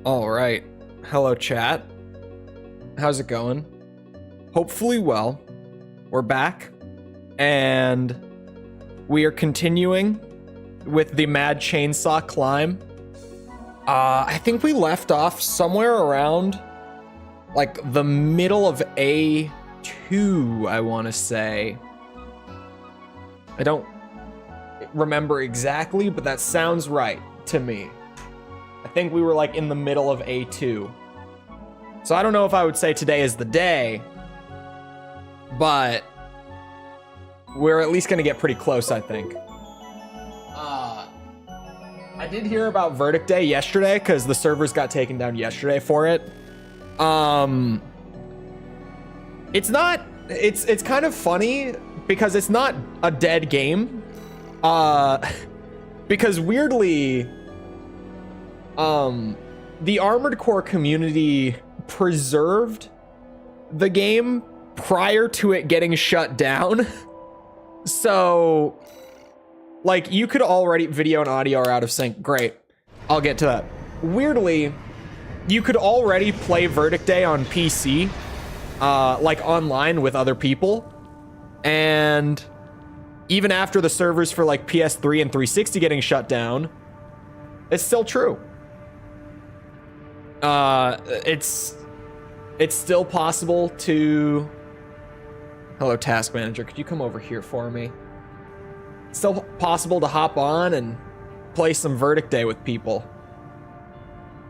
All right. Hello, chat. How's it going? Hopefully well. We're back. And we are continuing with the Mad Chainsaw climb. I think we left off somewhere around like the middle of A2, I want to say. I don't remember exactly, but that sounds right to me. I think we were like in the middle of A2. So I don't know if I would say today is the day, but we're at least going to get pretty close, I think. I did hear about Verdict Day yesterday because the servers got taken down yesterday for it. It's kind of funny because it's not a dead game. Because weirdly, the Armored Core community preserved the game prior to it getting shut down. So, like, you could already, video and audio are out of sync. Great. I'll get to that. Weirdly, you could already play Verdict Day on PC, like online with other people. And even after the servers for like PS3 and 360 getting shut down, it's still true. It's still possible to... Hello, Task Manager. Could you come over here for me? It's still possible to hop on and play some Verdict Day with people.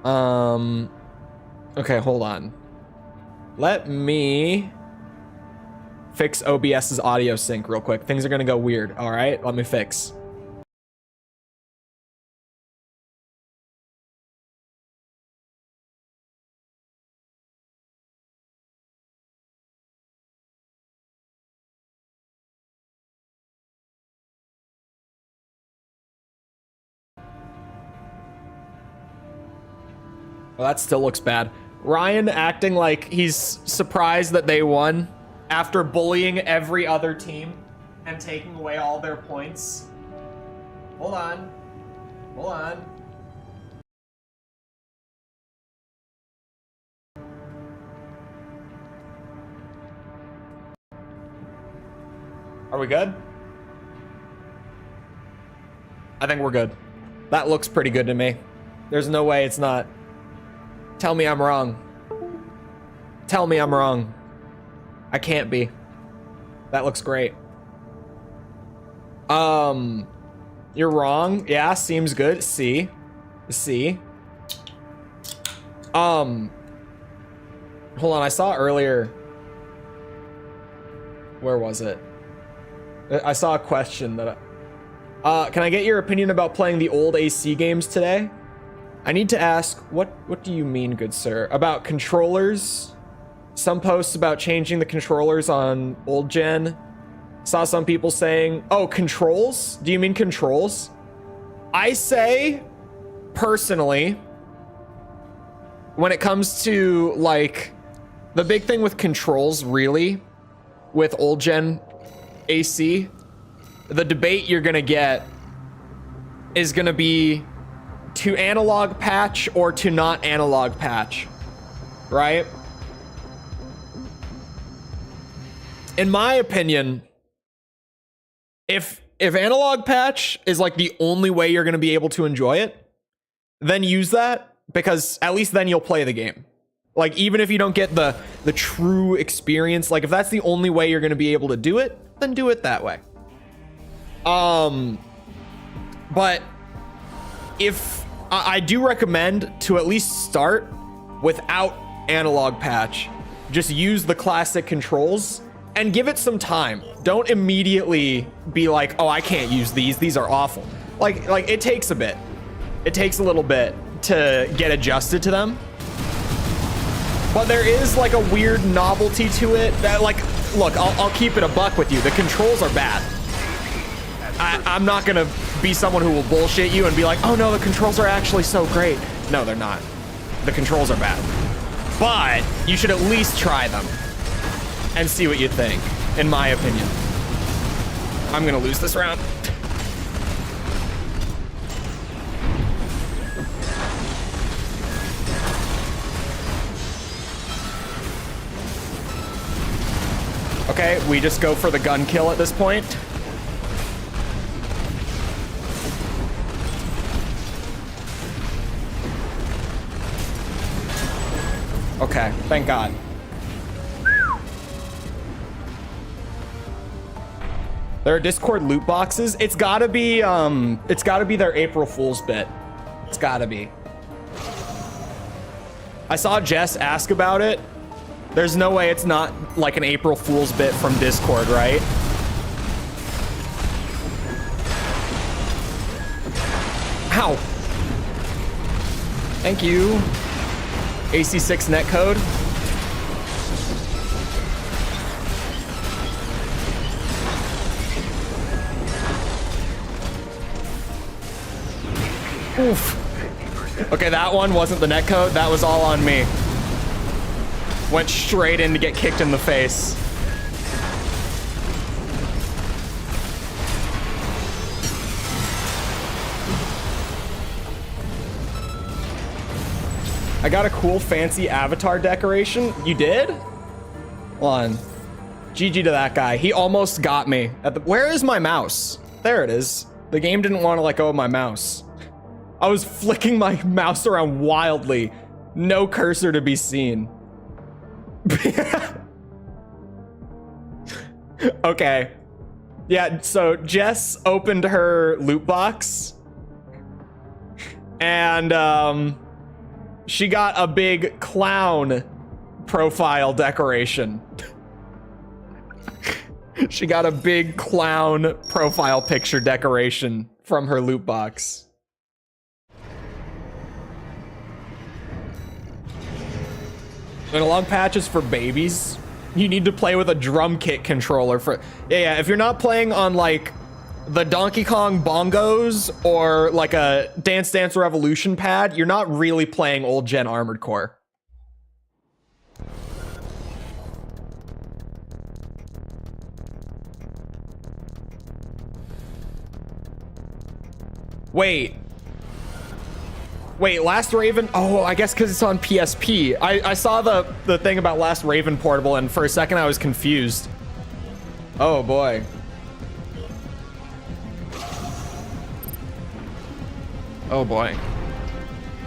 Okay, hold on. Let me fix OBS's audio sync real quick. Things are gonna go weird. All right, let me fix. Well, that still looks bad. Ryan acting like he's surprised that they won after bullying every other team and taking away all their points. Hold on. Hold on. Are we good? I think we're good. That looks pretty good to me. There's no way it's not. Tell me I'm wrong. Tell me I'm wrong. I can't be. That looks great. You're wrong. Yeah, seems good. C. Hold on, I saw earlier. Where was it? I saw a question that can I get your opinion about playing the old AC games today? I need to ask, what do you mean, good sir? About controllers? Some posts about changing the controllers on old gen. Saw some people saying, oh, controls? Do you mean controls? I say, personally, when it comes to, like, the big thing with controls, really, with old gen AC, the debate you're gonna get is gonna be to analog patch or to not analog patch, right? In my opinion, if analog patch is like the only way you're going to be able to enjoy it, then use that, because at least then you'll play the game. Like, even if you don't get the true experience, like if that's the only way you're going to be able to do it, then do it that way. But if I do recommend to at least start without analog patch, just use the classic controls and give it some time. Don't immediately be like, oh, I can't use these are awful. Like it takes a bit. It takes a little bit to get adjusted to them. But there is like a weird novelty to it that, like, look, I'll keep it a buck with you. The controls are bad. I'm not gonna be someone who will bullshit you and be like, oh no, the controls are actually so great. No, they're not. The controls are bad. But you should at least try them and see what you think, in my opinion. I'm gonna lose this round. Okay, we just go for the gun kill at this point. Okay, thank God. There are Discord loot boxes. It's gotta be their April Fool's bit. It's gotta be. I saw Jess ask about it. There's no way it's not like an April Fool's bit from Discord, right? Ow. Thank you. AC6 netcode. Oof. Okay, that one wasn't the netcode. That was all on me. Went straight in to get kicked in the face. I got a cool fancy avatar decoration. You did? Hold on. GG to that guy. He almost got me. Where is my mouse? There it is. The game didn't want to let go of my mouse. I was flicking my mouse around wildly. No cursor to be seen. Okay. Yeah, so Jess opened her loot box. And she got a big clown profile decoration. She got a big clown profile picture decoration from her loot box. Analog patches for babies. You need to play with a drum kit controller for... Yeah, if you're not playing on like the Donkey Kong bongos or like a Dance Dance Revolution pad, you're not really playing old gen Armored Core. Wait, Last Raven? Oh, I guess because it's on PSP. I saw the thing about Last Raven Portable, and for a second I was confused. Oh, boy. Oh, boy.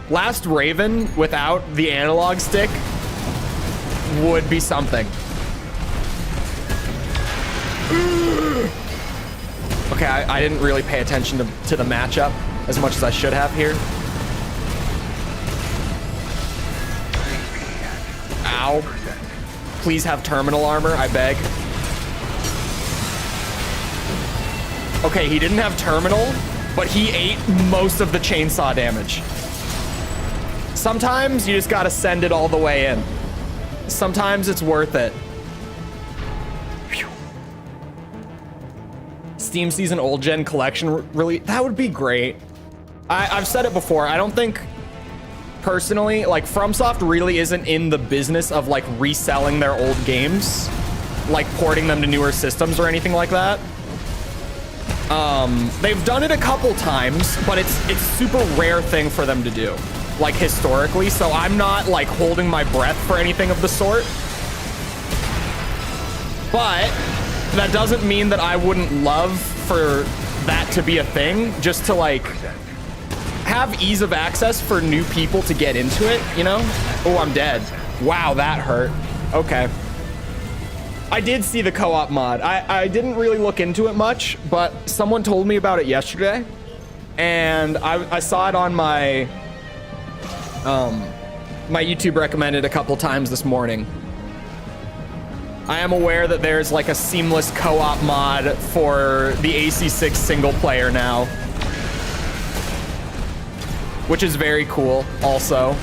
Last Raven without the analog stick would be something. Okay, I didn't really pay attention to the matchup as much as I should have here. Ow. Please have terminal armor, I beg. Okay, he didn't have terminal, but he ate most of the chainsaw damage. Sometimes you just gotta send it all the way in. Sometimes it's worth it. Whew. Steam Season Old Gen Collection really, that would be great. I've said it before, I don't think personally, like FromSoft really isn't in the business of like reselling their old games, like porting them to newer systems or anything like that. They've done it a couple times, but it's super rare thing for them to do, like historically. So I'm not like holding my breath for anything of the sort. But that doesn't mean that I wouldn't love for that to be a thing, just to like have ease of access for new people to get into it, you know? Oh, I'm dead. Wow, that hurt. Okay. I did see the co-op mod. I didn't really look into it much, but someone told me about it yesterday, and I saw it on my my YouTube recommended a couple times this morning. I am aware that there's like a seamless co-op mod for the AC6 single player now, which is very cool also.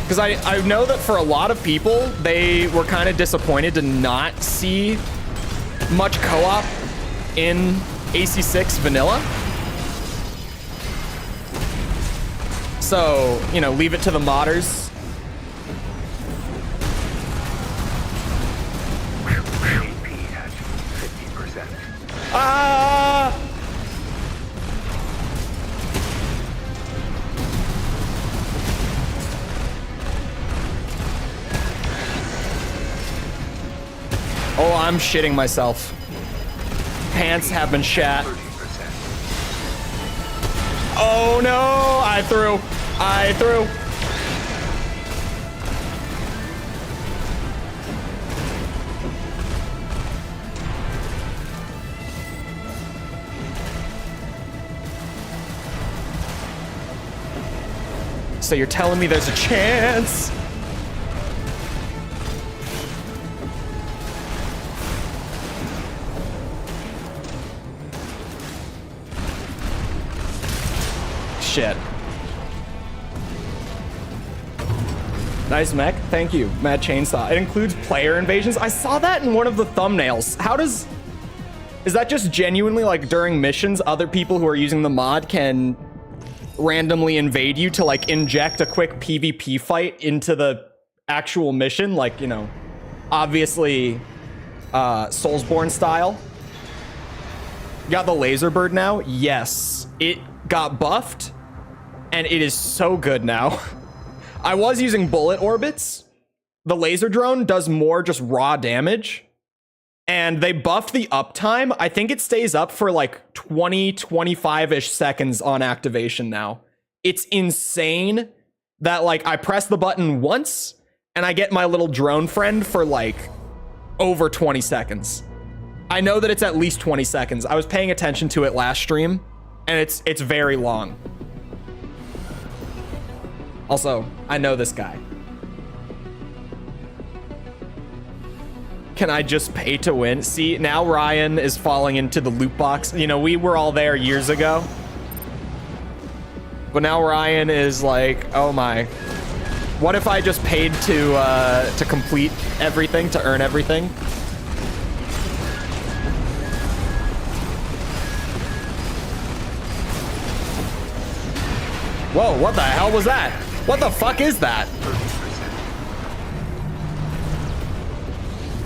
Because I know that for a lot of people, they were kind of disappointed to not see much co-op in AC6 vanilla. So, you know, leave it to the modders. Ah! I'm shitting myself. Pants have been shat. Oh no! I threw. So you're telling me there's a chance? Shit. Nice mech. Thank you, Mad Chainsaw. It includes player invasions. I saw that in one of the thumbnails. Is that just genuinely like during missions, other people who are using the mod can randomly invade you to like inject a quick PvP fight into the actual mission? Like, you know, obviously Soulsborne style. You got the laser bird now? Yes. It got buffed and it is so good now. I was using bullet orbits. The laser drone does more just raw damage. And they buffed the uptime. I think it stays up for like 20, 25-ish seconds on activation now. It's insane that like I press the button once and I get my little drone friend for like over 20 seconds. I know that it's at least 20 seconds. I was paying attention to it last stream and it's very long. Also, I know this guy. Can I just pay to win? See, now Ryan is falling into the loot box. You know, we were all there years ago. But now Ryan is like, oh my. What if I just paid to complete everything, to earn everything? Whoa, what the hell was that? What the fuck is that?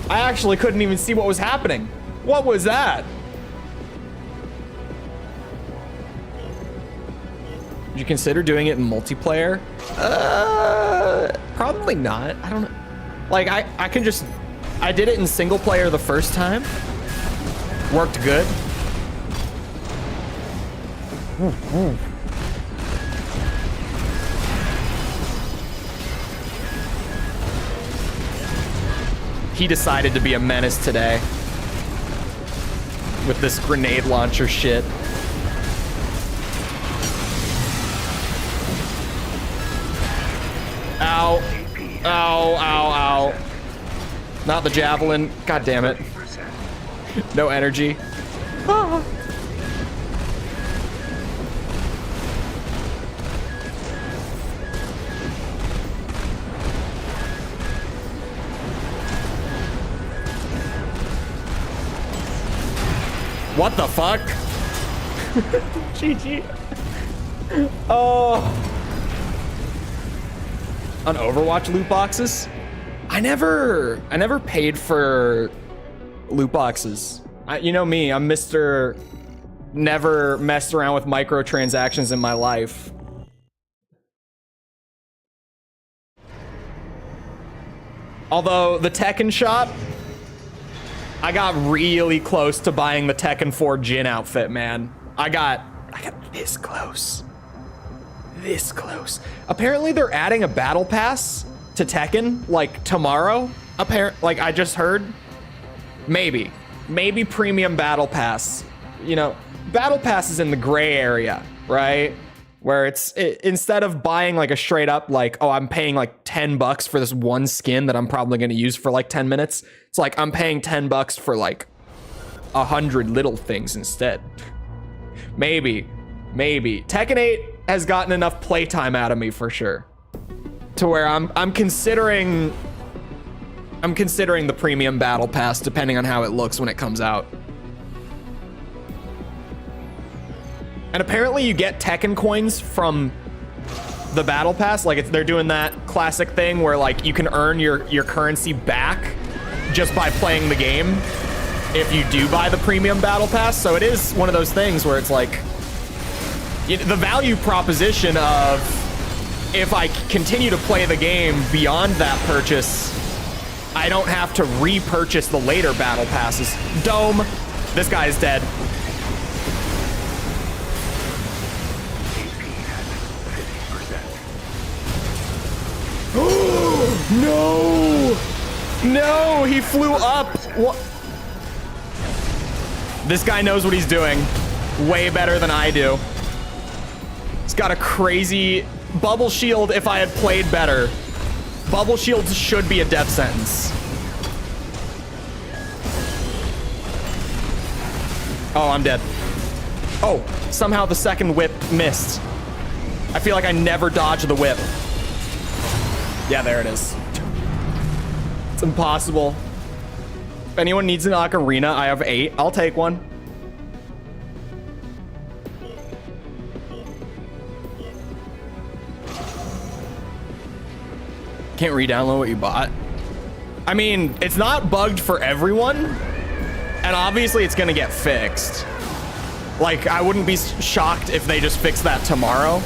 I actually couldn't even see what was happening. What was that? Would you consider doing it in multiplayer? Probably not. I don't know. Like, I can just... I did it in single player the first time. Worked good. He decided to be a menace today with this grenade launcher shit. Ow. Ow, ow, ow. Not the javelin. God damn it. No energy. Ah. What the fuck? GG. Oh. On Overwatch loot boxes? I never paid for loot boxes. You know me, I'm Mr. Never messed around with microtransactions in my life. Although the Tekken shop, I got really close to buying the Tekken 4 Jin outfit, man. I got this close. This close. Apparently they're adding a battle pass to Tekken like tomorrow. Like I just heard. Maybe premium battle pass. You know, battle pass is in the gray area, right? Where instead of buying like a straight up like, oh, I'm paying like $10 for this one skin that I'm probably going to use for like 10 minutes. It's like I'm paying $10 for like 100 little things instead. Maybe. Tekken 8 has gotten enough playtime out of me for sure, to where I'm considering the premium battle pass depending on how it looks when it comes out. And apparently you get Tekken coins from the battle pass. Like they're doing that classic thing where like you can earn your currency back just by playing the game if you do buy the premium battle pass. So it is one of those things where it's like the value proposition of if I continue to play the game beyond that purchase, I don't have to repurchase the later battle passes. Dome. This guy is dead. No! No, he flew up. What? This guy knows what he's doing. Way better than I do. He's got a crazy bubble shield. If I had played better, bubble shields should be a death sentence. Oh, I'm dead. Oh, somehow the second whip missed. I feel like I never dodge the whip. Yeah, there it is. It's impossible. If anyone needs an ocarina, I have 8. I'll take one. Can't re-download what you bought. I mean, it's not bugged for everyone, and obviously it's gonna get fixed. Like, I wouldn't be shocked if they just fix that tomorrow.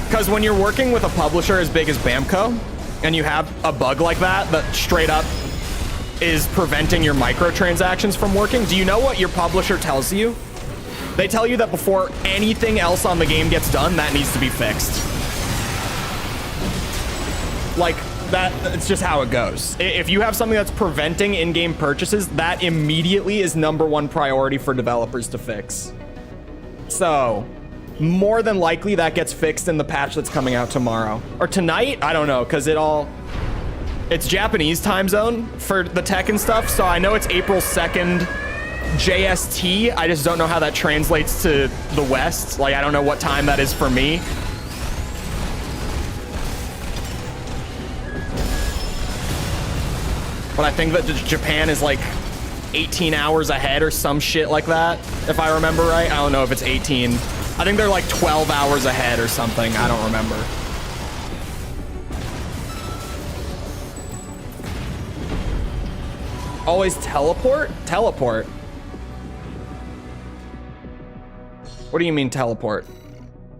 Because when you're working with a publisher as big as Bamco, and you have a bug like that that straight up is preventing your microtransactions from working, do you know what your publisher tells you? They tell you that before anything else on the game gets done, that needs to be fixed. Like, it's just how it goes. If you have something that's preventing in-game purchases, that immediately is _1 priority for developers to fix. So, more than likely that gets fixed in the patch that's coming out tomorrow. Or tonight? I don't know, because it's Japanese time zone for the Tekken stuff, so I know it's April 2nd JST. I just don't know how that translates to the West. Like, I don't know what time that is for me. But I think that Japan is like 18 hours ahead or some shit like that, if I remember right. I don't know if it's 18. I think they're like 12 hours ahead or something. I don't remember. Always teleport? Teleport? What do you mean teleport?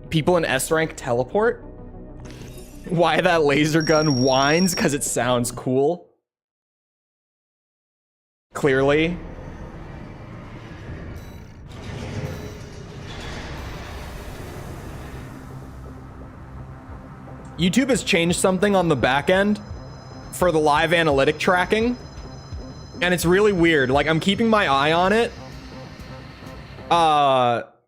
People in S rank teleport? Why that laser gun whines? Because it sounds cool. Clearly. YouTube has changed something on the back end for the live analytic tracking, and it's really weird. Like, I'm keeping my eye on it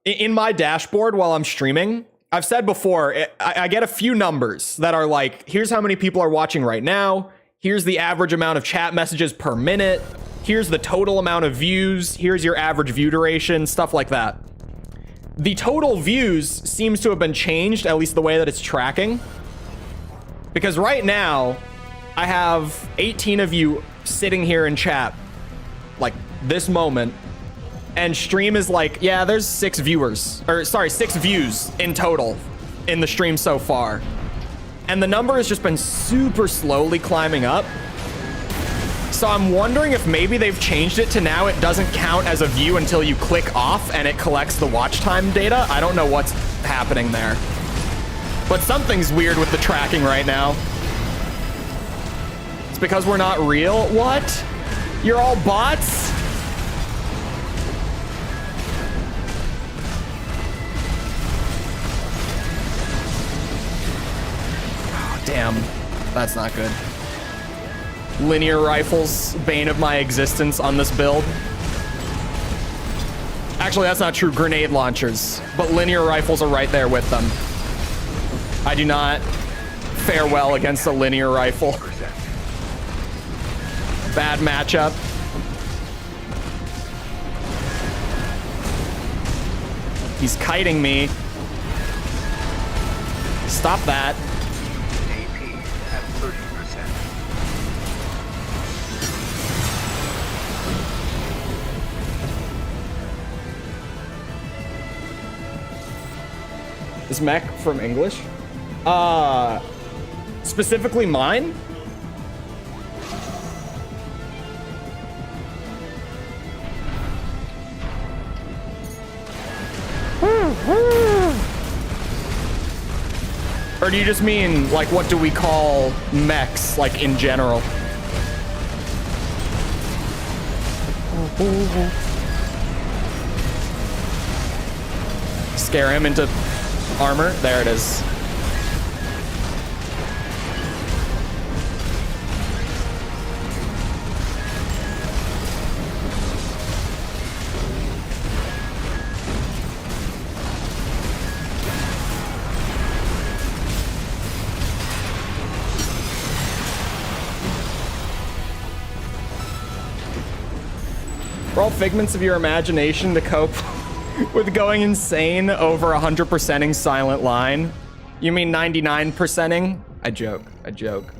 in my dashboard while I'm streaming. I've said before, I get a few numbers that are like, here's how many people are watching right now, here's the average amount of chat messages per minute, here's the total amount of views, here's your average view duration, stuff like that. The total views seems to have been changed, at least the way that it's tracking. Because right now, I have 18 of you sitting here in chat, like this moment, and stream is like, yeah, there's 6 viewers, or sorry, 6 views in total in the stream so far. And the number has just been super slowly climbing up. So I'm wondering if maybe they've changed it to now it doesn't count as a view until you click off and it collects the watch time data. I don't know what's happening there. But something's weird with the tracking right now. It's because we're not real? What? You're all bots? Oh, damn. That's not good. Linear rifles, bane of my existence on this build. Actually, that's not true. Grenade launchers. But linear rifles are right there with them. I do not fare well against a linear rifle. Bad matchup. He's kiting me. Stop that. AP at 30%. Is mech from English? Specifically mine? Or do you just mean, like, what do we call mechs, like, in general? Scare him into armor. There it is. We're all figments of your imagination to cope with going insane over 100%ing silent line. You mean 99%ing? I joke. I joke.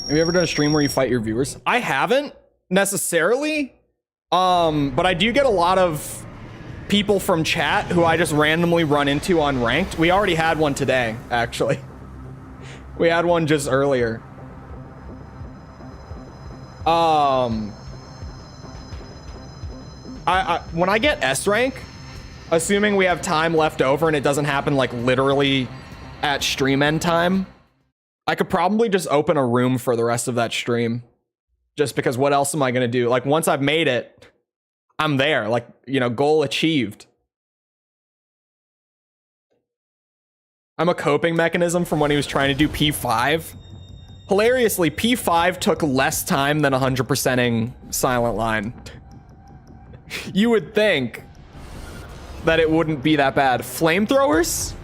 Have you ever done a stream where you fight your viewers? I haven't necessarily. But I do get a lot of people from chat who I just randomly run into on ranked. We already had one today, actually. We had one just earlier. When I get S rank, assuming we have time left over and it doesn't happen like literally at stream end time, I could probably just open a room for the rest of that stream. Just because what else am I gonna do? Like once I've made it, I'm there. Like, you know, goal achieved. I'm a coping mechanism from when he was trying to do P5. Hilariously, P5 took less time than 100%ing silent line. You would think that it wouldn't be that bad. Flamethrowers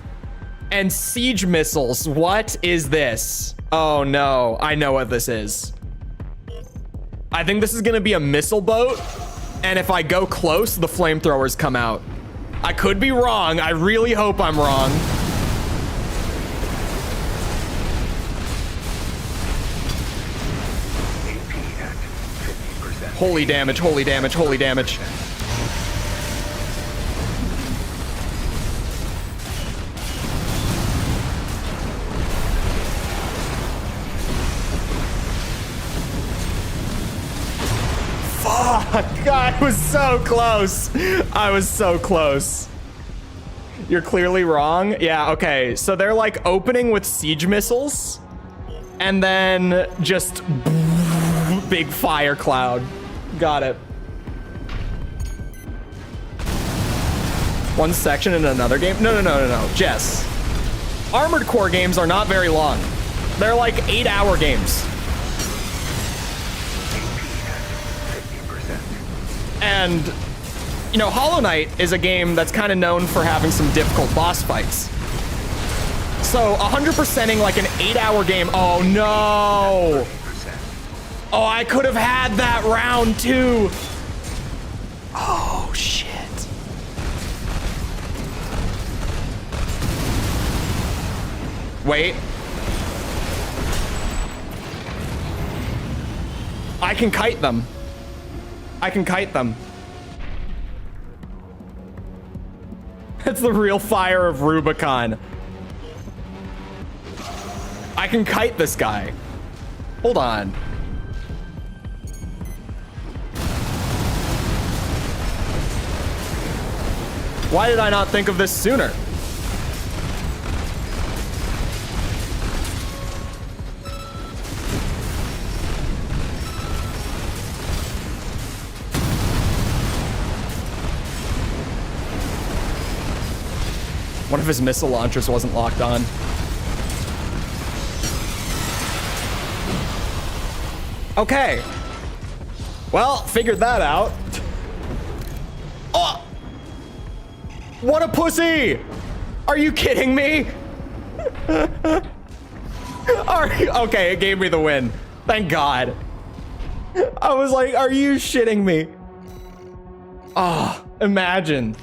and siege missiles. What is this? Oh no, I know what this is. I think this is gonna be a missile boat, and if I go close, the flamethrowers come out. I could be wrong. I really hope I'm wrong. Holy damage, holy damage, holy damage. Fuck, I was so close. I was so close. You're clearly wrong. Yeah, okay. So they're like opening with siege missiles and then just big fire cloud. Got it. One section in another game? No. Jess. Armored Core games are not very long. They're like 8-hour games. And, you know, Hollow Knight is a game that's kind of known for having some difficult boss fights. So 100%ing like an 8-hour game. Oh no. Oh, I could have had that round too. Oh, shit. Wait. I can kite them. I can kite them. It's the real fire of Rubicon. I can kite this guy. Hold on. Why did I not think of this sooner? One of his missile launchers wasn't locked on. Okay. Well, figured that out. Oh! What a pussy! Are you kidding me? Okay, it gave me the win. Thank God. I was like, are you shitting me? Oh, imagine.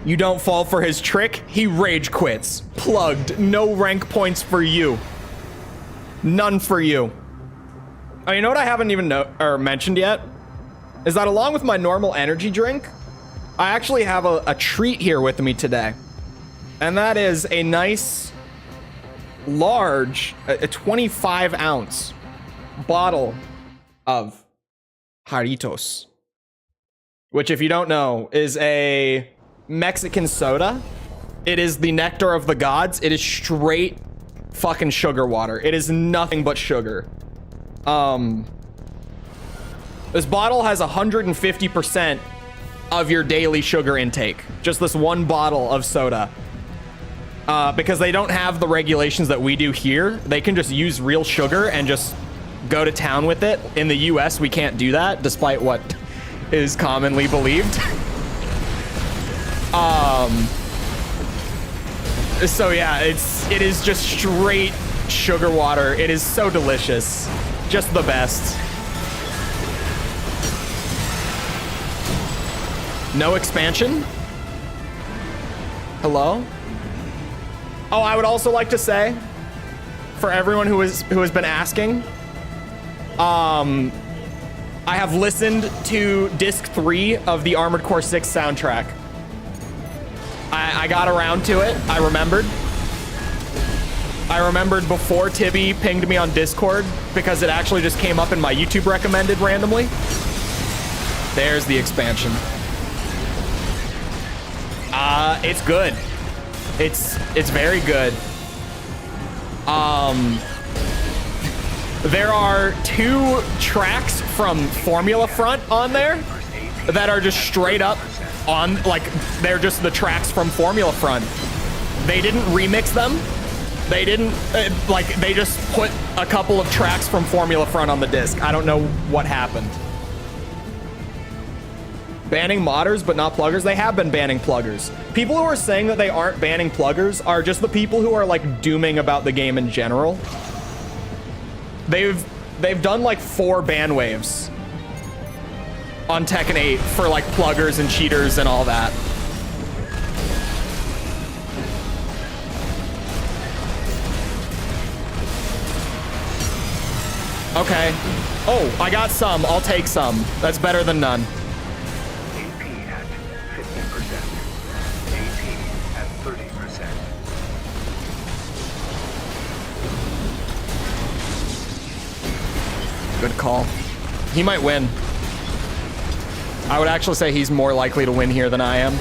You don't fall for his trick, he rage quits. Plugged. No rank points for you. None for you. Oh, you know what I haven't even mentioned yet? Is that along with my normal energy drink, I actually have a treat here with me today. And that is a nice, large, a 25-ounce bottle of Jarritos. Which, if you don't know, is a Mexican soda It is the nectar of the gods. It is straight fucking sugar water. It is nothing but sugar. This bottle has 150% of your daily sugar intake. Just this one bottle of soda. Because they don't have the regulations that we do here. They can just use real sugar and just go to town with it. In the US, we can't do that, despite what is commonly believed. So yeah, it is just straight sugar water. It is so delicious. Just the best. No expansion? Hello? Oh, I would also like to say, for everyone who has been asking, I have listened to disc 3 of the Armored Core 6 soundtrack. I got around to it. I remembered before Tibby pinged me on Discord because it actually just came up in my YouTube recommended randomly. There's the expansion. It's good. It's very good. There are 2 tracks from Formula Front on there that are just straight up on, like, they're just the tracks from Formula Front. They didn't remix them. They didn't, like, they just put a couple of tracks from Formula Front on the disc. I don't know what happened. Banning modders, but not pluggers. They have been banning pluggers. People who are saying that they aren't banning pluggers are just the people who are, like, dooming about the game in general. They've done, like, 4 ban waves on Tekken 8 for, like, pluggers and cheaters and all that. Okay. Oh, I got some. I'll take some. That's better than none. AP at 50%. AP at 30%. Good call. He might win. I would actually say he's more likely to win here than I am.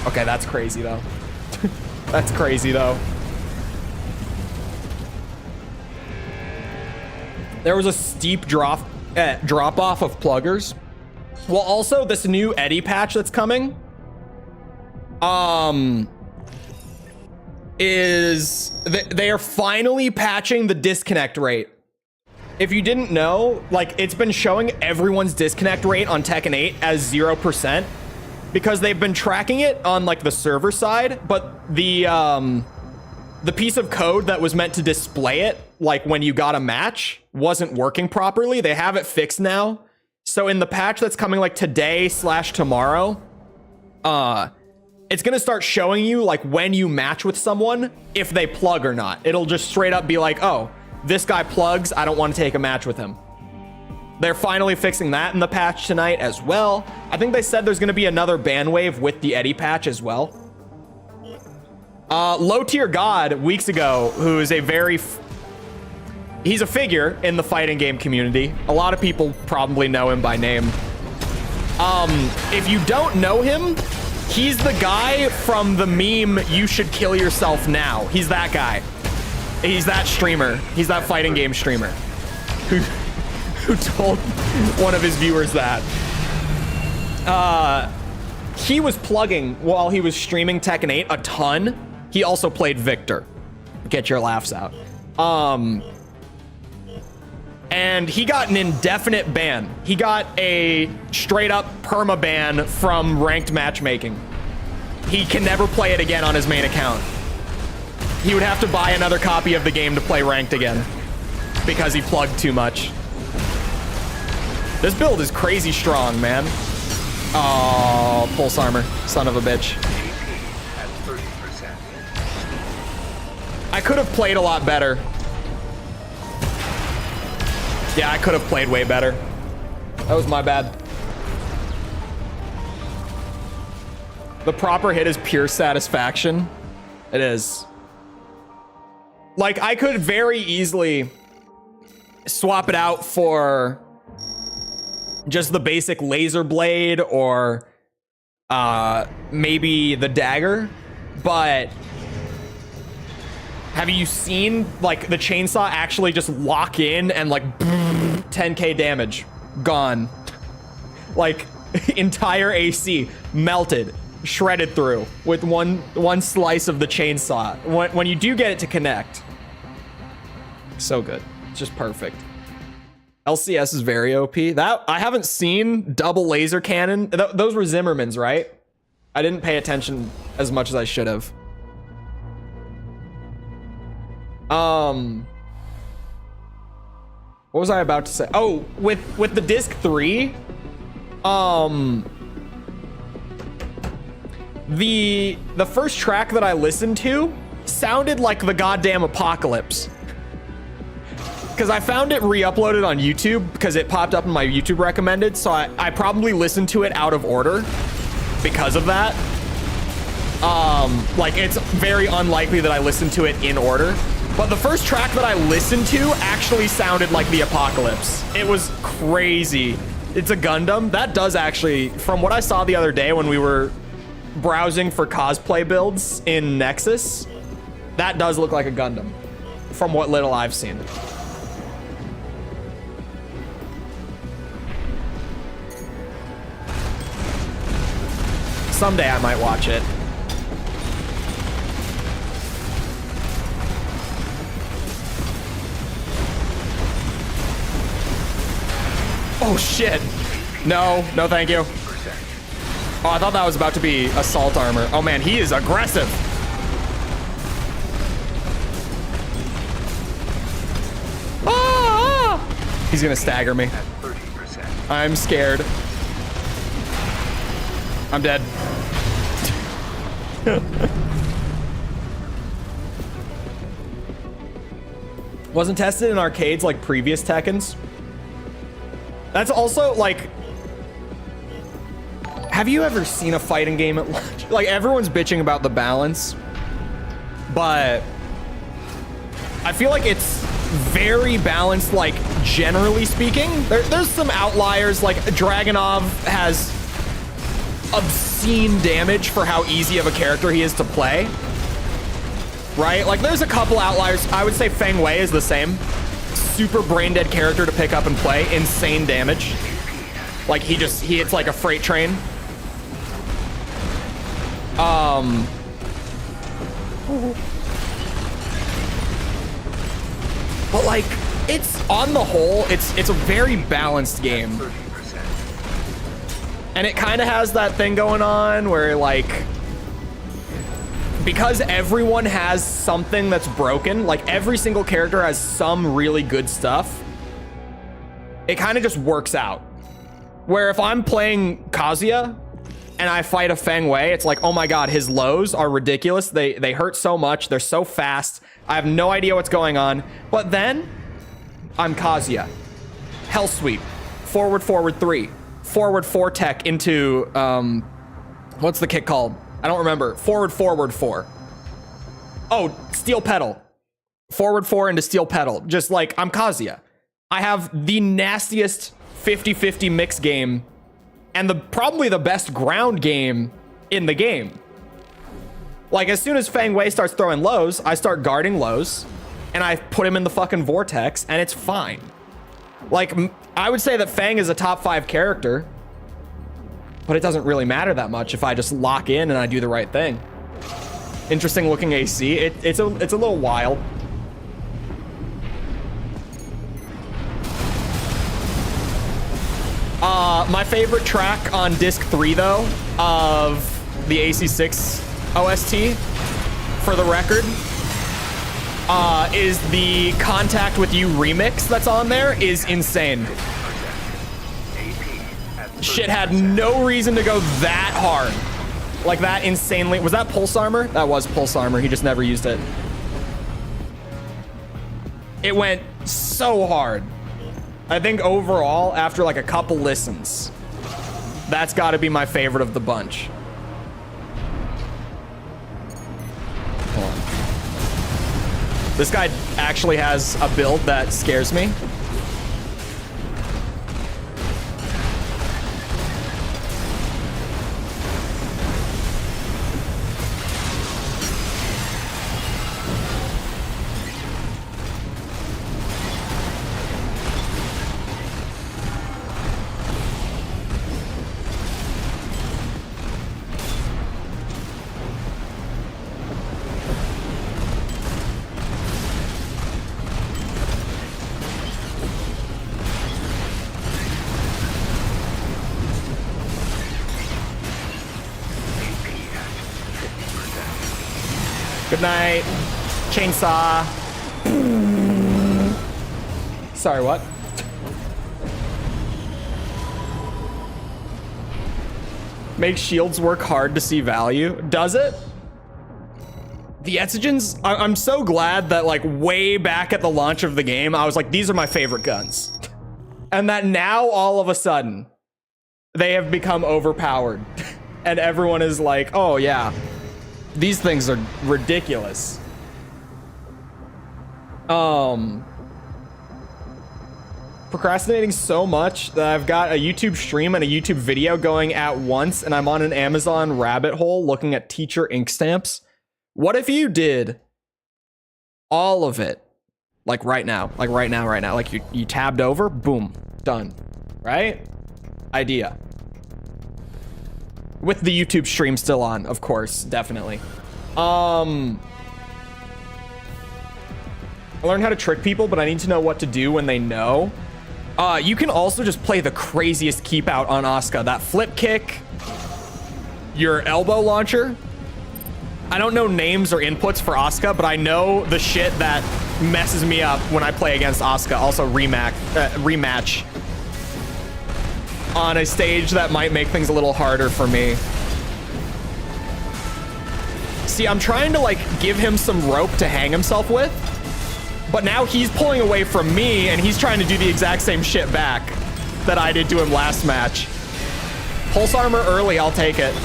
Okay, that's crazy though. That's crazy though. There was a steep drop off of pluggers. Well, also this new Eddie patch that's coming is they are finally patching the disconnect rate. If you didn't know, like, it's been showing everyone's disconnect rate on Tekken 8 as 0% because they've been tracking it on, like, the server side, but the piece of code that was meant to display it, like, when you got a match, wasn't working properly. They have it fixed now. So in the patch that's coming, like, today/tomorrow, it's gonna start showing you, like, when you match with someone, if they plug or not. It'll just straight up be like, oh, this guy plugs, I don't want to take a match with him. They're finally fixing that in the patch tonight as well. I think they said there's going to be another ban wave with the Eddie patch as well. Low Tier God, weeks ago, who is a very... he's a figure in the fighting game community. A lot of people probably know him by name. If you don't know him, he's the guy from the meme, "You should kill yourself now." He's that guy. He's that streamer. He's that fighting game streamer who told one of his viewers that. He was plugging while he was streaming Tekken 8 a ton. He also played Victor. Get your laughs out. And he got an indefinite ban. He got a straight up perma ban from ranked matchmaking. He can never play it again on his main account. He would have to buy another copy of the game to play ranked again because he plugged too much. This build is crazy strong, man. Oh, pulse armor, son of a bitch. At 30%. I could have played a lot better. Yeah, I could have played way better. That was my bad. The proper hit is pure satisfaction. It is. Like, I could very easily swap it out for just the basic laser blade or maybe the dagger, but have you seen like the chainsaw actually just lock in and like 10k damage gone, like entire AC melted, shredded through with one slice of the chainsaw when you do get it to connect. So good. It's just perfect. LCS is very OP. That I haven't seen double laser cannon. Those were Zimmerman's, right? I didn't pay attention as much as I should have. What was I about to say? Oh, with the disc 3, the first track that I listened to sounded like the goddamn apocalypse. Because I found it re-uploaded on YouTube because it popped up in my YouTube recommended, so I probably listened to it out of order because of that. Like, it's very unlikely that I listened to it in order. But the first track that I listened to actually sounded like the apocalypse. It was crazy. It's a Gundam. That does actually, from what I saw the other day when we were browsing for cosplay builds in Nexus, that does look like a Gundam from what little I've seen. Someday I might watch it. Oh shit. No, no thank you. Oh, I thought that was about to be assault armor. Oh man, he is aggressive. Ah! He's gonna stagger me. I'm scared. I'm dead. Wasn't tested in arcades like previous Tekkens. That's also like, have you ever seen a fighting game at launch? Like, everyone's bitching about the balance, but I feel like it's very balanced, like, generally speaking. There's some outliers, like Dragunov has obscene damage for how easy of a character he is to play, right? Like, there's a couple outliers. I would say Feng Wei is the same. Super brain dead character to pick up and play. Insane damage. Like, he hits like a freight train. But like, it's on the whole, it's a very balanced game. And it kind of has that thing going on where, like, because everyone has something that's broken, like every single character has some really good stuff, it kind of just works out. Where if I'm playing Kazuya and I fight a Feng Wei, it's like, oh my god, his lows are ridiculous. They hurt so much. They're so fast. I have no idea what's going on. But then I'm Kazuya. Hell sweep. Forward, forward 3. Forward 4 tech into, what's the kick called? I don't remember. Forward, forward 4. Oh, steel pedal. Forward 4 into steel pedal. Just like, I'm Kazuya. I have the nastiest 50-50 mix game and probably the best ground game in the game. Like, as soon as Feng Wei starts throwing lows, I start guarding lows and I put him in the fucking vortex and it's fine. Like, I would say that Feng is a top 5 character, but it doesn't really matter that much if I just lock in and I do the right thing. Interesting looking AC. It's a little wild. My favorite track on disc 3 though of the AC6 OST, for the record, is the Contact With You remix that's on there. Is insane. Shit had no reason to go that hard. Like that insanely. Was that pulse armor? That was pulse armor. He just never used it. It went so hard. I think overall, after like a couple listens, that's got to be my favorite of the bunch. Hold on. This guy actually has a build that scares me. Good night. Chainsaw. Sorry, what? Makes shields work hard to see value. Does it? The Etsugens, I'm so glad that like way back at the launch of the game, I was like, these are my favorite guns. And that now all of a sudden, they have become overpowered. And everyone is like, oh yeah, these things are ridiculous. Procrastinating so much that I've got a YouTube stream and a YouTube video going at once, and I'm on an Amazon rabbit hole looking at teacher ink stamps. What if you did all of it like right now, like you tabbed over, boom, done, right? Idea. With the YouTube stream still on, of course, definitely. I learned how to trick people, but I need to know what to do when they know. You can also just play the craziest keep out on Asuka. That flip kick, your elbow launcher. I don't know names or inputs for Asuka, but I know the shit that messes me up when I play against Asuka. Also rematch on a stage that might make things a little harder for me. See, I'm trying to like give him some rope to hang himself with, but now he's pulling away from me and he's trying to do the exact same shit back that I did to him last match. Pulse armor early, I'll take it.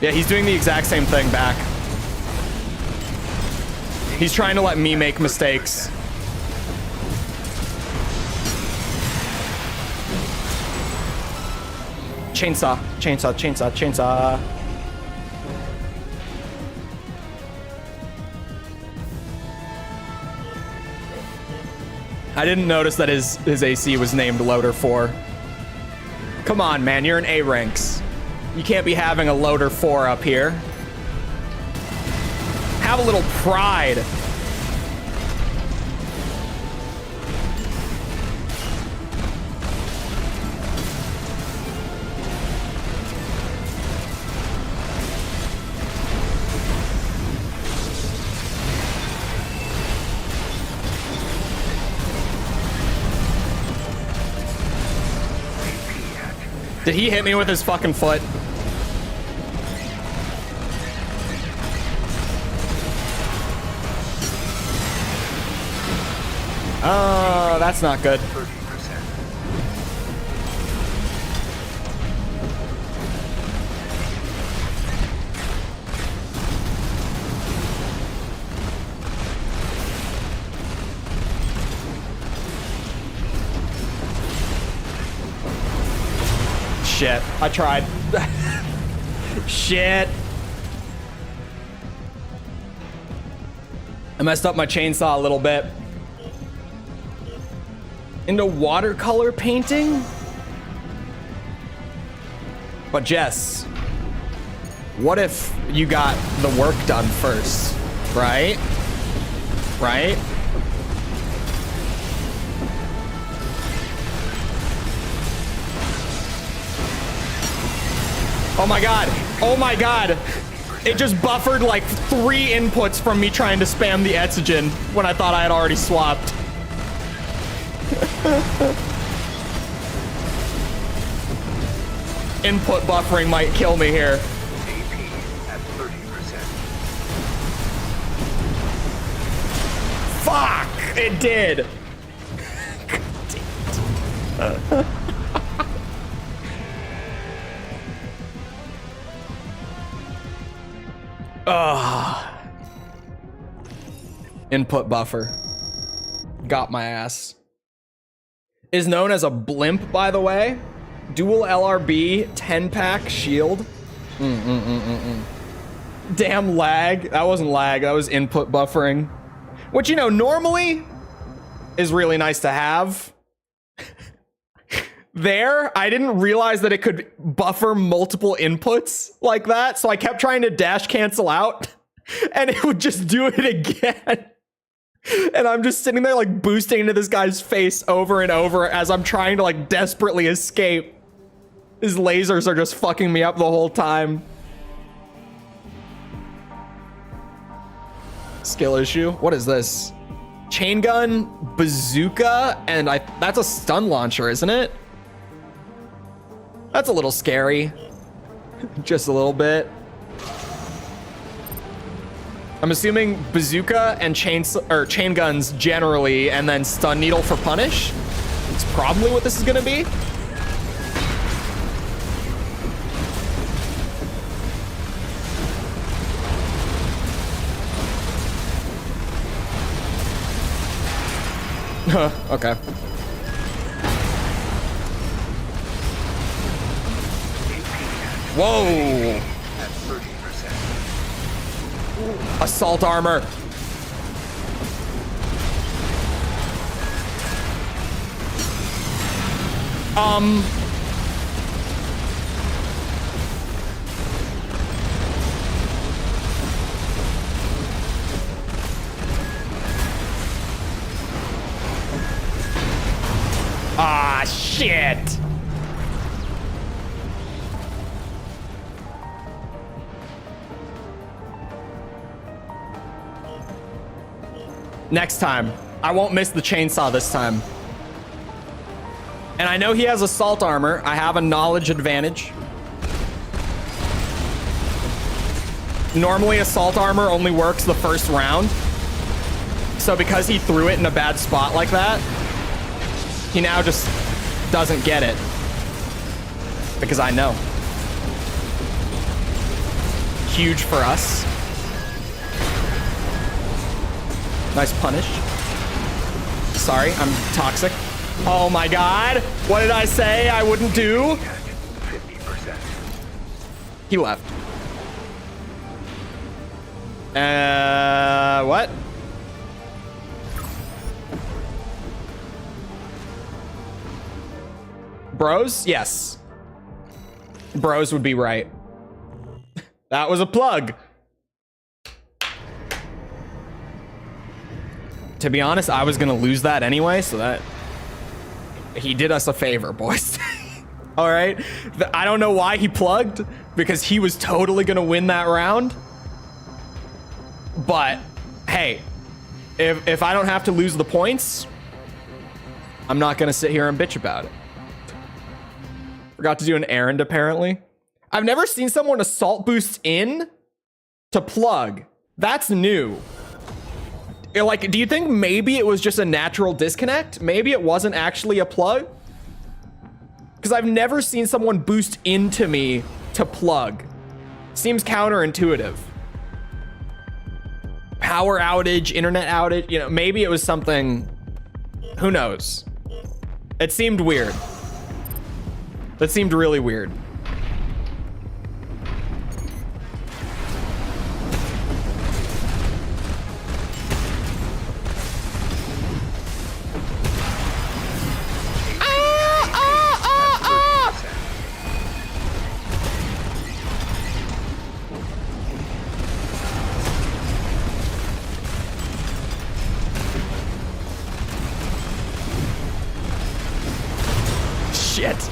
Yeah, he's doing the exact same thing back. He's trying to let me make mistakes. Chainsaw, chainsaw, chainsaw, chainsaw. I didn't notice that his AC was named Loader 4. Come on, man, you're an A ranks. You can't be having a Loader 4 up here. Have a little pride. Did he hit me with his fucking foot? Oh, that's not good. Shit, I tried. Shit. I messed up my chainsaw a little bit. Into watercolor painting? But Jess, what if you got the work done first, right? Right? Oh my god. Oh my god. It just buffered like 3 inputs from me trying to spam the Etsugen when I thought I had already swapped. Input buffering might kill me here. AP at 30%. Fuck! It did. Input buffer. Got my ass. Is known as a blimp, by the way. Dual LRB 10-pack shield. Damn lag. That wasn't lag, that was input buffering. Which, you know, normally is really nice to have. There, I didn't realize that it could buffer multiple inputs like that, so I kept trying to dash cancel out, and it would just do it again. And I'm just sitting there like boosting into this guy's face over and over as I'm trying to like desperately escape. His lasers are just fucking me up the whole time. Skill issue. What is this? Chain gun, bazooka, and that's a stun launcher, isn't it? That's a little scary. Just a little bit. I'm assuming bazooka and chain guns generally, and then stun needle for punish. It's probably what this is gonna be. Okay. Whoa! At 30%. Assault armor. Ah, shit. Next time, I won't miss the chainsaw this time. And I know he has assault armor. I have a knowledge advantage. Normally, assault armor only works the first round. So because he threw it in a bad spot like that, he now just doesn't get it. Because I know. Huge for us. Nice punish. Sorry, I'm toxic. Oh my god. What did I say I wouldn't do? 50%. He left. What? Bros? Yes. Bros would be right. That was a plug. To be honest, I was gonna lose that anyway, so that he did us a favor, boys. All right. I don't know why he plugged, because he was totally gonna win that round. But hey, if I don't have to lose the points, I'm not gonna sit here and bitch about it. Forgot to do an errand, apparently. I've never seen someone assault boost in to plug. That's new. Like, do you think maybe it was just a natural disconnect? Maybe it wasn't actually a plug? Because I've never seen someone boost into me to plug. Seems counterintuitive. Power outage, internet outage, you know, maybe it was something, who knows? It seemed weird. That seemed really weird. Shit.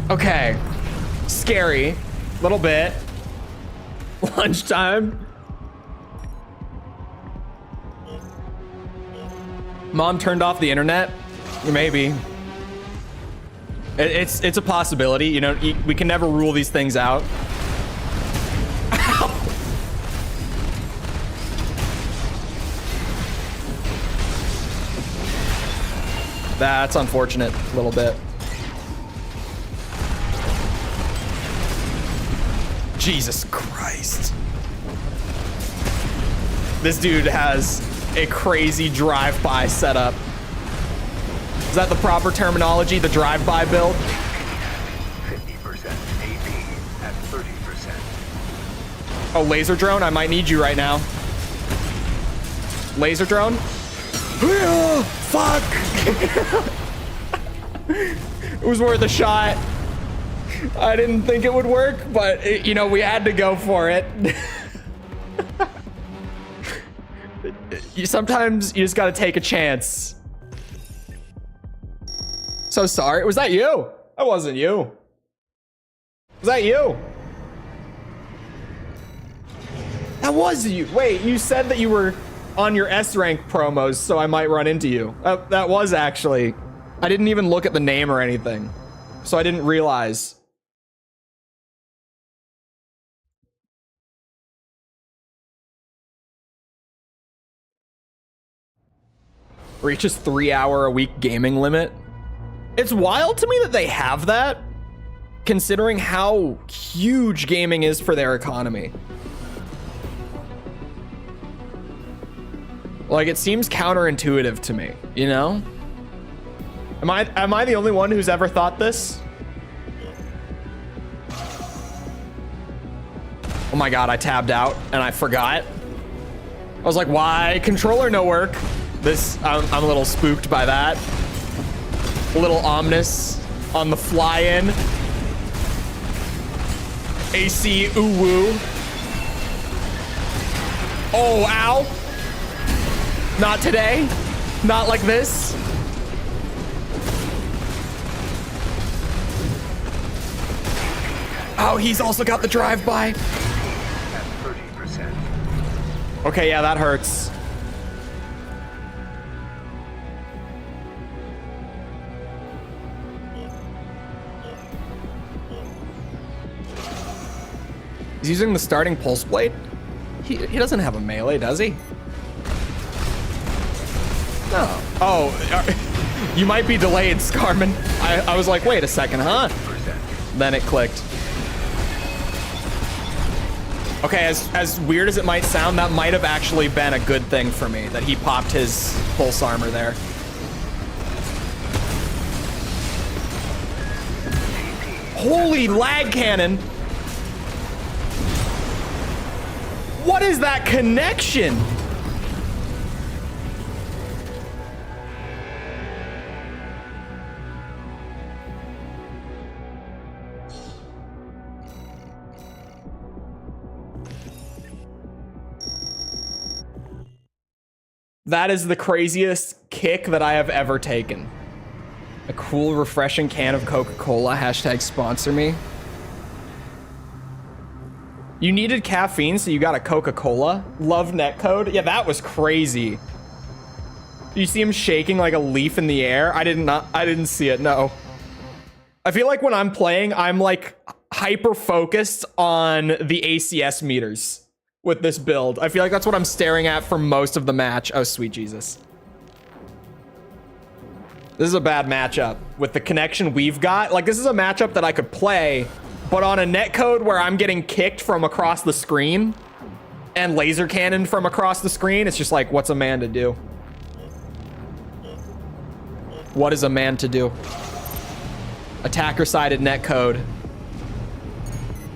Okay. Scary. Little bit. Lunchtime. Mom turned off the internet? Maybe. It's a possibility. You know, we can never rule these things out. Ow. That's unfortunate. A little bit. Jesus Christ. This dude has a crazy drive-by setup. Is that the proper terminology? The drive-by build? 50% AP at 30%. Oh, laser drone? I might need you right now. Laser drone? Fuck! It was worth a shot. I didn't think it would work, but you know, we had to go for it. Sometimes you just gotta take a chance. So sorry. Was that you? That wasn't you. Was that you? That was you. Wait, you said that you were on your S rank promos, so I might run into you. That was actually. I didn't even look at the name or anything, so I didn't realize. Reaches 3-hour-a-week gaming limit. It's wild to me that they have that, considering how huge gaming is for their economy. Like, it seems counterintuitive to me, you know? Am I the only one who's ever thought this? Oh my god, I tabbed out and I forgot. I was like, why controller no work? I'm a little spooked by that. A little ominous on the fly-in. AC ooh woo. Oh, ow. Not today. Not like this. Oh, he's also got the drive-by. Okay, yeah, that hurts. He's using the starting pulse blade? He doesn't have a melee, does he? No. Oh, you might be delayed, Scarman. I was like, wait a second, huh? Then it clicked. Okay, as weird as it might sound, that might have actually been a good thing for me, that he popped his pulse armor there. Holy lag cannon! What is that connection? That is the craziest kick that I have ever taken. A cool, refreshing can of Coca-Cola, hashtag sponsor me. You needed caffeine, so you got a Coca-Cola. Love netcode. Yeah, that was crazy. You see him shaking like a leaf in the air? I didn't see it, no. I feel like when I'm playing, I'm like hyper focused on the ACS meters with this build. I feel like that's what I'm staring at for most of the match. Oh, sweet Jesus. This is a bad matchup with the connection we've got. Like, this is a matchup that I could play, but on a netcode where I'm getting kicked from across the screen and laser cannon from across the screen, it's just like, what's a man to do? What is a man to do? Attacker-sided netcode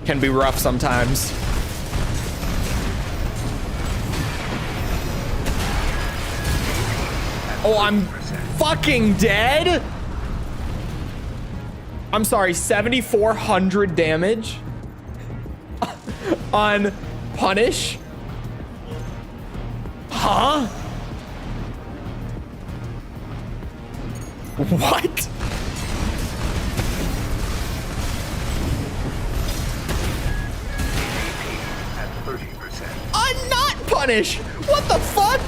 can be rough sometimes. Oh, I'm fucking dead? I'm sorry, 7,400 damage on punish? Huh? What? At 30%. I'm not punish! What the fuck?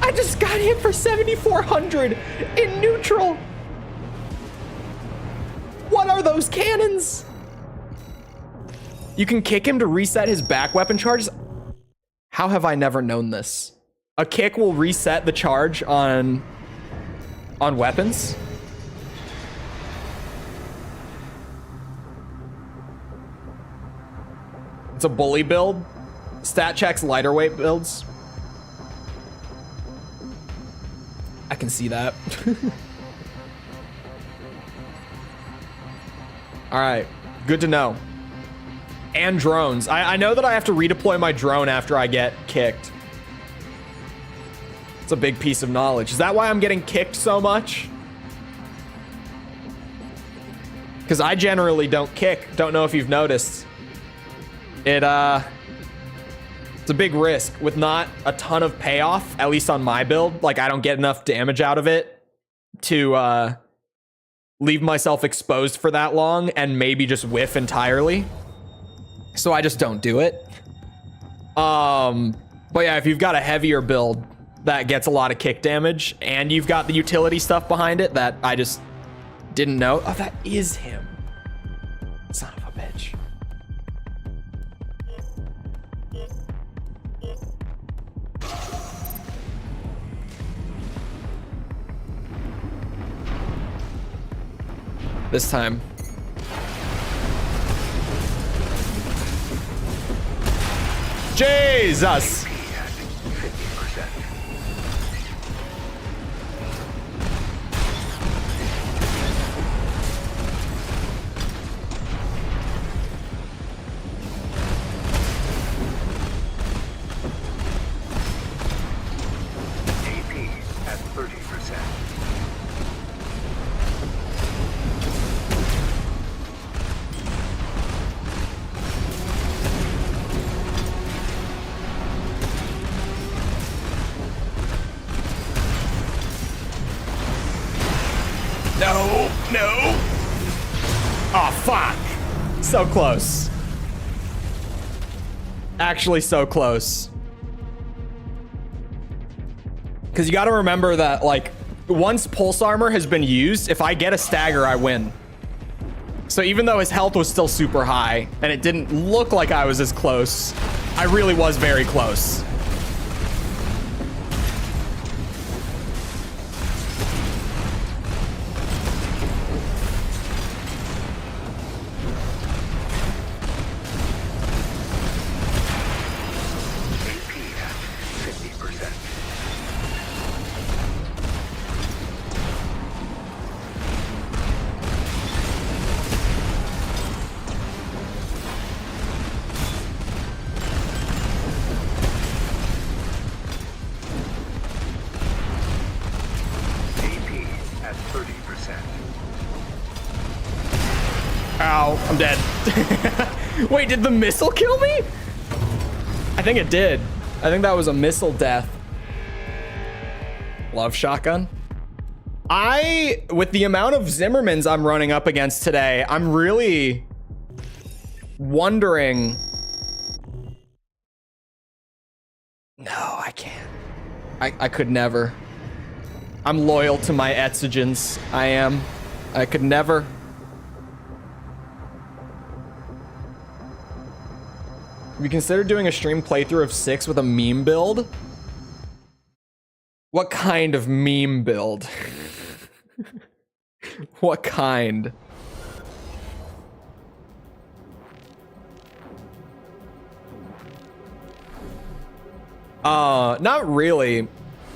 I just got hit for 7,400 in neutral. What are those cannons? You can kick him to reset his back weapon charges. How have I never known this? A kick will reset the charge on weapons. It's a bully build. Stat checks lighter weight builds. I can see that. All right, good to know. And drones. I know that I have to redeploy my drone after I get kicked. It's a big piece of knowledge. Is that why I'm getting kicked so much? Because I generally don't kick. Don't know if you've noticed. It's a big risk with not a ton of payoff, at least on my build. Like, I don't get enough damage out of it to leave myself exposed for that long and maybe just whiff entirely. So I just don't do it. But yeah, if you've got a heavier build that gets a lot of kick damage and you've got the utility stuff behind it that I just didn't know. Oh, that is him. Son of a bitch. This time. Jesus! No. Oh, fuck. So close. Actually, so close. Because you got to remember that, like, once pulse armor has been used, if I get a stagger, I win. So even though his health was still super high and it didn't look like I was as close, I really was very close. Ow, I'm dead. Wait, did the missile kill me? I think it did. I think that was a missile death. Love shotgun. With the amount of Zimmermans I'm running up against today, I'm really wondering. No, I can't. I could never. I'm loyal to my Etsugens. I am. I could never. Have you considered doing a stream playthrough of 6 with a meme build? What kind of meme build? What kind? Not really.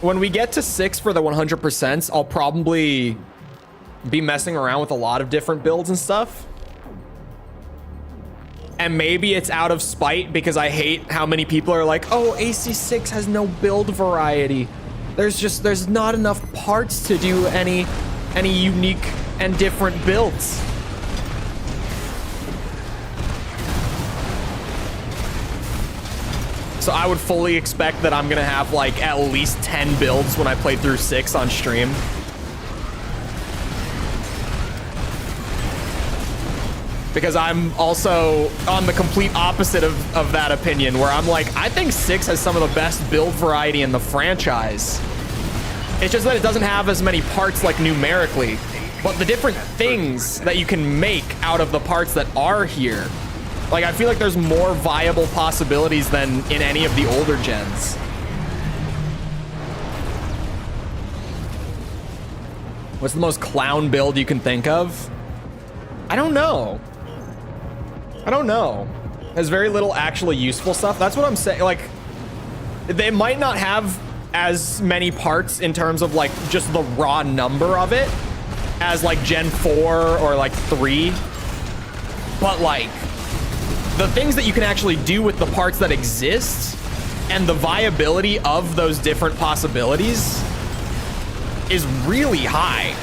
When we get to 6 for the 100%, I'll probably be messing around with a lot of different builds and stuff. And maybe it's out of spite because I hate how many people are like, oh, AC6 has no build variety. There's not enough parts to do any unique and different builds. So I would fully expect that I'm gonna have like at least 10 builds when I play through 6 on stream. Because I'm also on the complete opposite of that opinion, where I'm like, I think 6 has some of the best build variety in the franchise. It's just that it doesn't have as many parts, like, numerically. But the different things that you can make out of the parts that are here, like, I feel like there's more viable possibilities than in any of the older gens. What's the most clown build you can think of? I don't know. There's very little actually useful stuff. That's what I'm saying. Like, they might not have as many parts in terms of like just the raw number of it as like Gen 4 or like 3. But like the things that you can actually do with the parts that exist and the viability of those different possibilities is really high.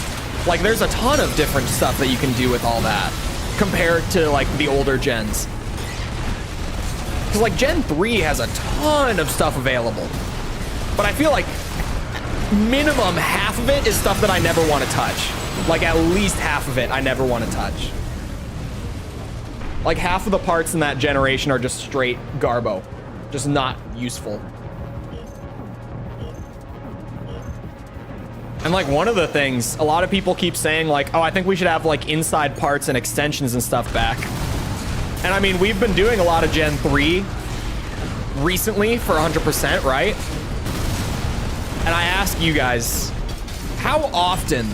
Like, there's a ton of different stuff that you can do with all that compared to like the older gens. Because like Gen 3 has a ton of stuff available. But I feel like minimum half of it is stuff that I never want to touch. Like at least half of it I never want to touch. Like half of the parts in that generation are just straight garbo. Just not useful. And like one of the things, a lot of people keep saying like, oh, I think we should have like inside parts and extensions and stuff back. And I mean, we've been doing a lot of Gen 3 recently for 100%, right? And I ask you guys, how often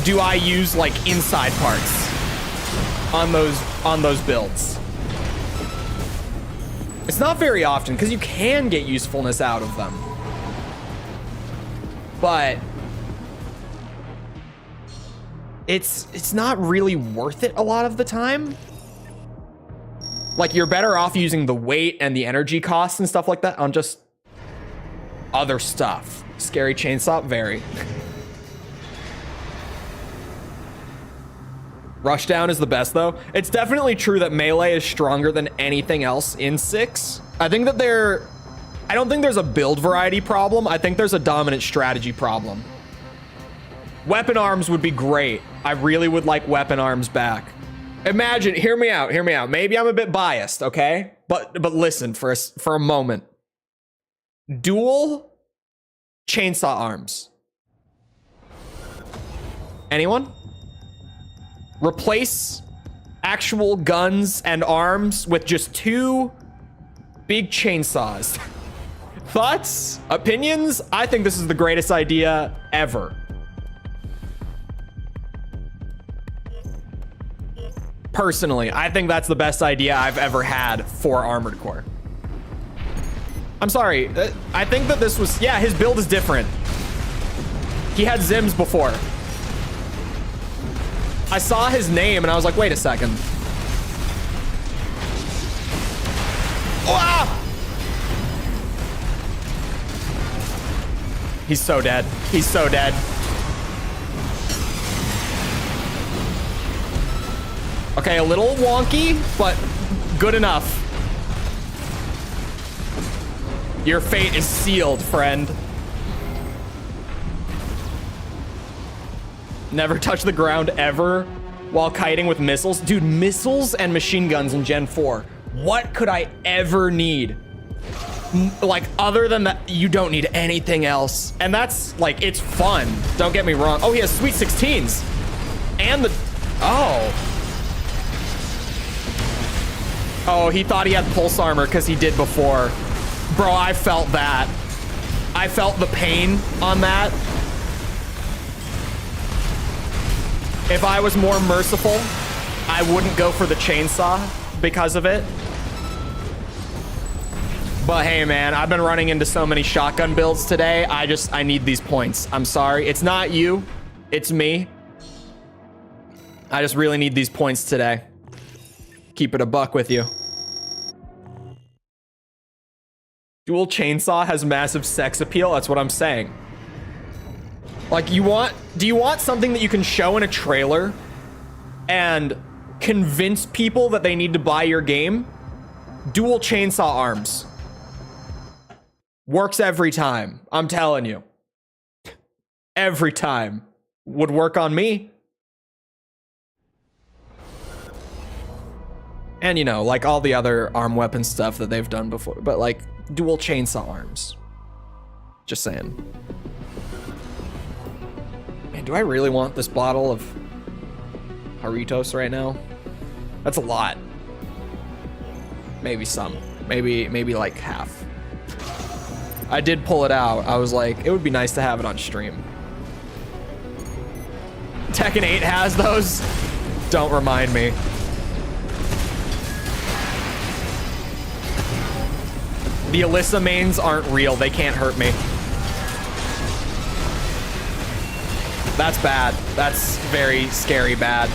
do I use like inside parts on those builds? It's not very often because you can get usefulness out of them. But it's not really worth it a lot of the time. Like you're better off using the weight and the energy costs and stuff like that on just other stuff. Scary chainsaw, very. Rushdown is the best though. It's definitely true that melee is stronger than anything else in 6. I think that I don't think there's a build variety problem. I think there's a dominant strategy problem. Weapon arms would be great. I really would like weapon arms back. Imagine, hear me out. Maybe I'm a bit biased, okay? But listen for a moment. Dual chainsaw arms. Anyone? Replace actual guns and arms with just 2 big chainsaws. Thoughts? Opinions? I think this is the greatest idea ever. Personally, I think that's the best idea I've ever had for Armored Core. I'm sorry. I think that this was... Yeah, his build is different. He had Zims before. I saw his name and I was like, wait a second. Ah! He's so dead. He's so dead. Okay, a little wonky, but good enough. Your fate is sealed, friend. Never touch the ground ever while kiting with missiles. Dude, missiles and machine guns in Gen 4. What could I ever need? Like, other than that, you don't need anything else. And that's, like, it's fun. Don't get me wrong. Oh, he has sweet 16s. And the... Oh. Oh, he thought he had pulse armor because he did before. Bro, I felt that. I felt the pain on that. If I was more merciful, I wouldn't go for the chainsaw because of it. But hey, man, I've been running into so many shotgun builds today. I need these points. I'm sorry. It's not you. It's me. I just really need these points today. Keep it a buck with you. Dual chainsaw has massive sex appeal. That's what I'm saying. Like, do you want something that you can show in a trailer and convince people that they need to buy your game? Dual chainsaw arms. Works every time. I'm telling you. Every time. Would work on me. And, you know, like all the other arm weapon stuff that they've done before. But, like, dual chainsaw arms. Just saying. Man, do I really want this bottle of Haritos right now? That's a lot. Maybe some. Maybe like half. I did pull it out. I was like, it would be nice to have it on stream. Tekken 8 has those? Don't remind me. The Alyssa mains aren't real. They can't hurt me. That's bad. That's very scary bad.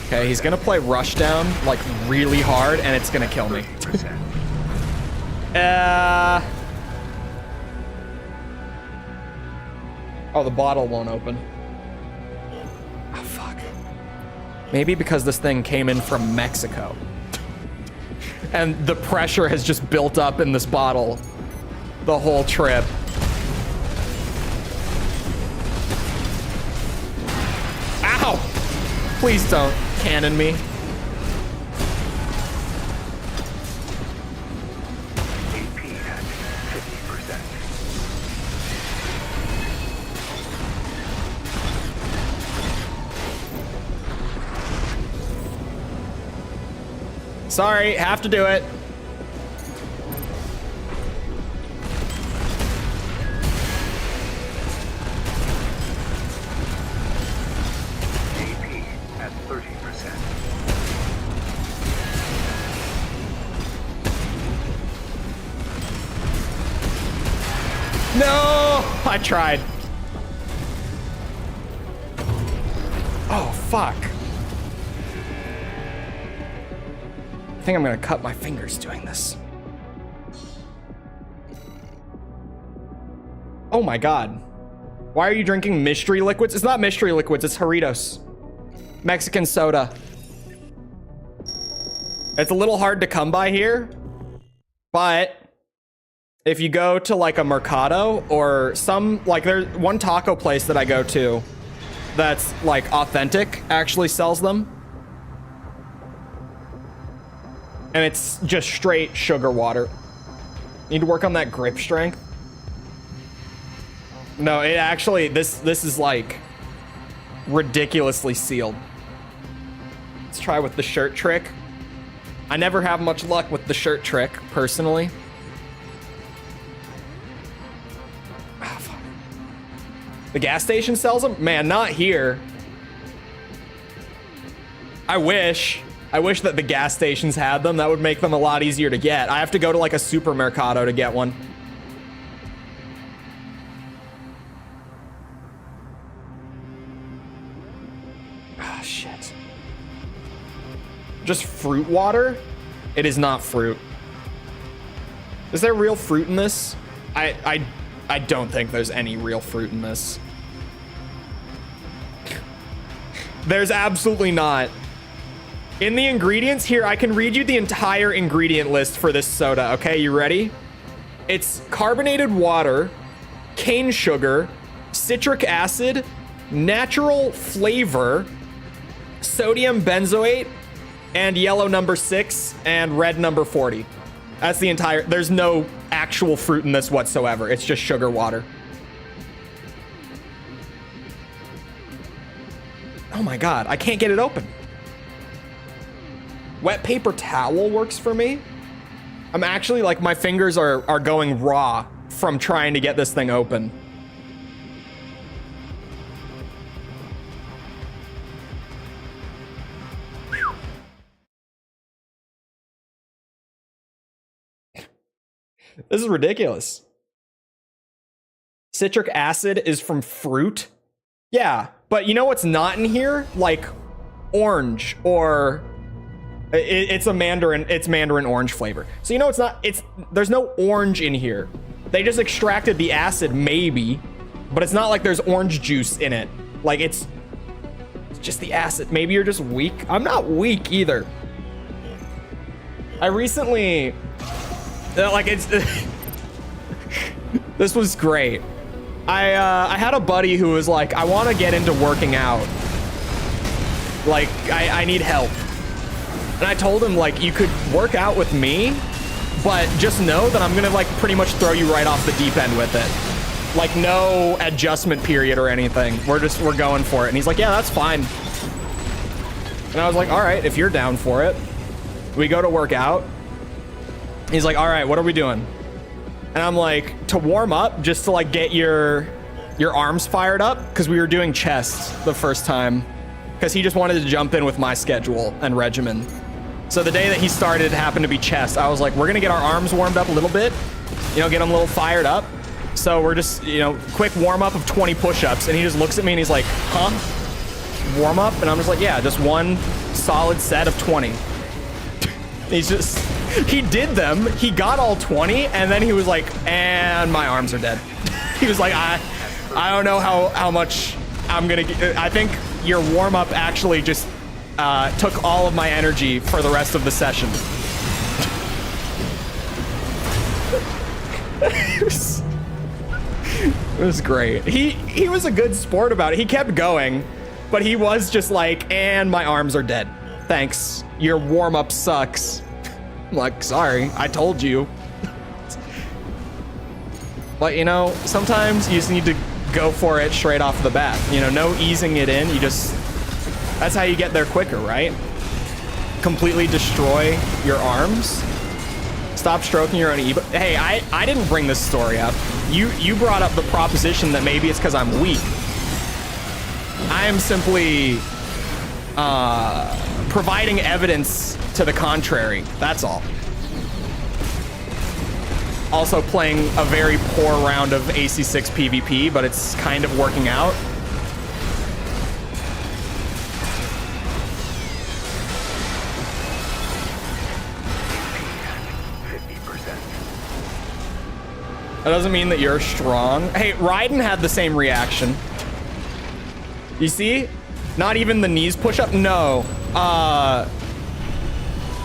Okay, he's gonna play Rushdown like really hard and it's gonna kill me. Oh, the bottle won't open. Oh, fuck. Maybe because this thing came in from Mexico. And the pressure has just built up in this bottle the whole trip. Ow! Please don't cannon me. AP at 50%. Sorry, have to do it. AP at 30%. No! I tried. Oh, fuck. I think I'm gonna cut my fingers doing this. Oh my god. Why are you drinking mystery liquids? It's not mystery liquids, it's Doritos. Mexican soda. It's a little hard to come by here, but if you go to like a mercado or some, like there's one taco place that I go to that's like authentic, actually sells them. And it's just straight sugar water. Need to work on that grip strength. No, it actually, this is like ridiculously sealed. Let's try with the shirt trick. I never have much luck with the shirt trick, personally. Oh, fuck. The gas station sells them? Man, not here. I wish that the gas stations had them. That would make them a lot easier to get. I have to go to like a supermercado to get one. Ah, shit. Just fruit water? It is not fruit. Is there real fruit in this? I don't think there's any real fruit in this. There's absolutely not. In the ingredients here, I can read you the entire ingredient list for this soda. Okay, you ready? It's carbonated water, cane sugar, citric acid, natural flavor, sodium benzoate, and yellow number 6 and red number 40. That's the entire, there's no actual fruit in this whatsoever. It's just sugar water. Oh my God, I can't get it open. Wet paper towel works for me. I'm actually like, my fingers are going raw from trying to get this thing open. This is ridiculous. Citric acid is from fruit. Yeah, but you know what's not in here? Like orange or it's mandarin orange flavor. So you know it's not, there's no orange in here. They just extracted the acid maybe, but it's not like there's orange juice in it. Like it's just the acid. Maybe you're just weak. I'm not weak either. I recently, like it's, this was great. I had a buddy who was like, I want to get into working out. Like I need help. And I told him like, you could work out with me, but just know that I'm gonna like pretty much throw you right off the deep end with it. Like no adjustment period or anything. We're going for it. And he's like, yeah, that's fine. And I was like, all right, if you're down for it. We go to work out. He's like, all right, what are we doing? And I'm like, to warm up, just to like get your arms fired up, because we were doing chest the first time, because he just wanted to jump in with my schedule and regimen. So the day that he started happened to be chest. I was like, we're gonna get our arms warmed up a little bit, you know, get them a little fired up. So we're just, you know, quick warm up of 20 push-ups. And he just looks at me and he's like, huh? Warm up? And I'm just like, yeah, just one solid set of 20. He's just, he did them, he got all 20, and then he was like, and my arms are dead. He was like, I don't know how much I'm gonna get. I think your warm-up actually just took all of my energy for the rest of the session. It was great. He was a good sport about it. He kept going, but he was just like, and my arms are dead. Thanks. Your warm-up sucks. I'm like, sorry, I told you. But you know, sometimes you just need to go for it straight off the bat. You know, no easing it in. You just, that's how you get there quicker, right? Completely destroy your arms. Stop stroking your own ego. Hey, I didn't bring this story up. You brought up the proposition that maybe it's because I'm weak. I am simply providing evidence to the contrary. That's all. Also playing a very poor round of AC6 PvP, but it's kind of working out. That doesn't mean that you're strong. Hey, Raiden had the same reaction. You see? Not even the knees push up? No.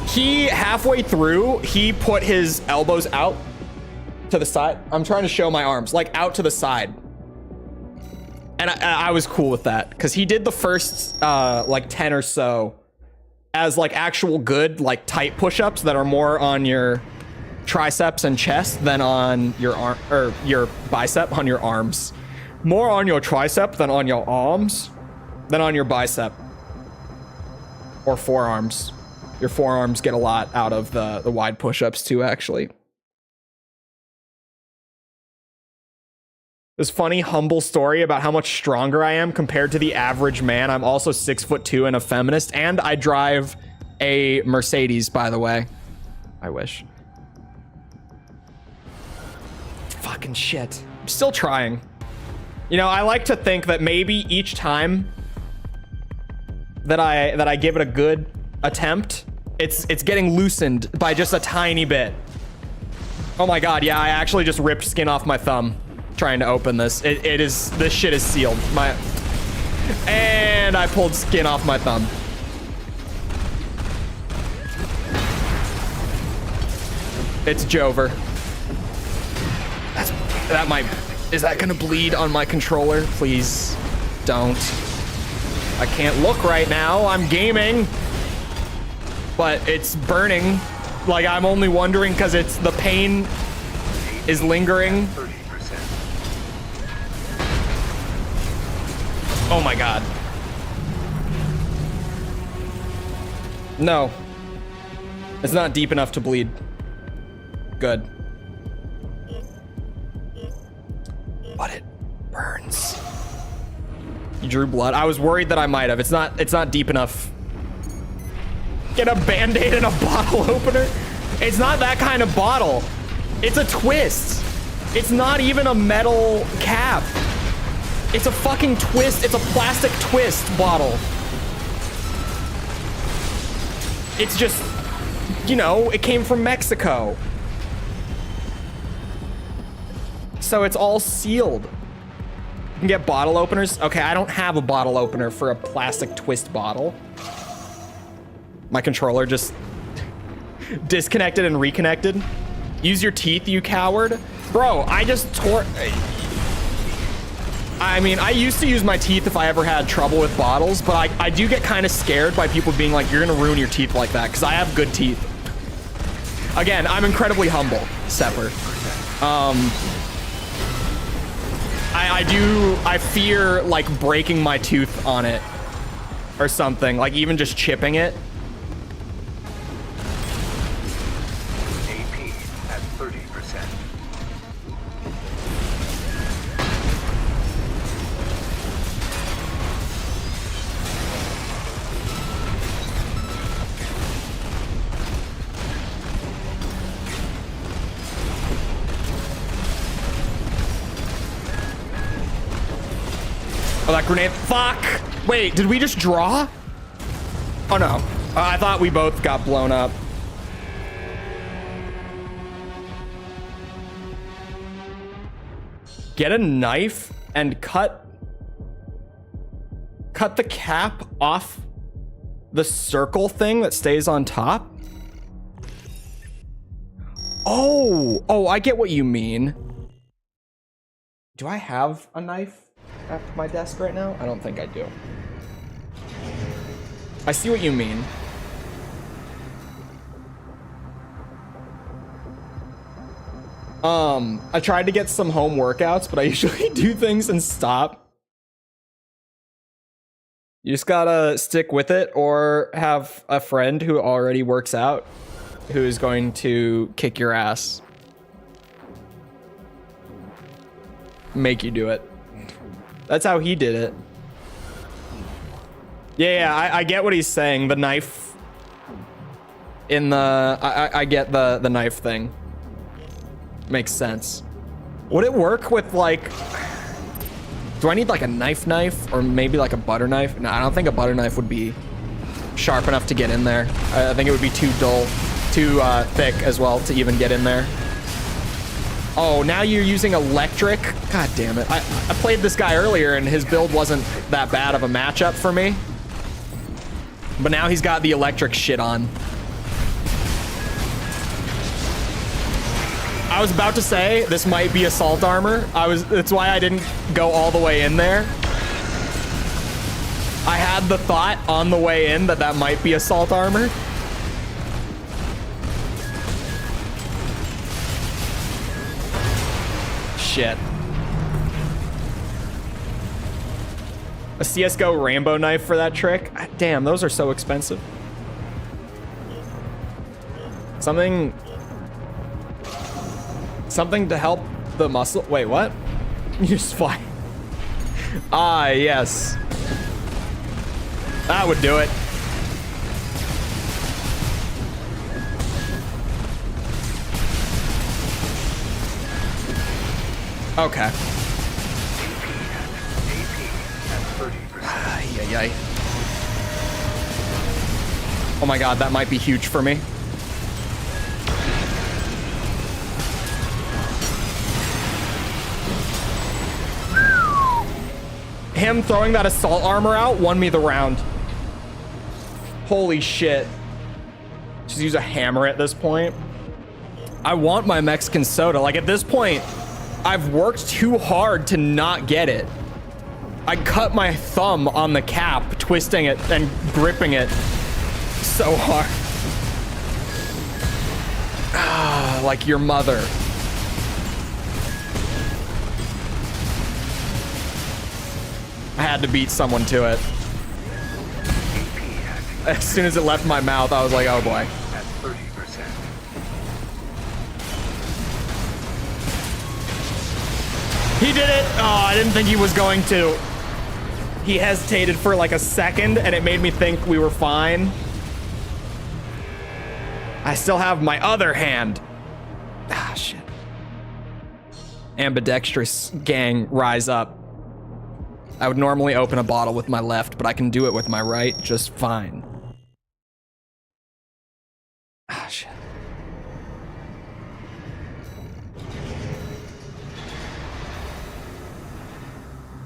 He, halfway through, he put his elbows out to the side. I'm trying to show my arms, like out to the side. And I was cool with that, because he did the first, like 10 or so as like actual good, like tight push-ups that are more on your triceps and chest than on your arm, or your bicep, on your arms. More on your tricep than on your arms, than on your bicep. Or forearms. Your forearms get a lot out of the wide push-ups too, actually. This funny, humble story about how much stronger I am compared to the average man. I'm also 6'2" and a feminist, and I drive a Mercedes, by the way. I wish. Fucking shit. I'm still trying. You know, I like to think that maybe each time that I give it a good attempt, it's getting loosened by just a tiny bit. Oh my god, yeah, I actually just ripped skin off my thumb trying to open this. This shit is sealed. And I pulled skin off my thumb. It's Jover. Is that gonna bleed on my controller? Please don't. I can't look right now. I'm gaming. But it's burning. Like, I'm only wondering because it's the pain is lingering. Oh my god. No. It's not deep enough to bleed. Good. But it burns. You drew blood? I was worried that I might have. It's not deep enough. Get a Band-Aid and a bottle opener? It's not that kind of bottle. It's a twist. It's not even a metal cap. It's a fucking twist. It's a plastic twist bottle. It's just, you know, it came from Mexico. So it's all sealed. You can get bottle openers. Okay, I don't have a bottle opener for a plastic twist bottle. My controller just disconnected and reconnected. Use your teeth, you coward. Bro, I just tore... I mean, I used to use my teeth if I ever had trouble with bottles, but I do get kind of scared by people being like, you're gonna ruin your teeth like that, because I have good teeth. Again, I'm incredibly humble, Sepper. I fear like breaking my tooth on it or something, like even just chipping it. AP at 30%. Oh, that grenade. Fuck! Wait, did we just draw? Oh no. I thought we both got blown up. Get a knife and cut the cap off the circle thing that stays on top? Oh, I get what you mean. Do I have a knife at my desk right now? I don't think I do. I see what you mean. I tried to get some home workouts, but I usually do things and stop. You just gotta stick with it or have a friend who already works out who is going to kick your ass. Make you do it. That's how he did it. Yeah, I get what he's saying. The knife in the... I get the knife thing. Makes sense. Would it work with, like... Do I need, like, a knife or maybe, like, a butter knife? No, I don't think a butter knife would be sharp enough to get in there. I think it would be too dull, too thick as well to even get in there. Oh, now you're using electric? God damn it. I played this guy earlier and his build wasn't that bad of a matchup for me. But now he's got the electric shit on. I was about to say this might be assault armor. That's why I didn't go all the way in there. I had the thought on the way in that might be assault armor. Shit. A CSGO Rambo knife for that trick? Damn, those are so expensive. Something to help the muscle. Wait, what? You just fly. Ah, yes. That would do it. Okay. Ay. Oh my god, that might be huge for me. Him throwing that assault armor out won me the round. Holy shit. Just use a hammer at this point. I want my Mexican soda. Like, at this point, I've worked too hard to not get it. I cut my thumb on the cap, twisting it and gripping it so hard. Ah, like your mother. I had to beat someone to it. As soon as it left my mouth, I was like, oh boy. At 30%. He did it! Oh, I didn't think he was going to. He hesitated for like a second and it made me think we were fine. I still have my other hand. Ah, shit. Ambidextrous gang, rise up. I would normally open a bottle with my left, but I can do it with my right just fine. Ah, shit.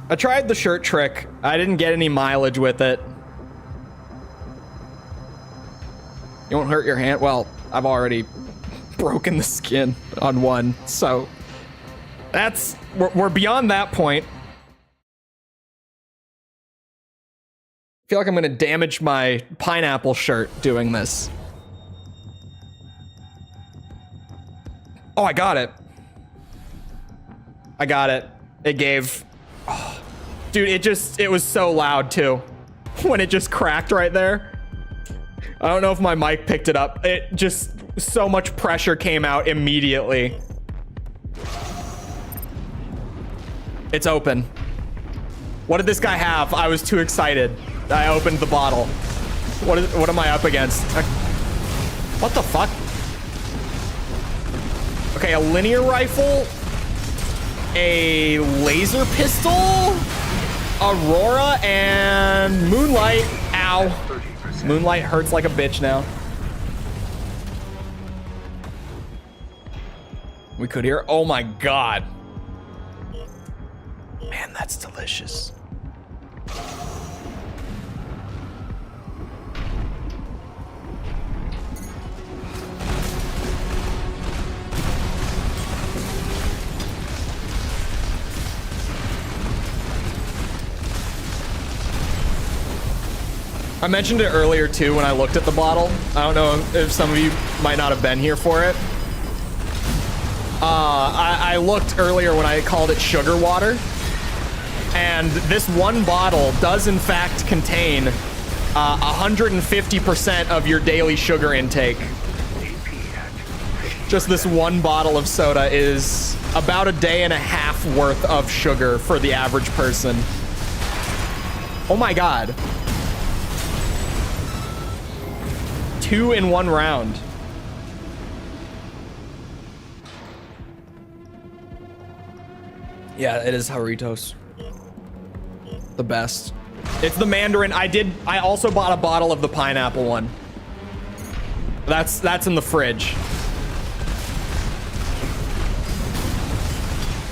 I tried the shirt trick. I didn't get any mileage with it. You won't hurt your hand? Well, I've already broken the skin on one, so that's... We're beyond that point. I feel like I'm gonna damage my pineapple shirt doing this. Oh, I got it. I got it. It gave... Oh, dude, it was so loud too. When it just cracked right there. I don't know if my mic picked it up. It just, so much pressure came out immediately. It's open. What did this guy have? I was too excited. I opened the bottle. What am I up against? What the fuck? Okay, a linear rifle, a laser pistol, Aurora, and Moonlight. Ow. 30%. Moonlight hurts like a bitch now. We could hear. Oh my god. Man, that's delicious. I mentioned it earlier too when I looked at the bottle. I don't know if some of you might not have been here for it. I looked earlier when I called it sugar water. And this one bottle does in fact contain 150% of your daily sugar intake. Just this one bottle of soda is about a day and a half worth of sugar for the average person. Oh my God. 2 in 1 round. Yeah, it is Doritos. The best. It's the Mandarin. I also bought a bottle of the pineapple one. That's in the fridge.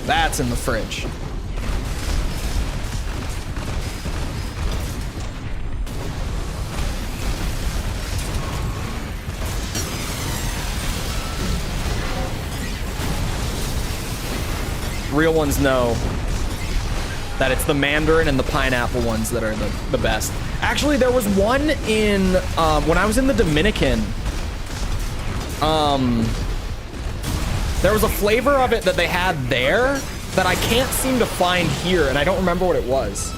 That's in the fridge. Real ones know that it's the Mandarin and the pineapple ones that are the best. Actually, there was one in, when I was in the Dominican, there was a flavor of it that they had there that I can't seem to find here, and I don't remember what it was.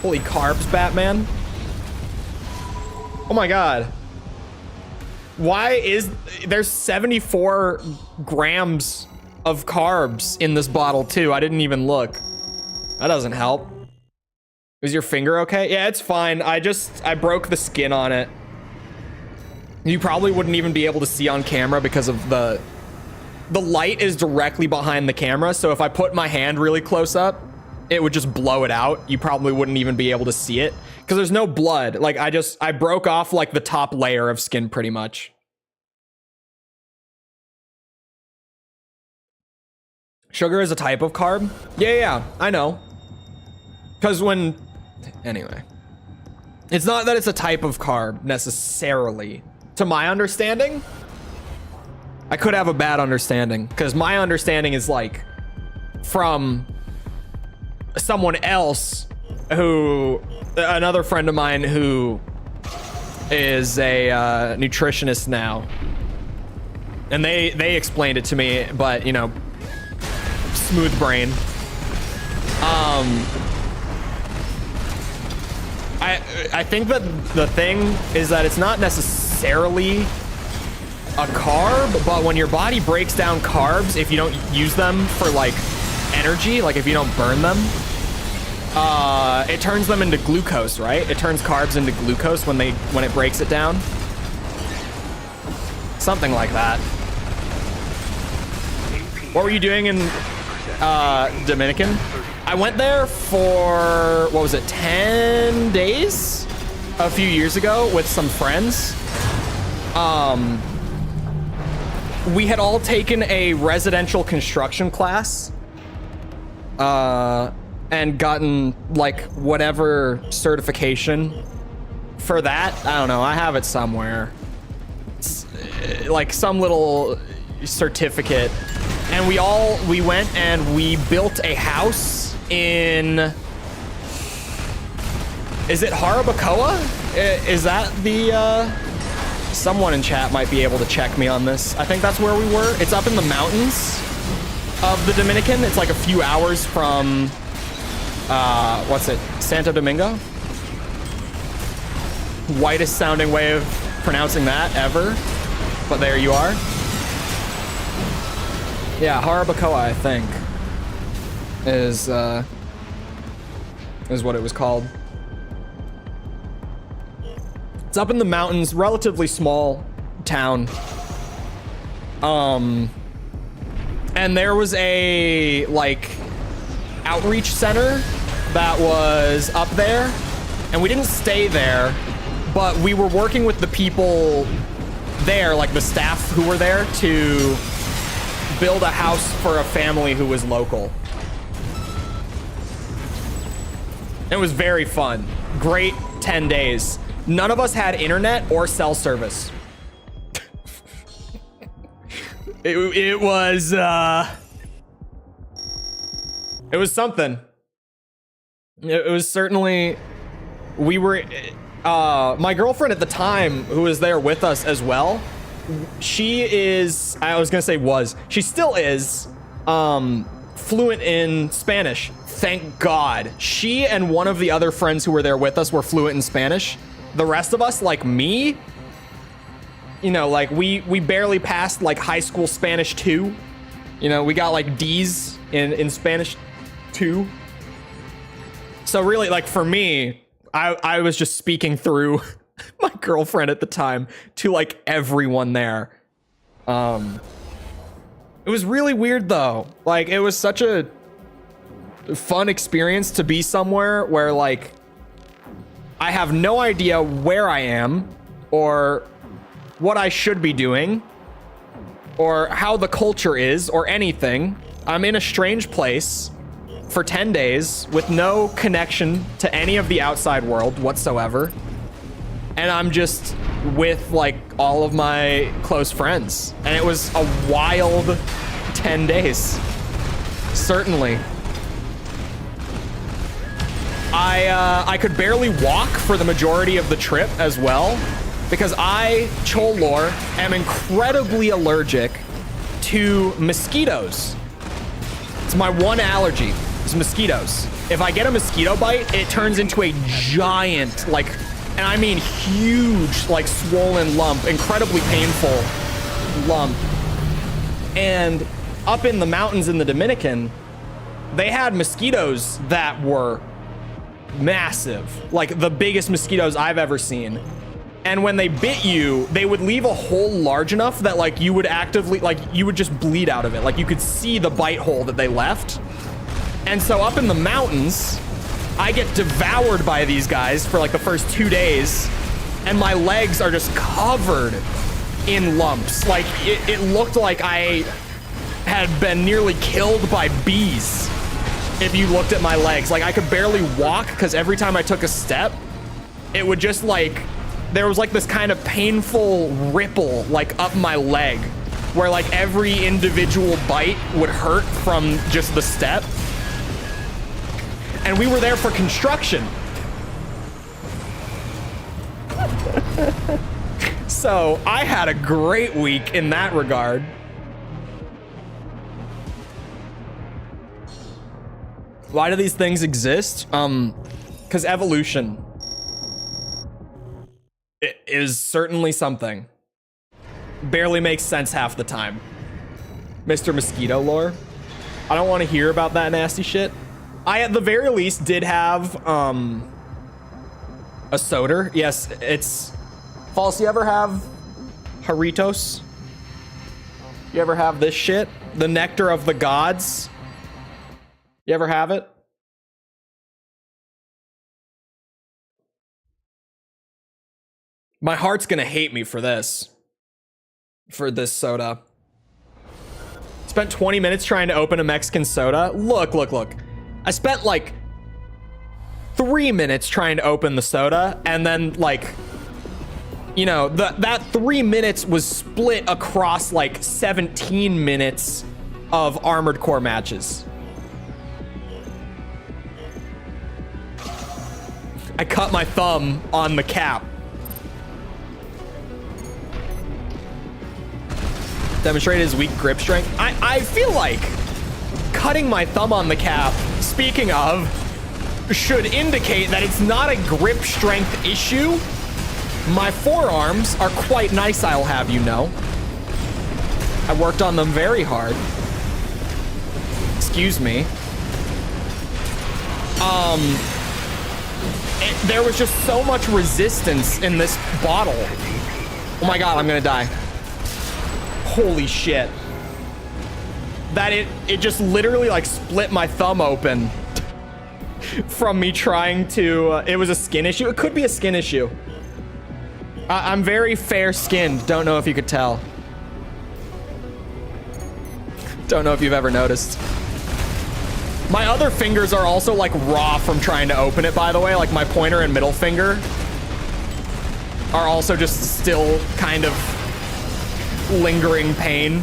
Holy carbs, Batman. Oh my God. Why is, there's 74 grams of carbs in this bottle too. I didn't even look. That doesn't help. Is your finger okay? Yeah, it's fine. I broke the skin on it. You probably wouldn't even be able to see on camera because of the light is directly behind the camera. So if I put my hand really close up, it would just blow it out. You probably wouldn't even be able to see it because there's no blood. Like I broke off like the top layer of skin pretty much. Sugar is a type of carb? Yeah, I know. Because anyway. It's not that it's a type of carb, necessarily. To my understanding. I could have a bad understanding. Because my understanding is like, from someone else who, another friend of mine who is a nutritionist now. And they explained it to me, but, you know, smooth brain. I think that the thing is that it's not necessarily a carb, but when your body breaks down carbs, if you don't use them for like energy, like if you don't burn them, it turns them into glucose, right? It turns carbs into glucose when it breaks it down. Something like that. What were you doing in Dominican? I went there for, what was it, 10 days? A few years ago with some friends. We had all taken a residential construction class. And gotten like whatever certification for that. I don't know, I have it somewhere. It's, like some little certificate. And we went and we built a house in, is it Harabacoa? Is that the, someone in chat might be able to check me on this. I think that's where we were. It's up in the mountains of the Dominican. It's like a few hours from, what's it? Santo Domingo? Whitest sounding way of pronouncing that ever. But there you are. Yeah, Harabacoa, I think, is what it was called. It's up in the mountains, relatively small town. And there was a, like, outreach center that was up there, and we didn't stay there, but we were working with the people there, like the staff who were there, to build a house for a family who was local. It was very fun. Great 10 days. None of us had internet or cell service. It was something. It was certainly we were, my girlfriend at the time, who was there with us as well, she is, I was gonna say was, she still is, fluent in Spanish. Thank God. She and one of the other friends who were there with us were fluent in Spanish. The rest of us, like me, you know, like we barely passed like high school Spanish 2. You know, we got like D's in Spanish 2. So really, like for me, I was just speaking through my girlfriend at the time to like everyone there. It was really weird though. Like it was such a fun experience to be somewhere where like I have no idea where I am or what I should be doing or how the culture is or anything. I'm in a strange place for 10 days with no connection to any of the outside world whatsoever. And I'm just with like all of my close friends. And it was a wild 10 days. Certainly. I could barely walk for the majority of the trip as well, because I, Chole, am incredibly allergic to mosquitoes. It's my one allergy, is mosquitoes. If I get a mosquito bite, it turns into a giant, like, and I mean huge, like swollen lump, incredibly painful lump. And up in the mountains in the Dominican, they had mosquitoes that were massive, like the biggest mosquitoes I've ever seen. And when they bit you, they would leave a hole large enough that like you would actively, like you would just bleed out of it. Like you could see the bite hole that they left. And so up in the mountains, I get devoured by these guys for like the first 2 days, and my legs are just covered in lumps. Like it looked like I had been nearly killed by bees. If you looked at my legs, like I could barely walk because every time I took a step, it would just like, there was like this kind of painful ripple like up my leg where like every individual bite would hurt from just the step. And we were there for construction. So I had a great week in that regard. Why do these things exist? Because evolution. It is certainly something. Barely makes sense half the time. Mr. Mosquito lore. I don't want to hear about that nasty shit. I, at the very least, did have, a soda. Yes, it's... False, you ever have Haritos? You ever have this shit? The nectar of the gods? You ever have it? My heart's gonna hate me for this. For this soda. Spent 20 minutes trying to open a Mexican soda. Look. I spent like 3 minutes trying to open the soda, and then like, you know, that 3 minutes was split across like 17 minutes of Armored Core matches. I cut my thumb on the cap. Demonstrated his weak grip strength. I feel like cutting my thumb on the cap, speaking of, should indicate that it's not a grip strength issue. My forearms are quite nice, I'll have you know. I worked on them very hard. Excuse me. There was just so much resistance in this bottle. Oh my god, I'm gonna die. Holy shit. That it just literally like split my thumb open from me trying to, it was a skin issue. It could be a skin issue. I'm very fair skinned. Don't know if you could tell. Don't know if you've ever noticed. My other fingers are also like raw from trying to open it, by the way. Like my pointer and middle finger are also just still kind of lingering pain.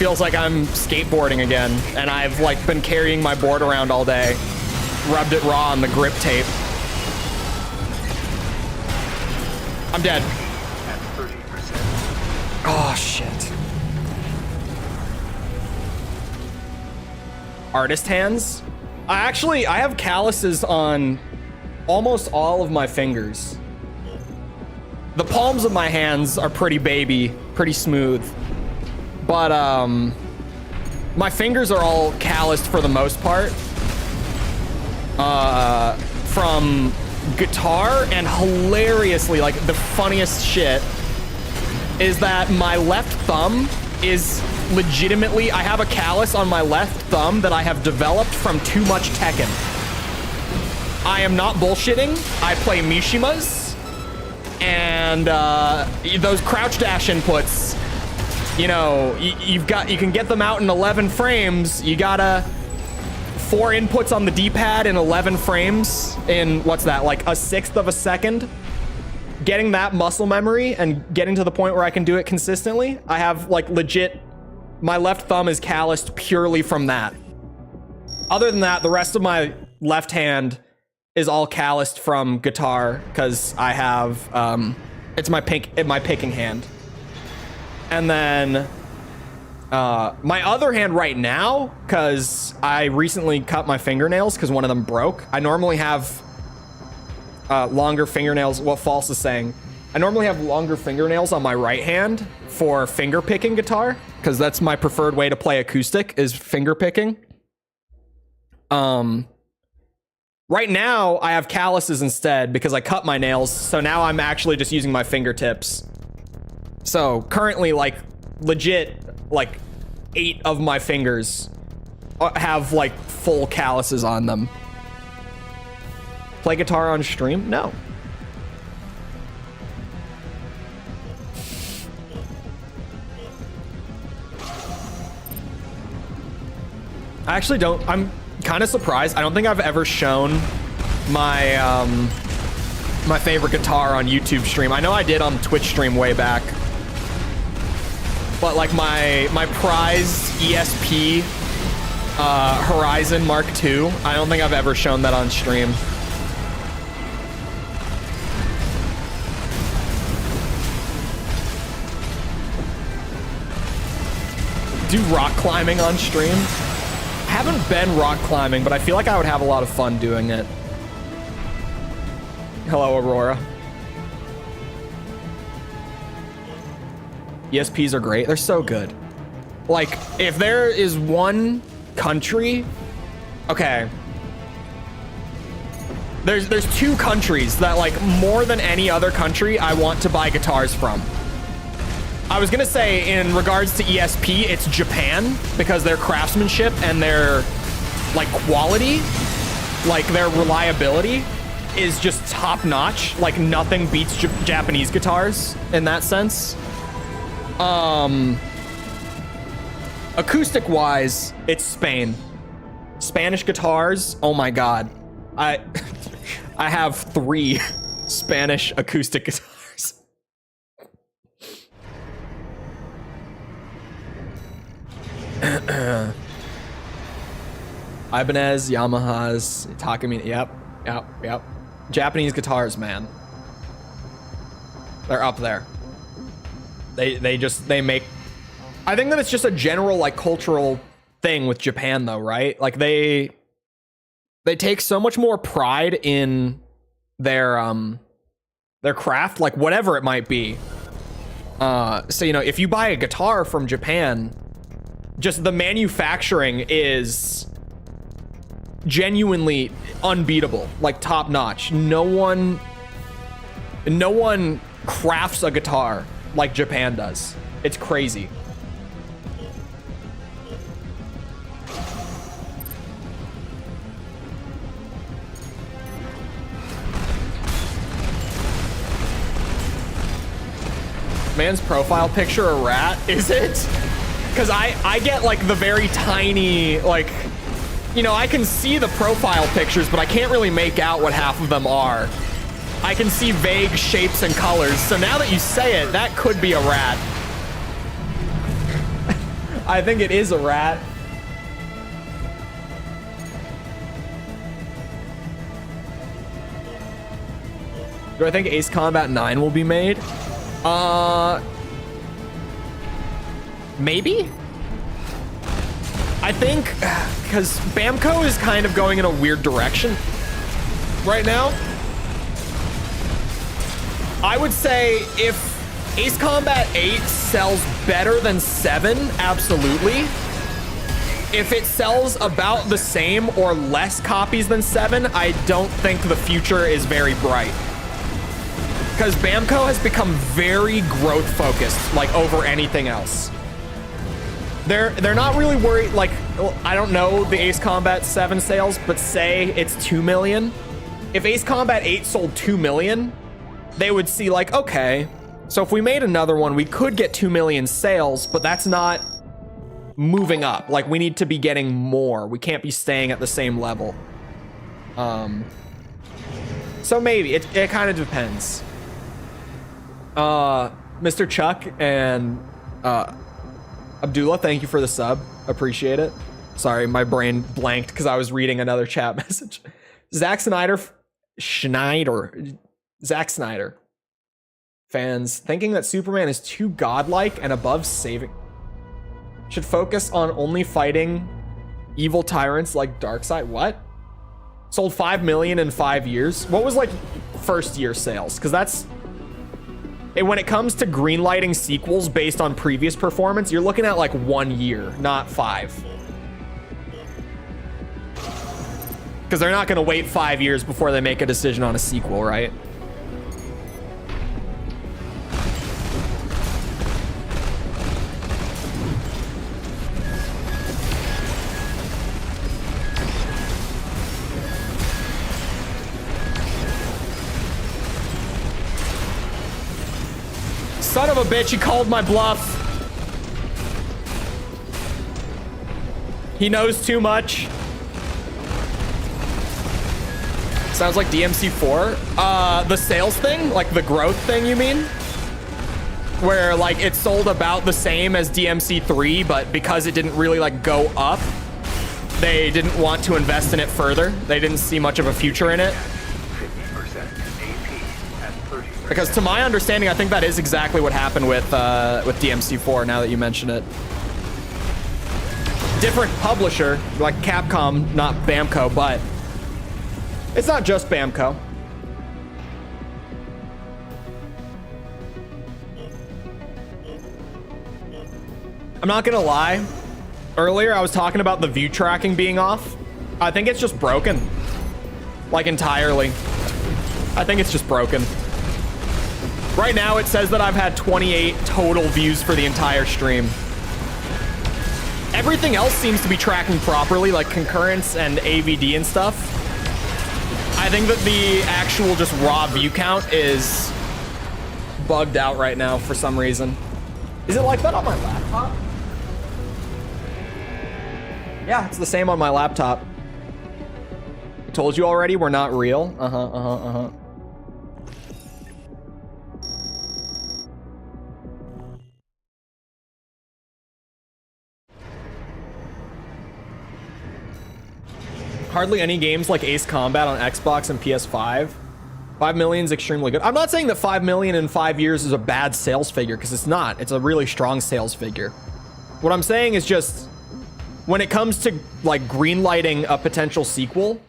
feels like I'm skateboarding again, and I've like been carrying my board around all day, rubbed it raw on the grip tape. I'm dead. At 30%. Oh shit. Artist hands? I have calluses on almost all of my fingers. The palms of my hands are pretty baby, pretty smooth. But my fingers are all calloused for the most part. From guitar, and hilariously, like the funniest shit is that my left thumb is legitimately, I have a callus on my left thumb that I have developed from too much Tekken. I am not bullshitting. I play Mishimas, and those crouch dash inputs, you know, you can get them out in 11 frames. You gotta 4 inputs on the D-pad in 11 frames in, what's that, like a 1/6 of a second? Getting that muscle memory and getting to the point where I can do it consistently, I have like legit, my left thumb is calloused purely from that. Other than that, the rest of my left hand is all calloused from guitar, because I have, it's my picking hand. And then my other hand right now, because I recently cut my fingernails because one of them broke. I normally have longer fingernails. What False is saying, I normally have longer fingernails on my right hand for finger picking guitar, because that's my preferred way to play acoustic, is finger picking. Right now I have calluses instead because I cut my nails, so now I'm actually just using my fingertips. So currently, like legit, like 8 of my fingers have like full calluses on them. Play guitar on stream? No. I actually don't. I'm kind of surprised. I don't think I've ever shown my my favorite guitar on YouTube stream. I know I did on Twitch stream way back. But like my prized ESP Horizon Mark II, I don't think I've ever shown that on stream. Do rock climbing on stream? I haven't been rock climbing, but I feel like I would have a lot of fun doing it. Hello, Aurora. ESPs are great. They're so good. Like, if there is one country, okay. There's 2 countries that, like, more than any other country I want to buy guitars from. I was gonna say, in regards to ESP, it's Japan, because their craftsmanship and their, like, quality, like, their reliability is just top notch. Like, nothing beats Japanese guitars in that sense. Acoustic wise, it's Spain. Spanish guitars, oh my god. I have 3 Spanish acoustic guitars. Ibanez, Yamahas, Takumi, yep. Japanese guitars, man. They're up there. They make, I think that it's just a general like cultural thing with Japan though, right? Like they take so much more pride in their craft, like whatever it might be. So, you know, if you buy a guitar from Japan, just the manufacturing is genuinely unbeatable, like top notch. No one crafts a guitar like Japan does. It's crazy. Man's profile picture a rat, is it? Because I get like the very tiny, like, you know, I can see the profile pictures, but I can't really make out what half of them are. I can see vague shapes and colors. So now that you say it, that could be a rat. I think it is a rat. Do I think Ace Combat 9 will be made? Maybe? I think, because Bamco is kind of going in a weird direction right now. I would say if Ace Combat 8 sells better than 7, absolutely. If it sells about the same or less copies than 7, I don't think the future is very bright. Because Bamco has become very growth focused, like over anything else. They're not really worried, like, I don't know the Ace Combat 7 sales, but say it's 2 million. If Ace Combat 8 sold 2 million, they would see like, okay, so if we made another one, we could get 2 million sales, but that's not moving up. Like, we need to be getting more. We can't be staying at the same level. So maybe, it kind of depends. Mr. Chuck and Abdullah, thank you for the sub. Appreciate it. Sorry, my brain blanked because I was reading another chat message. Zack Snyder fans thinking that Superman is too godlike and above saving. Should focus on only fighting evil tyrants like Darkseid. What? Sold 5 million in 5 years. What was like first year sales? Because that's... when it comes to greenlighting sequels based on previous performance, you're looking at like 1 year, not 5. Because they're not going to wait 5 years before they make a decision on a sequel, right? Son of a bitch, he called my bluff. He knows too much. Sounds like DMC4. The sales thing? Like the growth thing, you mean? Where like it sold about the same as DMC3, but because it didn't really like go up, they didn't want to invest in it further. They didn't see much of a future in it. Because to my understanding, I think that is exactly what happened with DMC4, now that you mention it. Different publisher, like Capcom, not Bamco, but it's not just Bamco. I'm not gonna lie. Earlier, I was talking about the view tracking being off. I think it's just broken. Like, entirely. I think it's just broken. Right now, it says that I've had 28 total views for the entire stream. Everything else seems to be tracking properly, like concurrence and AVD and stuff. I think that the actual just raw view count is bugged out right now for some reason. Is it like that on my laptop? Yeah, it's the same on my laptop. I told you already, we're not real. Hardly any games like Ace Combat on Xbox and PS5. 5 million is extremely good. I'm not saying that 5 million in 5 years is a bad sales figure, because it's not. It's a really strong sales figure. What I'm saying is just, when it comes to like greenlighting a potential sequel,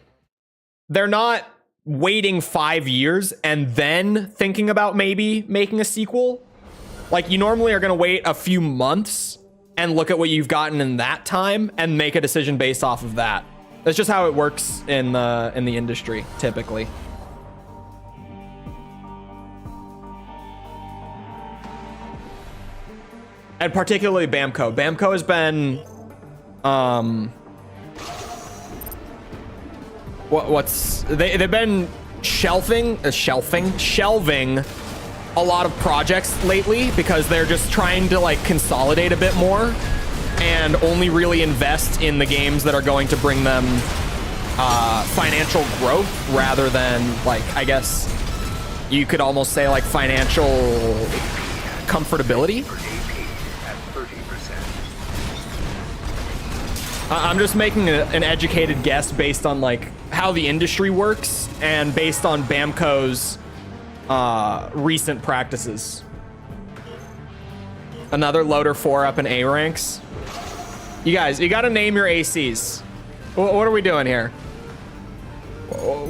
they're not waiting 5 years and then thinking about maybe making a sequel. Like, you normally are going to wait a few months and look at what you've gotten in that time and make a decision based off of that. That's just how it works in the industry, typically. And particularly Bamco. Bamco has been, they've been shelving a lot of projects lately because they're just trying to like consolidate a bit more and only really invest in the games that are going to bring them financial growth rather than, like, I guess you could almost say like financial comfortability. I'm just making an educated guess based on like how the industry works and based on Bamco's recent practices. Another loader 4 up in A ranks. You guys, you gotta name your ACs. What are we doing here?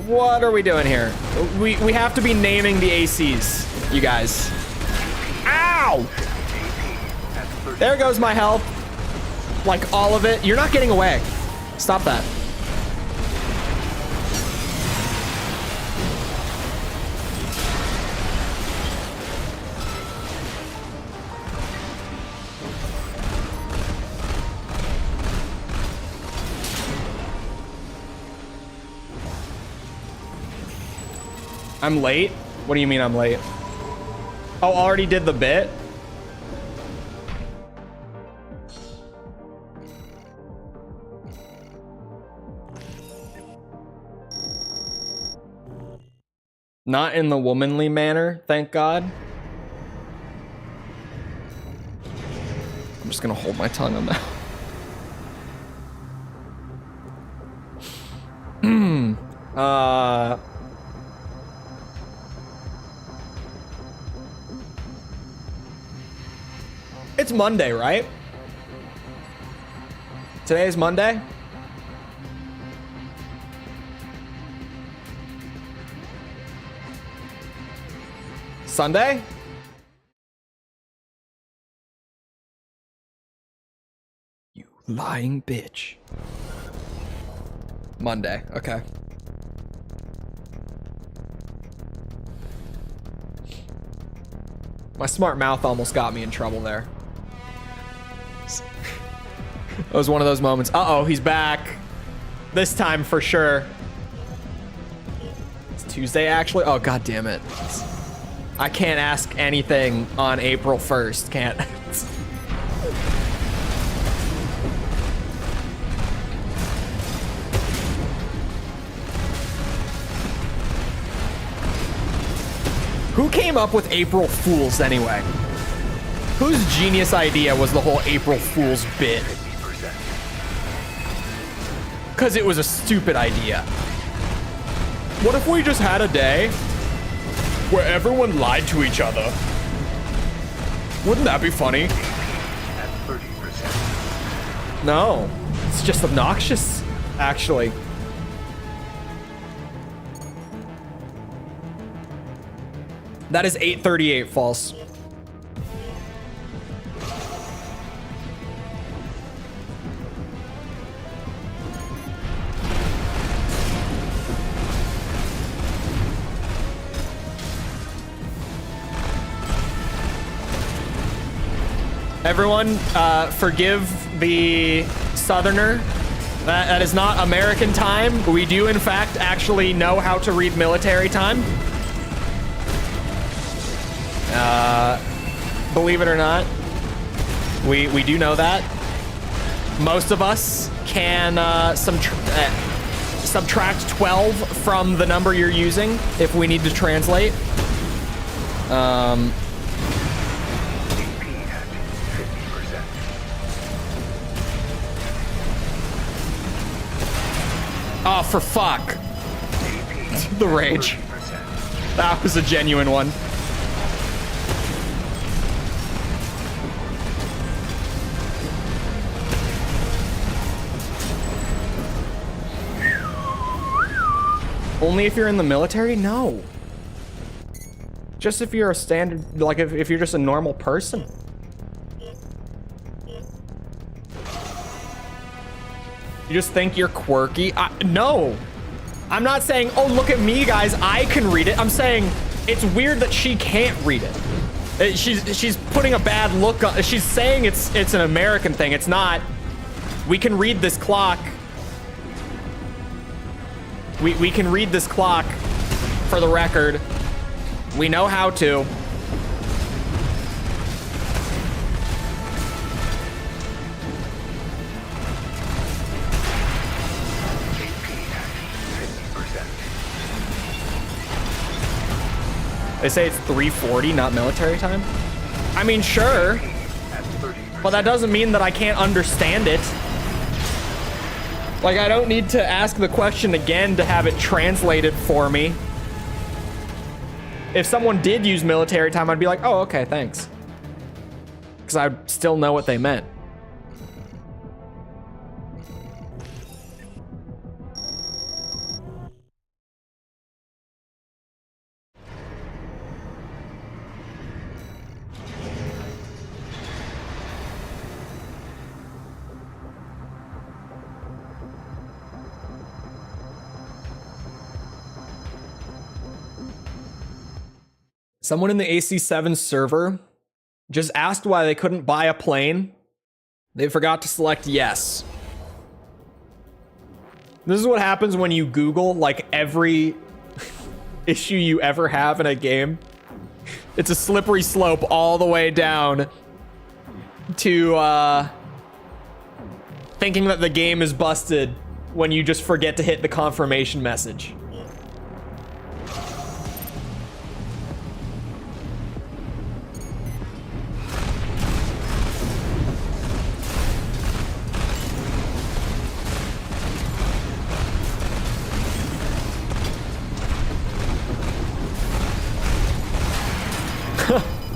What are we doing here? We have to be naming the ACs, you guys. Ow! There goes my health. Like all of it. You're not getting away. Stop that. I'm late? What do you mean I'm late? Oh, already did the bit? Not in the womanly manner, thank God. I'm just gonna hold my tongue on that. It's Monday, right? Today is Monday? Sunday? You lying bitch. Monday, okay. My smart mouth almost got me in trouble there. It was one of those moments. Uh-oh, he's back. This time for sure. It's Tuesday, actually. Oh, God damn it. I can't ask anything on April 1st, can't. Who came up with April Fools anyway? Whose genius idea was the whole April Fool's bit? Because it was a stupid idea. What if we just had a day where everyone lied to each other? Wouldn't that be funny? No, it's just obnoxious, actually. That is 838 false. Everyone, forgive the Southerner. That is not American time. We do, in fact, actually know how to read military time. Believe it or not, we do know that. Most of us can subtract 12 from the number you're using if we need to translate. Oh, for fuck. The rage. That was a genuine one. Only if you're in the military? No. Just if you're a standard, like if you're just a normal person. You just think you're quirky? No. I'm not saying, oh, look at me, guys, I can read it. I'm saying it's weird that she can't read it. She's putting a bad look on, she's saying it's an American thing. It's not. We can read this clock. We can read this clock, for the record. We know how to. They say it's 3:40, not military time. I mean, sure, but that doesn't mean that I can't understand it. Like, I don't need to ask the question again to have it translated for me. If someone did use military time, I'd be like, oh, okay, thanks. Because I'd still know what they meant. Someone in the AC7 server just asked why they couldn't buy a plane. They forgot to select yes. This is what happens when you Google like every issue you ever have in a game. It's a slippery slope all the way down to thinking that the game is busted when you just forget to hit the confirmation message.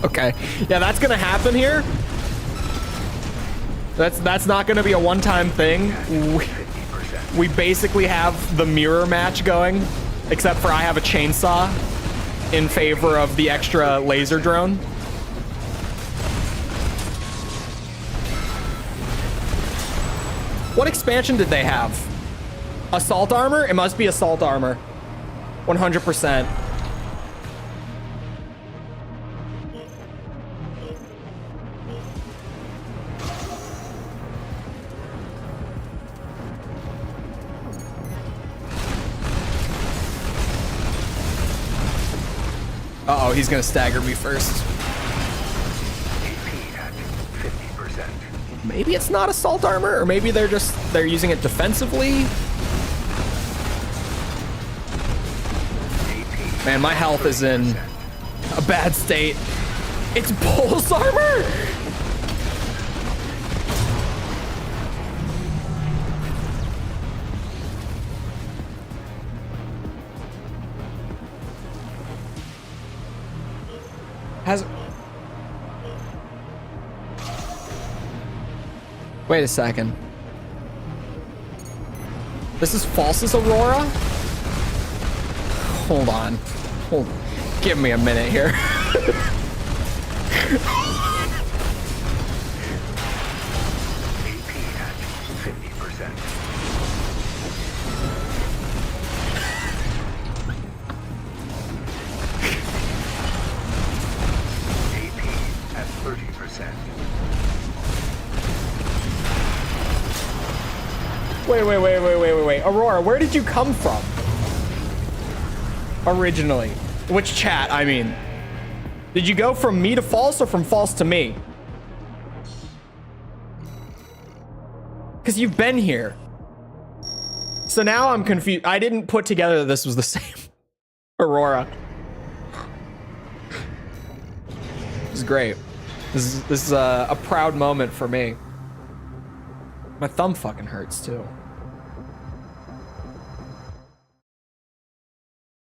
Okay, yeah, that's gonna happen here. That's not gonna be a one-time thing. We basically have the mirror match going, except for I have a chainsaw in favor of the extra laser drone. What expansion did they have? Assault armor? It must be assault armor. 100%. Uh-oh, he's gonna stagger me first. AP at 50%. Maybe it's not assault armor, or maybe they're using it defensively. Man, my health is in a bad state. It's pulse armor? Wait a second. This is False's Aurora? Hold on. Give me a minute here. AP at 50%. AP at 30%. Wait. Aurora, where did you come from? Originally. Which chat, I mean. Did you go from me to false or from false to me? Because you've been here. So now I'm confused. I didn't put together that this was the same Aurora. This is great. This is a proud moment for me. My thumb fucking hurts too.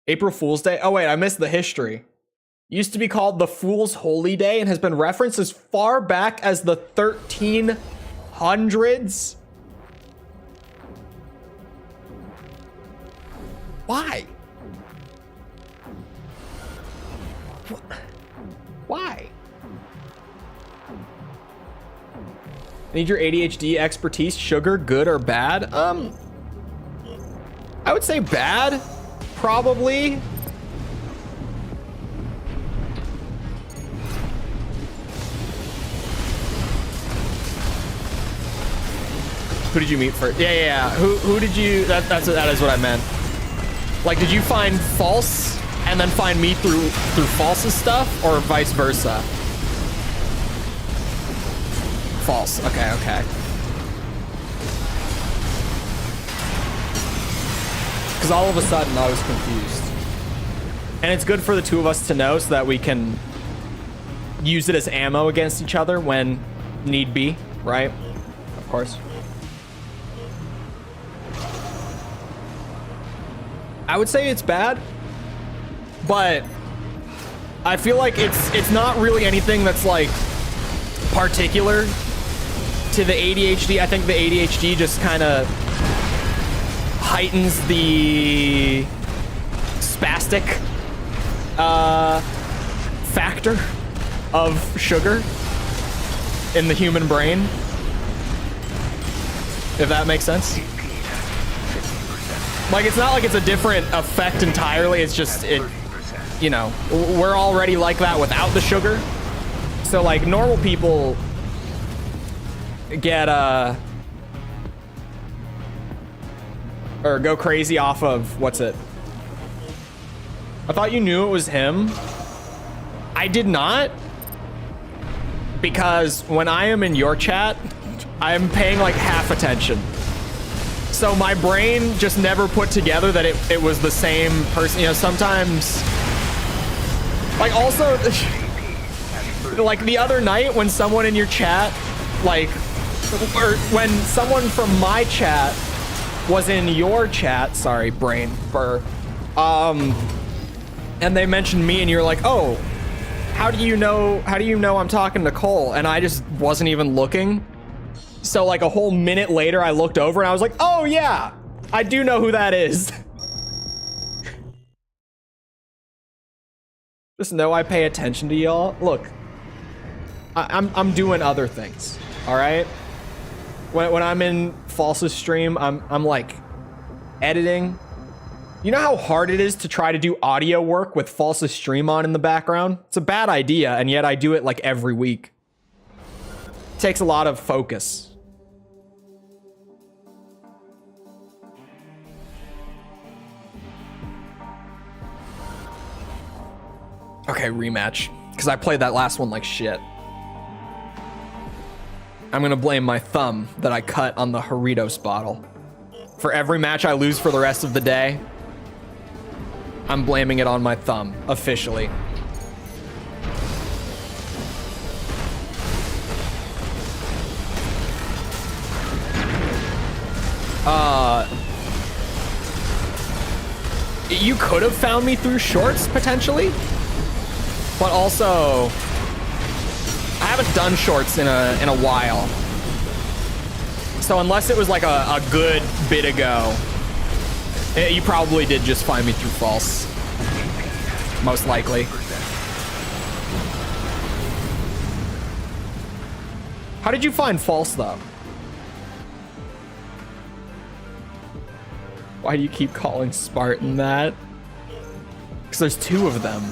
April Fool's Day? Oh wait, I missed the history. Used to be called the Fool's Holy Day and has been referenced as far back as the 1300s. Why? Why? Need your ADHD expertise, sugar, good or bad? I would say bad, probably. Who did you meet first? Yeah. Who did you? That is what I meant. Like, did you find false and then find me through false's stuff, or vice versa? False. Okay. Because all of a sudden I was confused. And it's good for the two of us to know so that we can use it as ammo against each other when need be, right? Of course. I would say it's bad, but I feel like it's not really anything that's like particular to the ADHD. I think the ADHD just kind of heightens the spastic factor of sugar in the human brain, if that makes sense. Like, it's not like it's a different effect entirely. It's just, you know, we're already like that without the sugar. So like normal people get or go crazy off of, what's it? I thought you knew it was him. I did not, because when I am in your chat, I'm paying like half attention. So my brain just never put together that it was the same person. You know, sometimes, like, also, like the other night when someone in your chat, like, or when someone from my chat was in your chat, sorry, brain burr, and they mentioned me, and you're like, oh, how do you know I'm talking to Cole? And I just wasn't even looking. So like a whole minute later, I looked over and I was like, oh yeah, I do know who that is. Just know I pay attention to y'all. Look, I'm doing other things, all right? When I'm in False's stream, I'm like editing. You know how hard it is to try to do audio work with False's stream on in the background? It's a bad idea, and yet I do it like every week. It takes a lot of focus. Okay, rematch. Because I played that last one like shit. I'm gonna blame my thumb that I cut on the Doritos bottle. For every match I lose for the rest of the day, I'm blaming it on my thumb, officially. You could have found me through shorts, potentially. But also, I haven't done shorts in a while. So unless it was like a good bit ago, you probably did just find me through False. Most likely. How did you find False, though? Why do you keep calling Spartan that? Because there's two of them.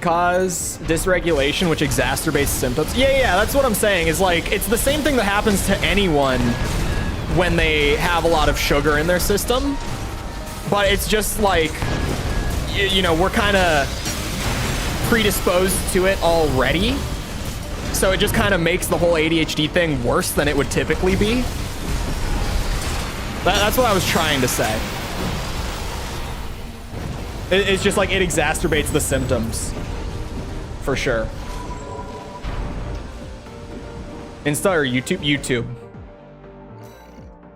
Cause dysregulation, which exacerbates symptoms. Yeah, that's what I'm saying. Is like, it's the same thing that happens to anyone when they have a lot of sugar in their system. But it's just like, you know, we're kind of predisposed to it already. So it just kind of makes the whole ADHD thing worse than it would typically be. That's what I was trying to say. It's just like it exacerbates the symptoms. For sure. Insta or YouTube? YouTube.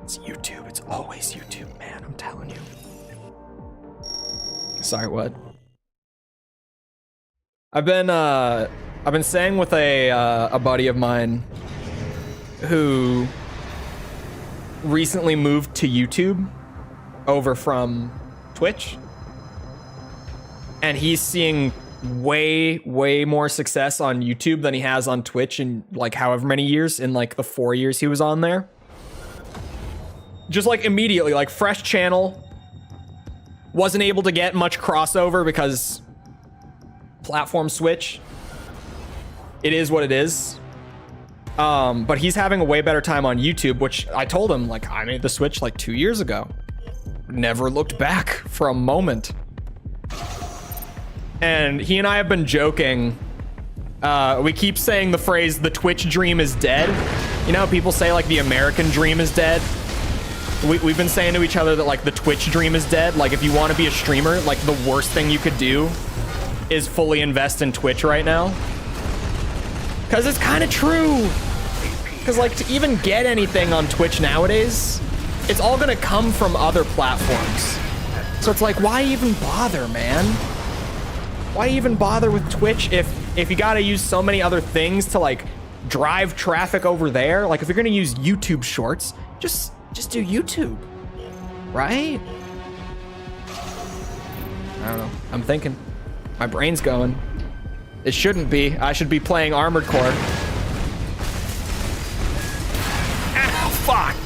It's YouTube. It's always YouTube, man. I'm telling you. Sorry, what? I've been staying with a buddy of mine who recently moved to YouTube over from Twitch. And he's seeing way more success on YouTube than he has on Twitch in like however many years, in like the 4 years he was on there. Just like immediately, like fresh channel. Wasn't able to get much crossover because platform switch. It is what it is. But he's having a way better time on YouTube, which I told him, like, I made the switch like 2 years ago. Never looked back for a moment. And he and I have been joking. We keep saying the phrase, the Twitch dream is dead. You know, people say like the American dream is dead. We've been saying to each other that like the Twitch dream is dead. Like if you want to be a streamer, like the worst thing you could do is fully invest in Twitch right now. Cause it's kind of true. Cause like to even get anything on Twitch nowadays, it's all gonna come from other platforms. So it's like, why even bother, man? Why even bother with Twitch if you gotta use so many other things to like drive traffic over there? Like if you're gonna use YouTube Shorts, just do YouTube, right? I don't know. I'm thinking. My brain's going. It shouldn't be. I should be playing Armored Core. Ow, fuck.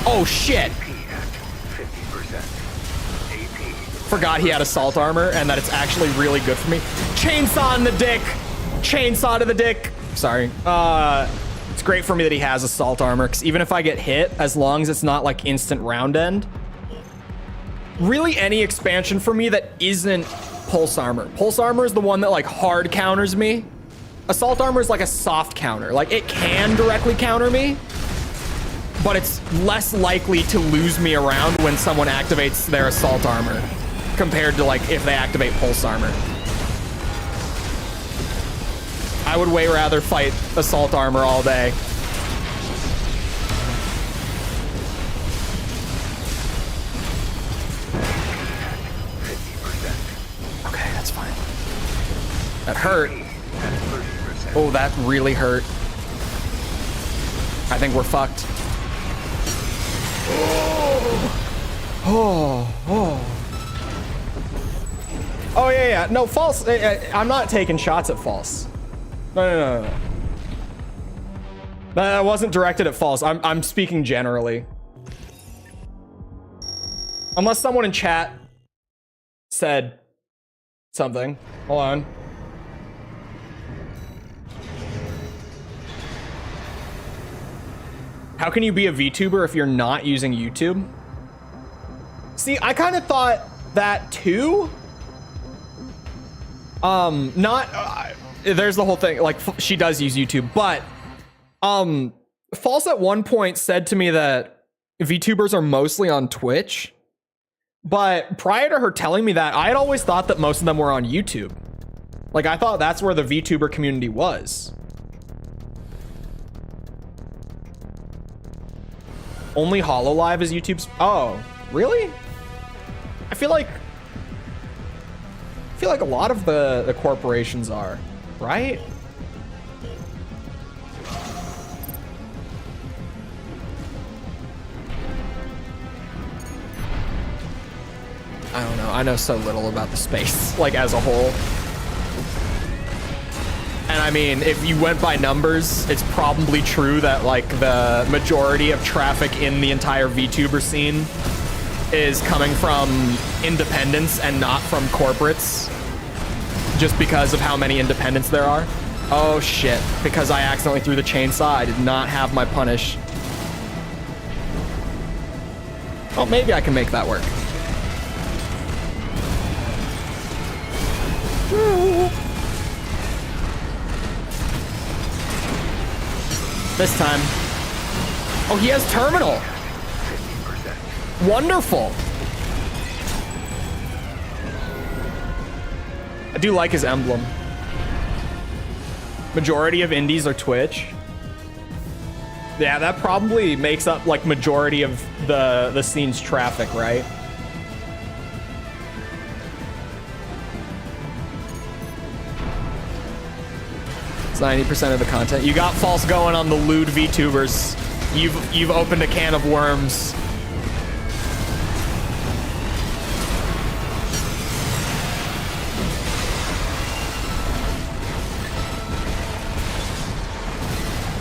Oh shit. Forgot he had assault armor and that it's actually really good for me. Chainsaw in the dick. Chainsaw to the dick. Sorry. It's great for me that he has assault armor, because even if I get hit, as long as it's not like instant round end, really any expansion for me that isn't pulse armor. Pulse armor is the one that like hard counters me. Assault armor is like a soft counter. Like it can directly counter me, but it's less likely to lose me around when someone activates their assault armor compared to like if they activate pulse armor. I would way rather fight assault armor all day. Okay, that's fine. That hurt. Oh, that really hurt. I think we're fucked. Oh yeah. No, false. I'm not taking shots at false. No. That wasn't directed at false. I'm speaking generally. Unless someone in chat said something. Hold on. How can you be a VTuber if you're not using YouTube? See, I kind of thought that too. There's the whole thing, like she does use YouTube, but False at one point said to me that VTubers are mostly on Twitch, but prior to her telling me that, I had always thought that most of them were on YouTube. Like I thought that's where the VTuber community was. Only HoloLive is YouTube's. Oh, really? I feel like a lot of the corporations are, right? I don't know. I know so little about the space, like as a whole. And I mean, if you went by numbers, it's probably true that like the majority of traffic in the entire VTuber scene is coming from independents and not from corporates, just because of how many independents there are. Oh shit, because I accidentally threw the chainsaw, I did not have my punish. Well, maybe I can make that work. This time. Oh, he has terminal. Wonderful. I do like his emblem. Majority of indies are Twitch. Yeah, that probably makes up like majority of the scene's traffic, right? It's 90% of the content. You got False going on the lewd VTubers. You've opened a can of worms.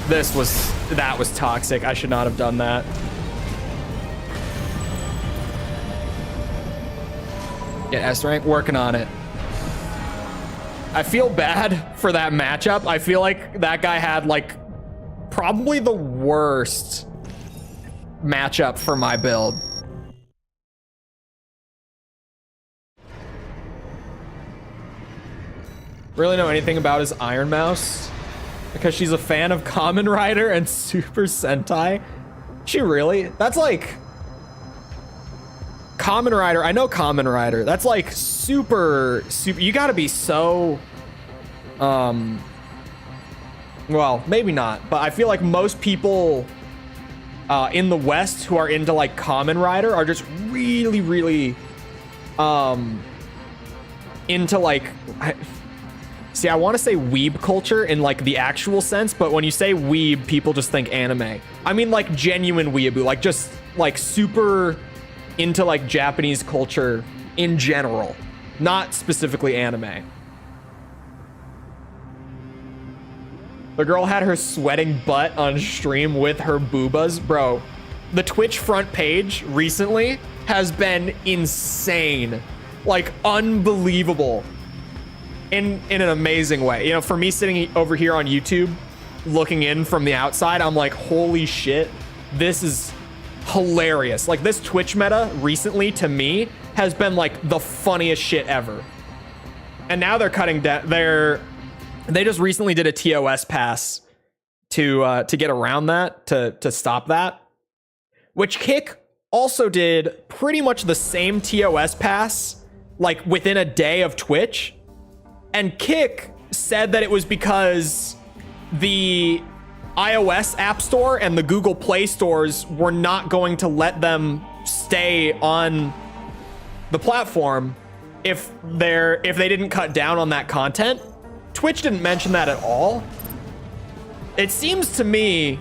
That was toxic. I should not have done that. Get S rank, working on it. I feel bad for that matchup. I feel like that guy had like probably the worst matchup for my build. Really know anything about his Iron Mouse? Because she's a fan of Kamen Rider and Super Sentai? She really? That's like... Kamen Rider. I know Kamen Rider. That's like super. You gotta be so, well, maybe not, but I feel like most people in the West who are into like Kamen Rider are just really into like, see, I want to say weeb culture in like the actual sense, but when you say weeb, people just think anime. I mean like genuine weeaboo, like just like super into like Japanese culture in general, not specifically anime. The girl had her sweating butt on stream with her boobas. Bro, the Twitch front page recently has been insane. Like unbelievable in an amazing way. You know, for me sitting over here on YouTube, looking in from the outside, I'm like, holy shit, this is hilarious. Like this Twitch meta recently to me has been like the funniest shit ever. And now they're cutting down. They just recently did a TOS pass to get around that, to stop that. Which Kick also did pretty much the same TOS pass, like within a day of Twitch. And Kick said that it was because the iOS App Store and the Google Play stores were not going to let them stay on the platform if they didn't cut down on that content. Twitch didn't mention that at all. It seems to me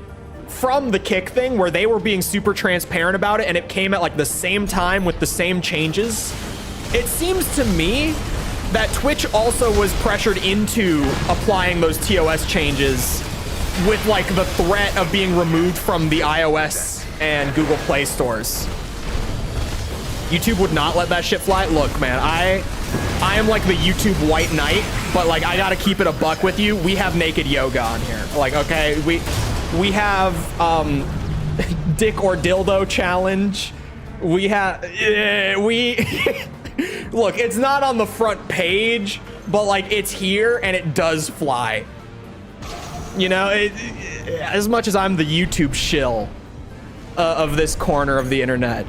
from the Kick thing where they were being super transparent about it and it came at like the same time with the same changes, it seems to me that Twitch also was pressured into applying those TOS changes with like the threat of being removed from the iOS and Google Play stores. YouTube would not let that shit fly. Look, man, I am like the YouTube white knight, but like I gotta keep it a buck with you. We have naked yoga on here. Like, okay, we have dick or dildo challenge. We have look, it's not on the front page, but like it's here and it does fly. You know, as much as I'm the YouTube shill of this corner of the internet,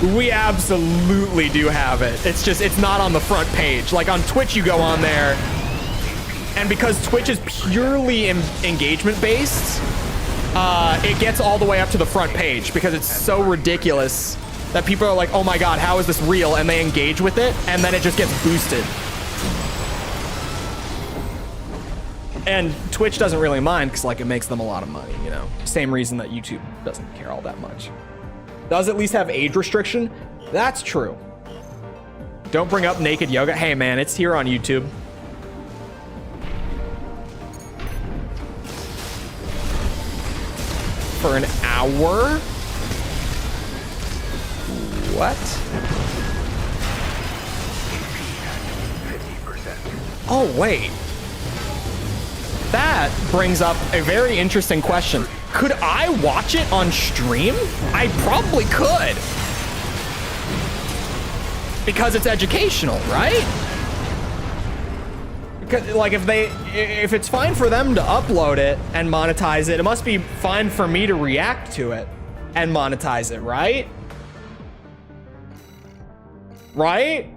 we absolutely do have it. It's just, it's not on the front page. Like on Twitch, you go on there, and because Twitch is purely engagement based, it gets all the way up to the front page because it's so ridiculous that people are like, oh my God, how is this real? And they engage with it, and then it just gets boosted. And Twitch doesn't really mind because like it makes them a lot of money, you know? Same reason that YouTube doesn't care all that much. Does at least have age restriction? That's true. Don't bring up naked yoga. Hey man, it's here on YouTube. For an hour? What? 50%. Oh, wait. That brings up a very interesting question. Could I watch it on stream? I probably could. Because it's educational, right? Because, like, if it's fine for them to upload it and monetize it, it must be fine for me to react to it and monetize it, right? Right?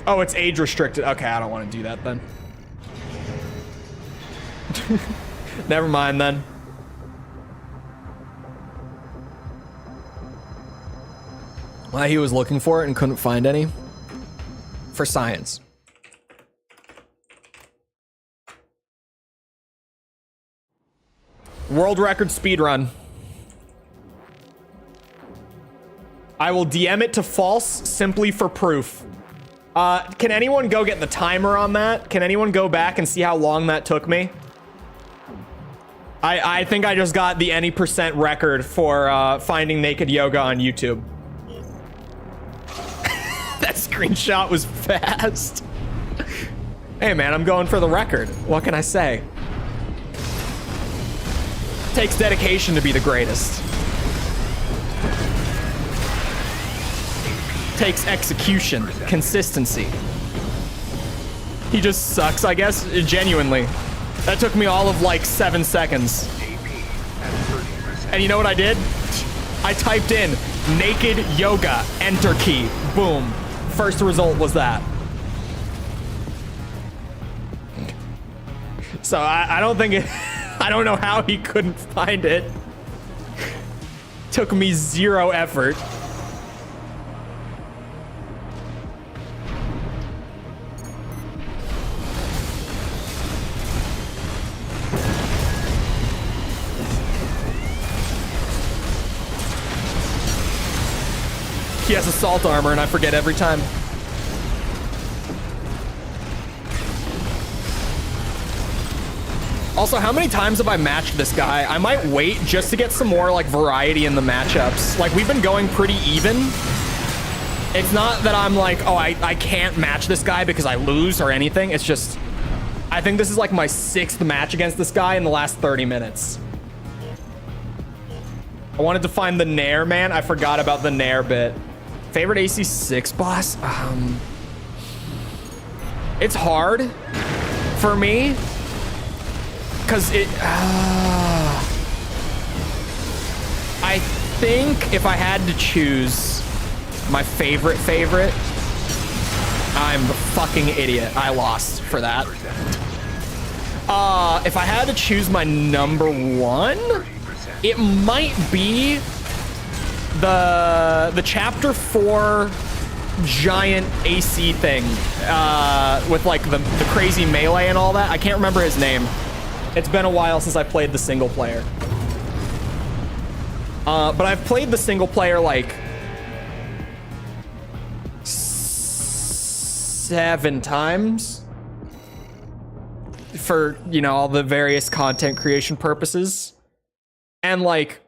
Oh, it's age restricted. Okay, I don't want to do that then. Never mind then. Well, he was looking for it and couldn't find any. For science. World record speedrun. I will DM it to false simply for proof. Can anyone go get the timer on that? Can anyone go back and see how long that took me? I think I just got the any percent record for finding naked yoga on YouTube. That screenshot was fast. Hey man, I'm going for the record. What can I say? Takes dedication to be the greatest. Takes execution, consistency. He just sucks, I guess, genuinely. That took me all of like 7 seconds. AP at 30%. And you know what I did? I typed in naked yoga, enter key, boom. First result was that. So I don't think it, I don't know how he couldn't find it. Took me 0 effort. He has assault armor and I forget every time. Also, how many times have I matched this guy? I might wait just to get some more like variety in the matchups. Like we've been going pretty even. It's not that I'm like, oh, I can't match this guy because I lose or anything. It's just, I think this is like my 6th match against this guy in the last 30 minutes. I wanted to find the Nair, man. I forgot about the Nair bit. Favorite AC6 boss? It's hard for me. Because it, I think if I had to choose my favorite, I'm the fucking idiot. I lost for that. If I had to choose my number 1, it might be the chapter 4 giant AC thing with like the crazy melee and all that. I can't remember his name. It's been a while since I played the single player. But I've played the single player like 7 times for, you know, all the various content creation purposes. And like,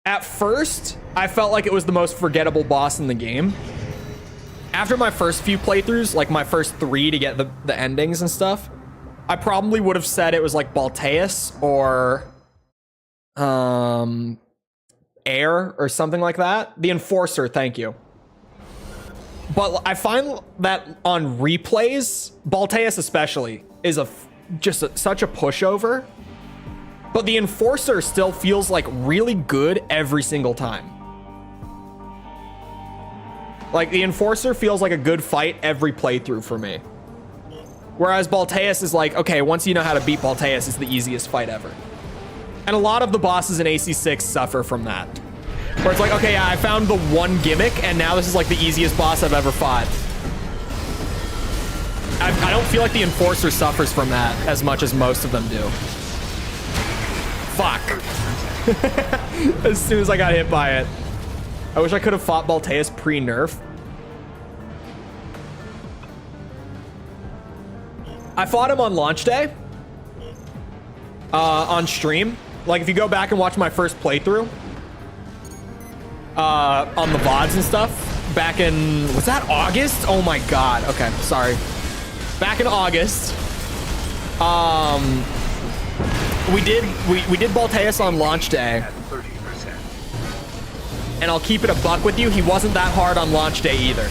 at first, I felt like it was the most forgettable boss in the game. After my first few playthroughs, like my first 3 to get the endings and stuff, I probably would have said it was like Balteus or Air or something like that. The Enforcer, thank you. But I find that on replays, Balteus especially, is such a pushover. But the Enforcer still feels like really good every single time. Like the Enforcer feels like a good fight every playthrough for me. Whereas Balteus is like, okay, once you know how to beat Balteus, it's the easiest fight ever. And a lot of the bosses in AC6 suffer from that. Where it's like, okay, yeah, I found the one gimmick, and now this is like the easiest boss I've ever fought. I don't feel like the Enforcer suffers from that as much as most of them do. Fuck. As soon as I got hit by it. I wish I could have fought Balteus pre-nerf. I fought him on launch day. On stream. Like, if you go back and watch my first playthrough. On the VODs and stuff. Back in... Was that August? Oh my god. Okay, sorry. Back in August. We did Balteus on launch day. And I'll keep it a buck with you, he wasn't that hard on launch day either.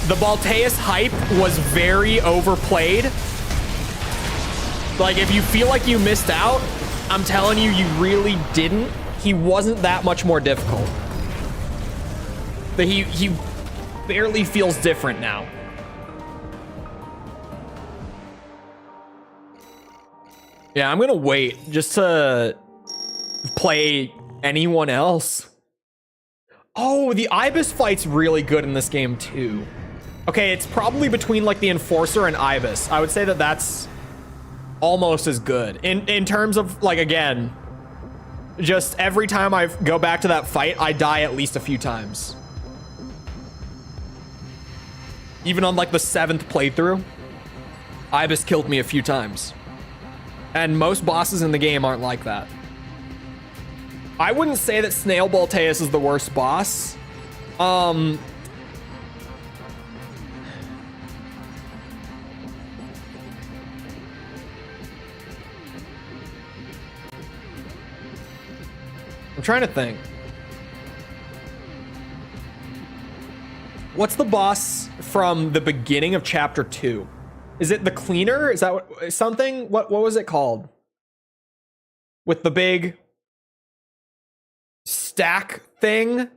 The Balteus hype was very overplayed. Like, if you feel like you missed out, I'm telling you, you really didn't. He wasn't that much more difficult. But he barely feels different now. Yeah, I'm gonna wait just to play anyone else. Oh, the Ibis fight's really good in this game too. Okay, it's probably between like the Enforcer and Ibis. I would say that that's almost as good. In terms of, like, again, just every time I go back to that fight, I die at least a few times. Even on like the 7th playthrough, Ibis killed me a few times. And most bosses in the game aren't like that. I wouldn't say that Snail Balteus is the worst boss. I'm trying to think. What's the boss from the beginning of chapter 2? Is it the cleaner? Is that what, something? What was it called? With the big stack thing?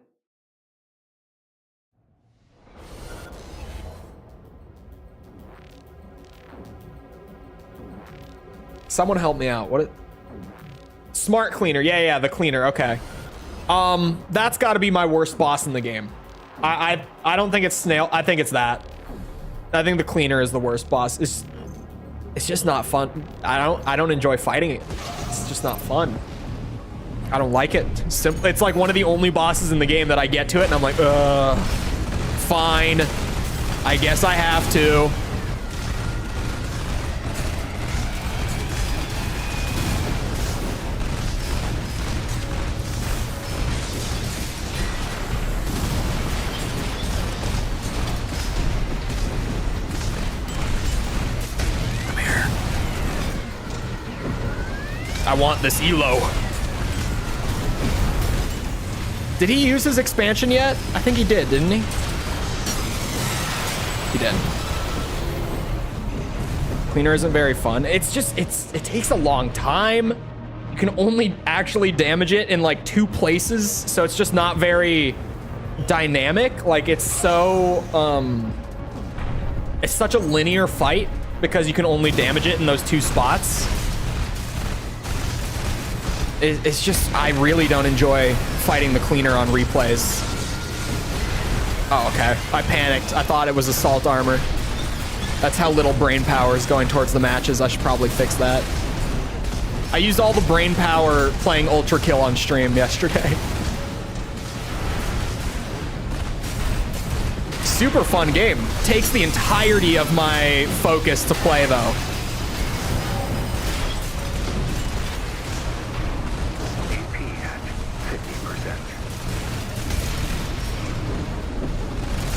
Someone help me out. What? Smart cleaner. Yeah, the cleaner. Okay. That's got to be my worst boss in the game. I don't think it's snail. I think it's that. I think the cleaner is the worst boss. It's just not fun. I don't enjoy fighting it. It's just not fun. I don't like it. It's like one of the only bosses in the game that I get to it and I'm like, fine. I guess I have to. I want this elo. Did he use his expansion yet? I think he did, didn't he? He did. Cleaner isn't very fun. It's just, it takes a long time. You can only actually damage it in like 2 places, so it's just not very dynamic. Like it's so, it's such a linear fight because you can only damage it in those 2 spots. It's just, I really don't enjoy fighting the cleaner on replays. Oh, okay. I panicked. I thought it was assault armor. That's how little brain power is going towards the matches. I should probably fix that. I used all the brain power playing Ultra Kill on stream yesterday. Super fun game. Takes the entirety of my focus to play, though.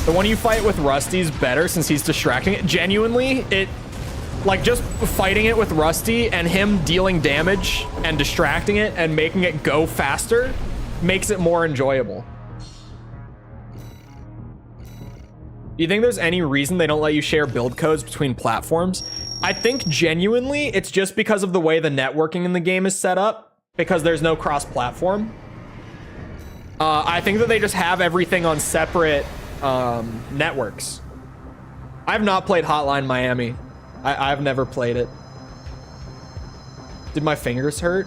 The one you fight with Rusty's better since he's distracting it. Genuinely, it, like just fighting it with Rusty and him dealing damage and distracting it and making it go faster makes it more enjoyable. Do you think there's any reason they don't let you share build codes between platforms? I think genuinely it's just because of the way the networking in the game is set up, because there's no cross-platform. I think that they just have everything on separate networks. I've not played Hotline Miami. I've never played it. Did my fingers hurt?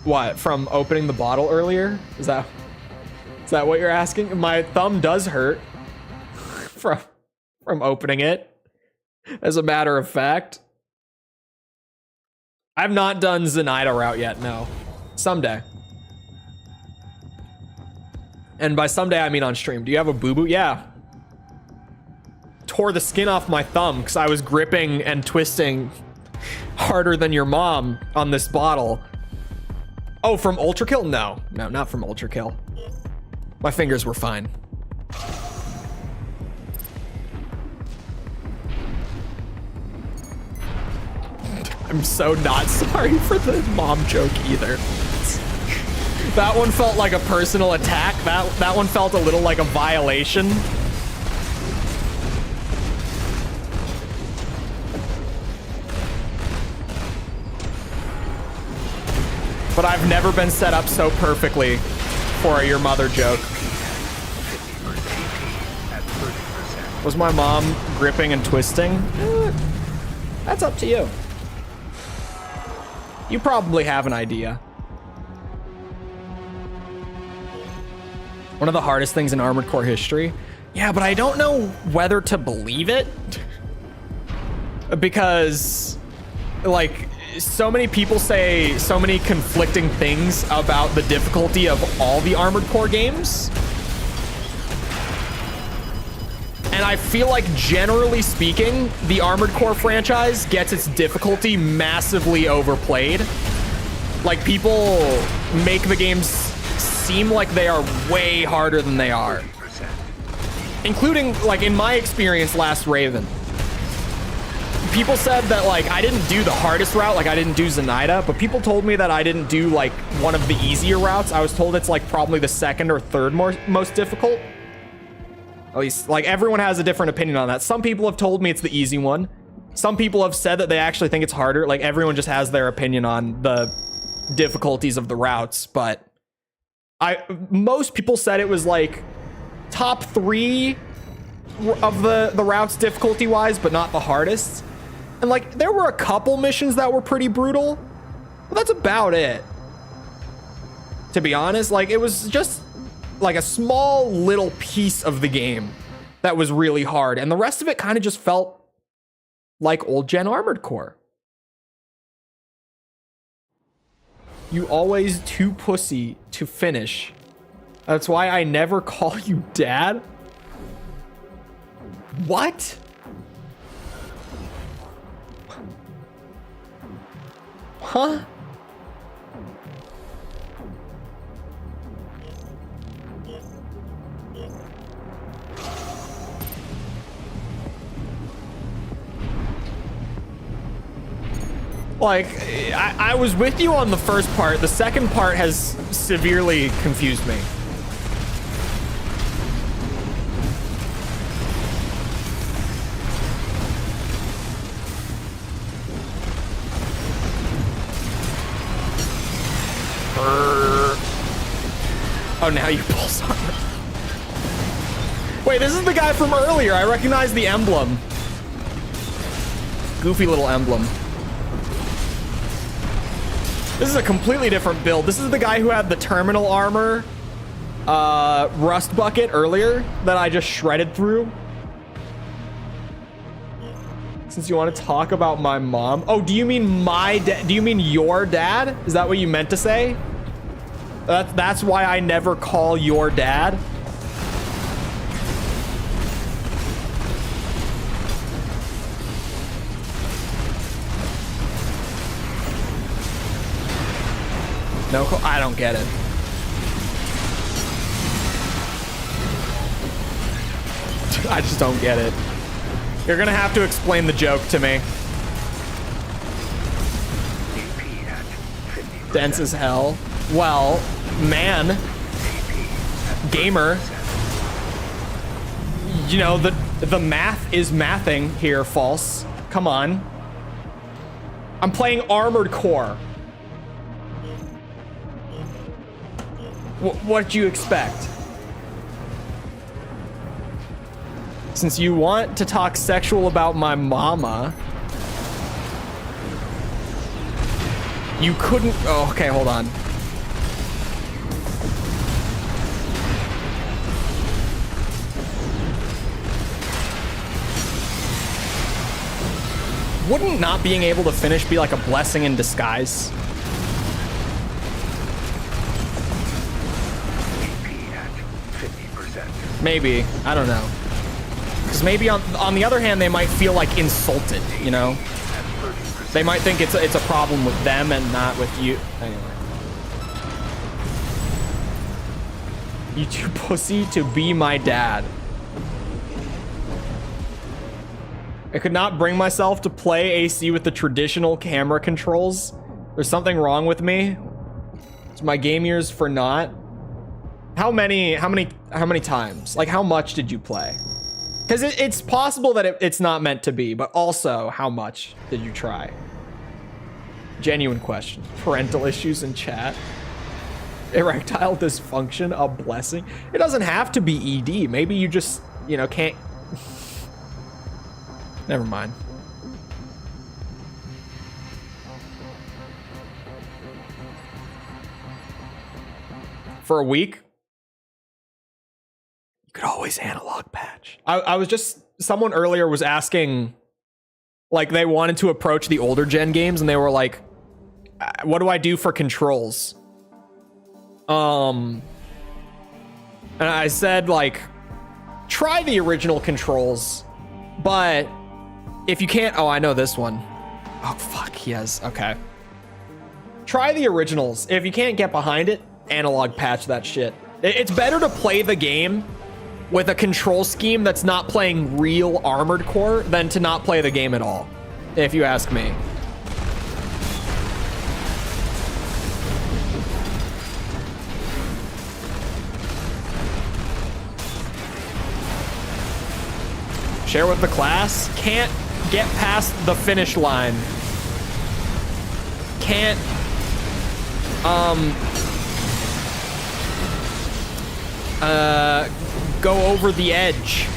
What, from opening the bottle earlier? Is that what you're asking? My thumb does hurt from opening it, as a matter of fact. I've not done Zenaida route yet, no. Someday. And by someday, I mean on stream. Do you have a boo-boo? Yeah. Tore the skin off my thumb because I was gripping and twisting harder than your mom on this bottle. Oh, from Ultra Kill? No, not from Ultra Kill. My fingers were fine. I'm so not sorry for the mom joke either. That one felt like a personal attack. That one felt a little like a violation. But I've never been set up so perfectly for your mother joke. Was my mom gripping and twisting? That's up to you. You probably have an idea. One of the hardest things in Armored Core history. Yeah, but I don't know whether to believe it. Because, like, so many people say so many conflicting things about the difficulty of all the Armored Core games. And I feel like, generally speaking, the Armored Core franchise gets its difficulty massively overplayed. Like, people make the games seem like they are way harder than they are. Including, like, in my experience, Last Raven. People said that, like, I didn't do the hardest route, like I didn't do Zenaida, but people told me that I didn't do, like, one of the easier routes. I was told it's, like, probably the second or third most difficult. At least, like, everyone has a different opinion on that. Some people have told me it's the easy one. Some people have said that they actually think it's harder. Like, everyone just has their opinion on the difficulties of the routes, but most people said it was like top 3 of the routes difficulty wise, but not the hardest. And like, there were a couple missions that were pretty brutal, but that's about it. To be honest, like, it was just like a small little piece of the game that was really hard, and the rest of it kind of just felt like old gen Armored Core. You always too pussy to finish. That's why I never call you dad. What? Huh? Like, I was with you on the first part. The second part has severely confused me. Oh, now you pulse armor. Wait, this is the guy from earlier. I recognize the emblem. Goofy little emblem. This is a completely different build. This is the guy who had the terminal armor, rust bucket earlier that I just shredded through. Since you want to talk about my mom. Oh, do you mean my dad? Do you mean your dad? Is that what you meant to say? That's why I never call your dad. No, I don't get it. I just don't get it. You're gonna have to explain the joke to me. Dense as hell. Well, man, gamer, you know, the math is mathing here, false. Come on. I'm playing Armored Core. What'd you expect? Since you want to talk sexual about my mama, you couldn't. Oh, okay, hold on. Wouldn't not being able to finish be like a blessing in disguise? Maybe. I don't know. Because maybe on the other hand, they might feel like insulted, you know? They might think it's a problem with them and not with you. Anyway. You too pussy to be my dad. I could not bring myself to play AC with the traditional camera controls. There's something wrong with me. It's my game years for not. How many times? Like, how much did you play? Because it's possible that it's not meant to be, but also, how much did you try? Genuine question. Parental issues in chat. Erectile dysfunction, a blessing? It doesn't have to be ED. Maybe you just, you know, can't. Never mind. For a week? You could always analog patch. I was just, someone earlier was asking, like, they wanted to approach the older gen games and they were like, what do I do for controls? And I said, like, try the original controls, but if you can't, oh, I know this one. Oh, fuck, he has, okay. Try the originals. If you can't get behind it, analog patch that shit. It's better to play the game with a control scheme that's not playing real Armored Core than to not play the game at all, if you ask me. Share with the class? Can't get past the finish line. Can't go over the edge.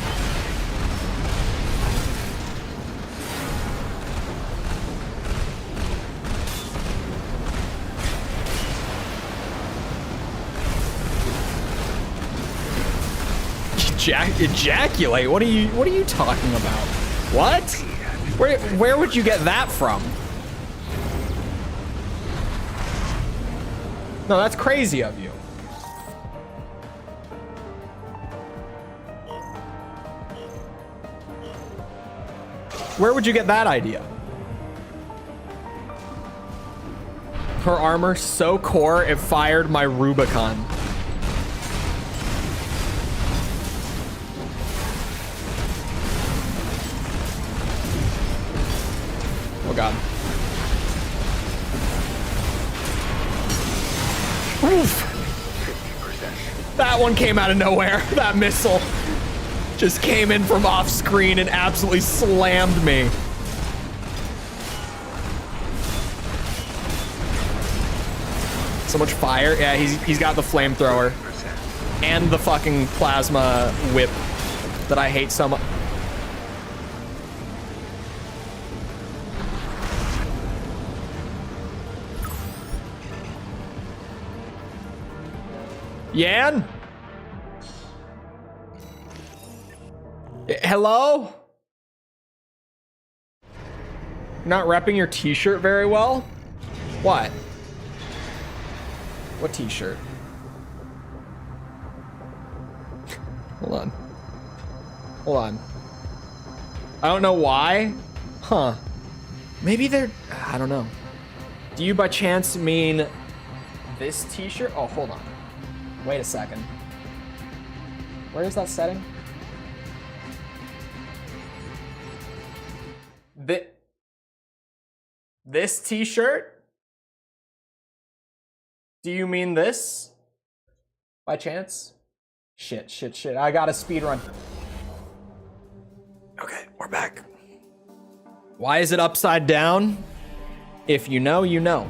Ejaculate? What are you talking about? What? Where would you get that from? No, that's crazy of you. Where would you get that idea? Her armor so core it fired my Rubicon. Oh god. Oof. That one came out of nowhere. That missile just came in from off screen and absolutely slammed me. So much fire. Yeah, he's got the flamethrower and the fucking plasma whip that I hate so much. Yan? Hello? Not repping your t-shirt very well? What? What t-shirt? Hold on. Hold on. I don't know why. Huh. Maybe they're... I don't know. Do you by chance mean this t-shirt? Oh, hold on. Wait a second. Where is that setting? This t-shirt? Do you mean this? By chance? Shit. I got a speed run. Okay, we're back. Why is it upside down? If you know, you know.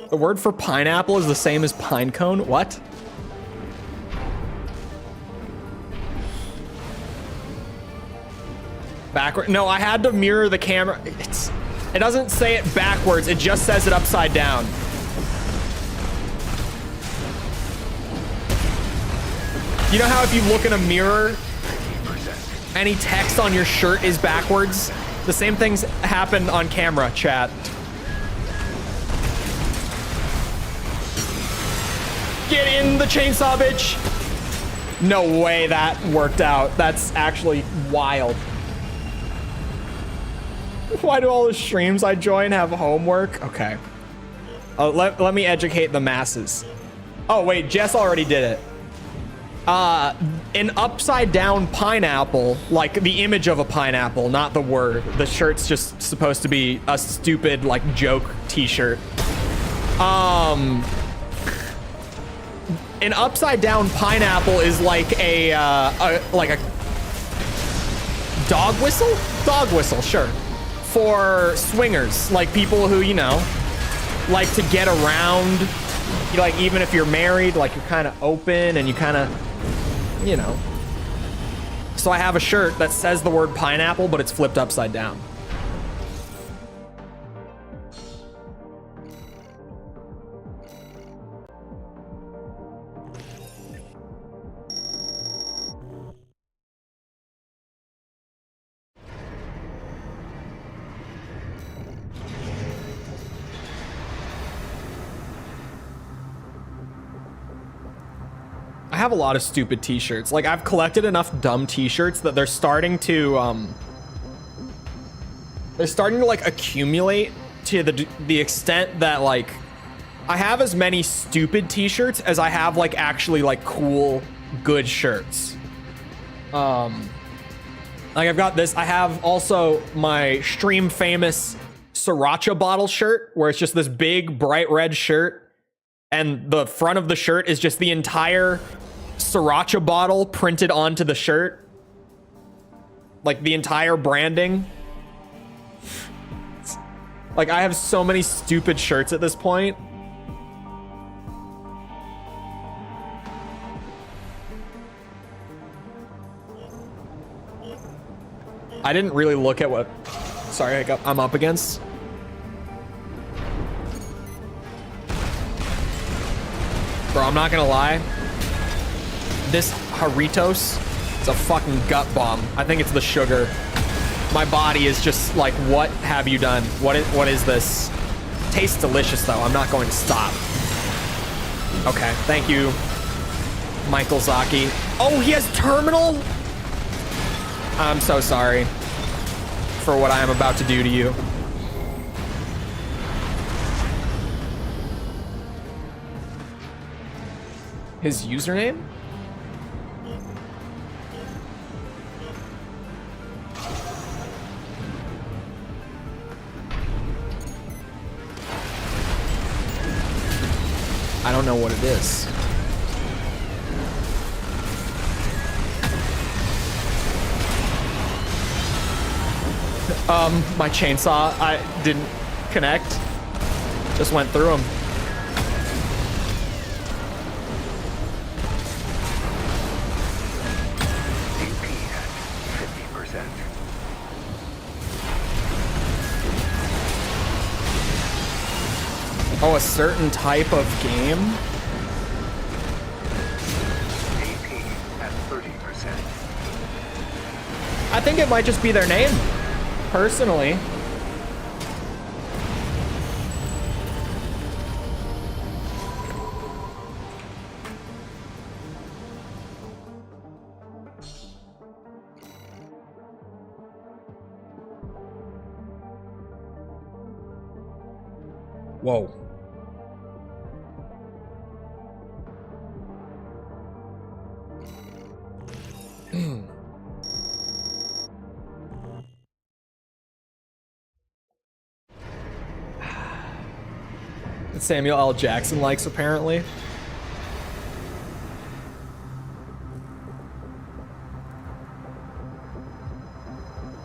The word for pineapple is the same as pine cone? What? Backward? No, I had to mirror the camera. It doesn't say it backwards, it just says it upside down. You know how if you look in a mirror, any text on your shirt is backwards? The same things happen on camera, chat. Get in the chainsaw, bitch! No way that worked out. That's actually wild. Why do all the streams I join have homework? Okay. Let me educate the masses. Oh, wait, Jess already did it. An upside down pineapple, like the image of a pineapple, not the word. The shirt's just supposed to be a stupid, like, joke t-shirt. An upside down pineapple is like a dog whistle? Dog whistle, sure. For swingers, like people who, you know, like to get around. Like, even if you're married, like you're kind of open and you kind of, you know. So I have a shirt that says the word pineapple, but it's flipped upside down. I have a lot of stupid t-shirts. Like, I've collected enough dumb t-shirts that they're starting to like accumulate to the extent that, like, I have as many stupid t-shirts as I have, like, actually, like, cool, good shirts. Like, I've got this. I have also my stream famous sriracha bottle shirt where it's just this big bright red shirt and the front of the shirt is just the entire sriracha bottle printed onto the shirt, like the entire branding. Like, I have so many stupid shirts at this point. I didn't really look at what, sorry, I'm up against. Bro, I'm not gonna lie. This Haritos, it's a fucking gut bomb. I think it's the sugar. My body is just like, what have you done? What is this? Tastes delicious though. I'm not going to stop. Okay, thank you, Michael Zaki. Oh, he has terminal? I'm so sorry for what I am about to do to you. His username? I don't know what it is. My chainsaw, I didn't connect. Just went through him. Oh, a certain type of game? AP at 30%. I think it might just be their name, personally. Whoa. Samuel L. Jackson likes, apparently.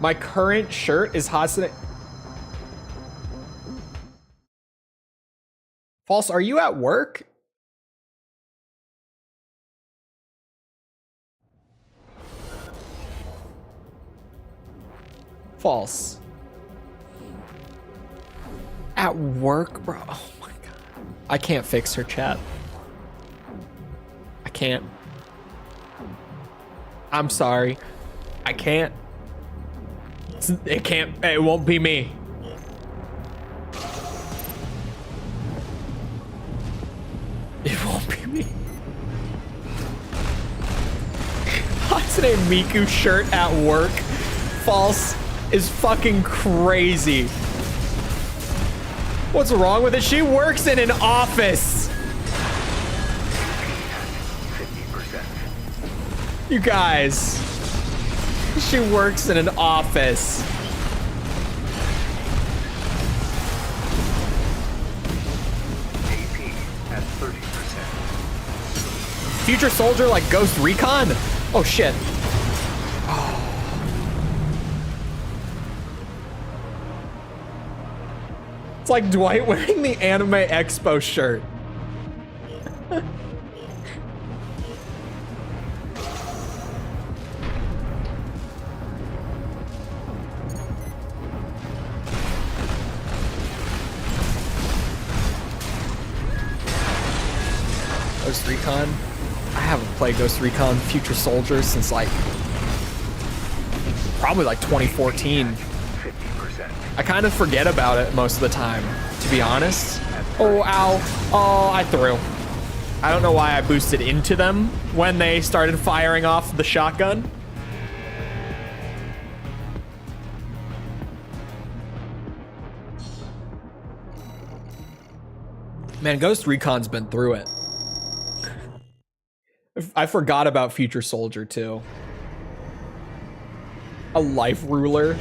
My current shirt is Hatsune. False, are you at work? False. At work, bro? Oh my god. I can't fix her chat. I can't. I'm sorry. I can't. It can't. It won't be me. It won't be me. Hatsune Miku shirt at work. False is fucking crazy. What's wrong with it? She works in an office. 50%. You guys. She works in an office. AP at 30%. Future Soldier like Ghost Recon? Oh shit. It's like Dwight wearing the Anime Expo shirt. Ghost Recon? I haven't played Ghost Recon Future Soldier since like probably like 2014. 50%. I kind of forget about it most of the time, to be honest. Oh, ow. Oh, I threw. I don't know why I boosted into them when they started firing off the shotgun. Man, Ghost Recon's been through it. I forgot about Future Soldier too. A life ruler.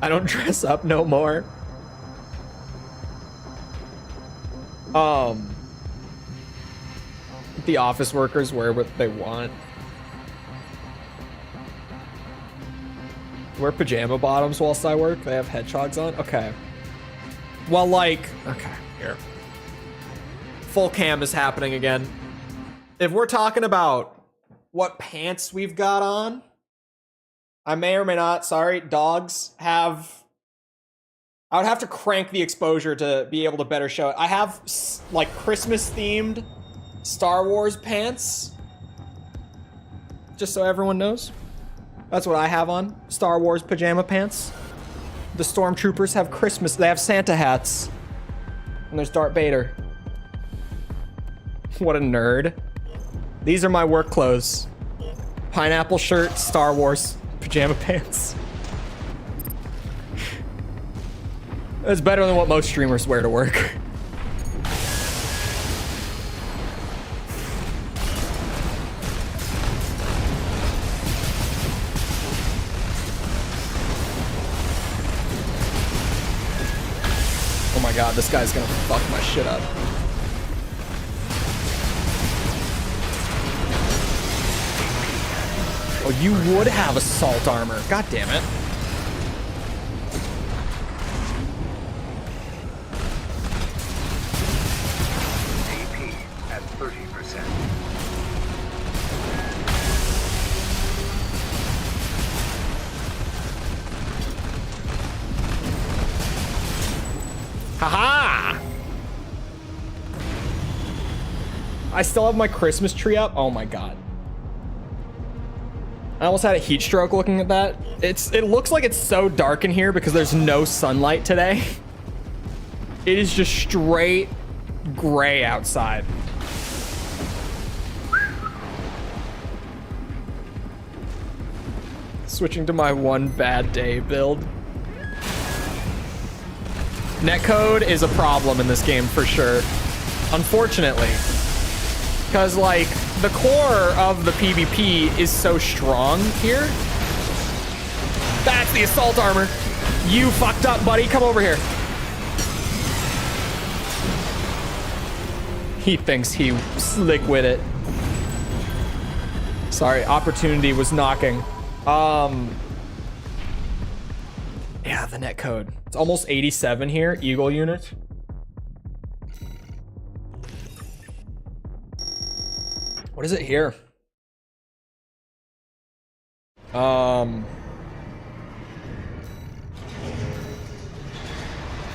I don't dress up no more. The office workers wear what they want. Wear pajama bottoms whilst I work. They have hedgehogs on. Okay. Well, like, okay, here. Full cam is happening again. If we're talking about what pants we've got on, I may or may not, sorry, dogs have... I would have to crank the exposure to be able to better show it. I have, like, Christmas-themed Star Wars pants. Just so everyone knows. That's what I have on. Star Wars pajama pants. The Stormtroopers have Christmas. They have Santa hats. And there's Darth Vader. What a nerd. These are my work clothes. Pineapple shirt, Star Wars pajama pants. It's better than what most streamers wear to work. Oh my god, this guy's gonna fuck my shit up. Oh, you would have assault armor. God damn it. AP at 30%. Haha! I still have my Christmas tree up. Oh my god. I almost had a heat stroke looking at that. It looks like it's so dark in here because there's no sunlight today. It is just straight gray outside. Switching to my one bad day build. Netcode is a problem in this game for sure. Unfortunately. Because, like, the core of the PvP is so strong here. That's the assault armor. You fucked up, buddy. Come over here. He thinks he's slick with it. Sorry, opportunity was knocking. Yeah, the netcode. It's almost 87 here, Eagle unit. What is it here?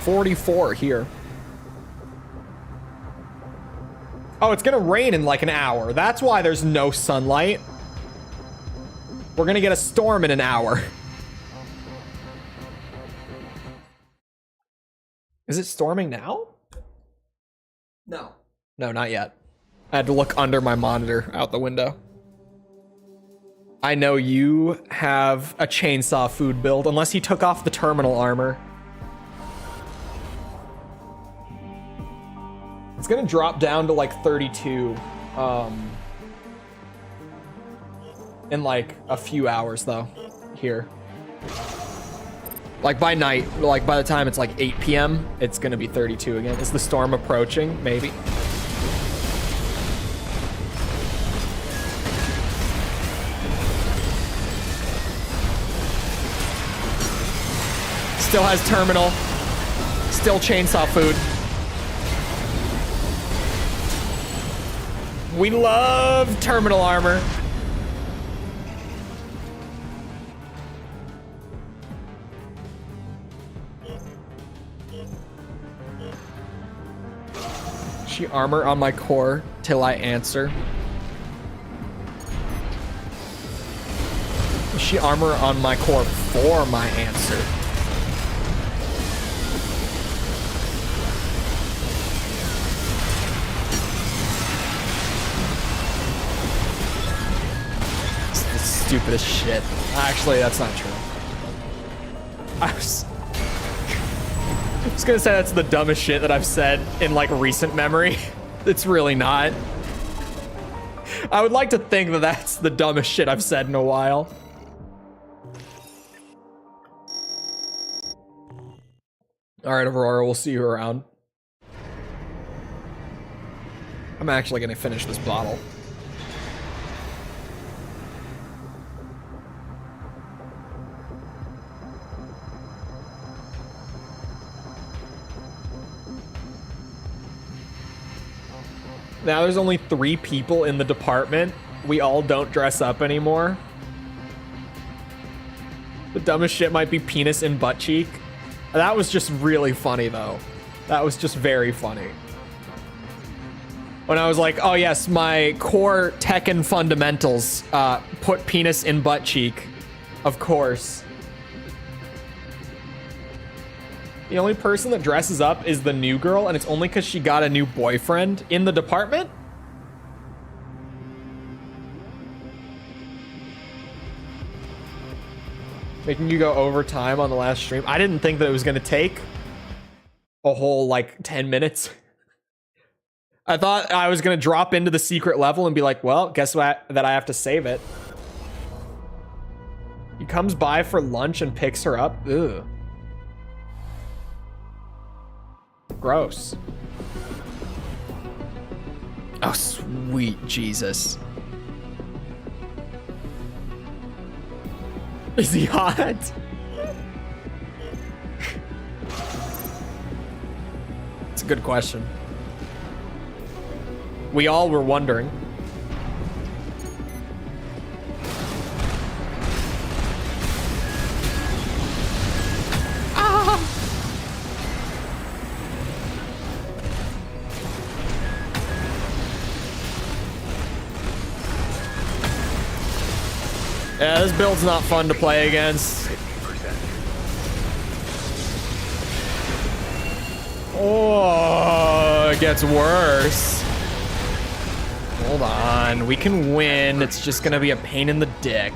44 here. Oh, it's gonna rain in like an hour. That's why there's no sunlight. We're gonna get a storm in an hour. Is it storming now? No. No, not yet. I had to look under my monitor out the window. I know you have a chainsaw food build, unless he took off the terminal armor. It's gonna drop down to like 32 in like a few hours though, here. Like by night, like by the time it's like 8 p.m., it's gonna be 32 again. Is the storm approaching? Maybe. Still has terminal. Still chainsaw food. We love terminal armor. She armor on my core till I answer. She armor on my core for my answer. Stupidest shit. Actually, that's not true. I was gonna say that's the dumbest shit that I've said in like recent memory. It's really not. I would like to think that that's the dumbest shit I've said in a while. All right, Aurora, we'll see you around. I'm actually gonna finish this bottle. Now there's only 3 people in the department. We all don't dress up anymore. The dumbest shit might be penis and butt cheek. That was just really funny though. That was just very funny. When I was like, oh yes, my core Tekken fundamentals, put penis in butt cheek. Of course. The only person that dresses up is the new girl, and it's only because she got a new boyfriend in the department? Making you go overtime on the last stream. I didn't think that it was going to take a whole, like, 10 minutes. I thought I was going to drop into the secret level and be like, well, guess what? That I have to save it. He comes by for lunch and picks her up. Ugh. Gross. Oh, sweet Jesus. Is he hot? It's a good question. We all were wondering. Yeah, this build's not fun to play against. 50%. Oh, it gets worse. Hold on, we can win. It's just gonna be a pain in the dick.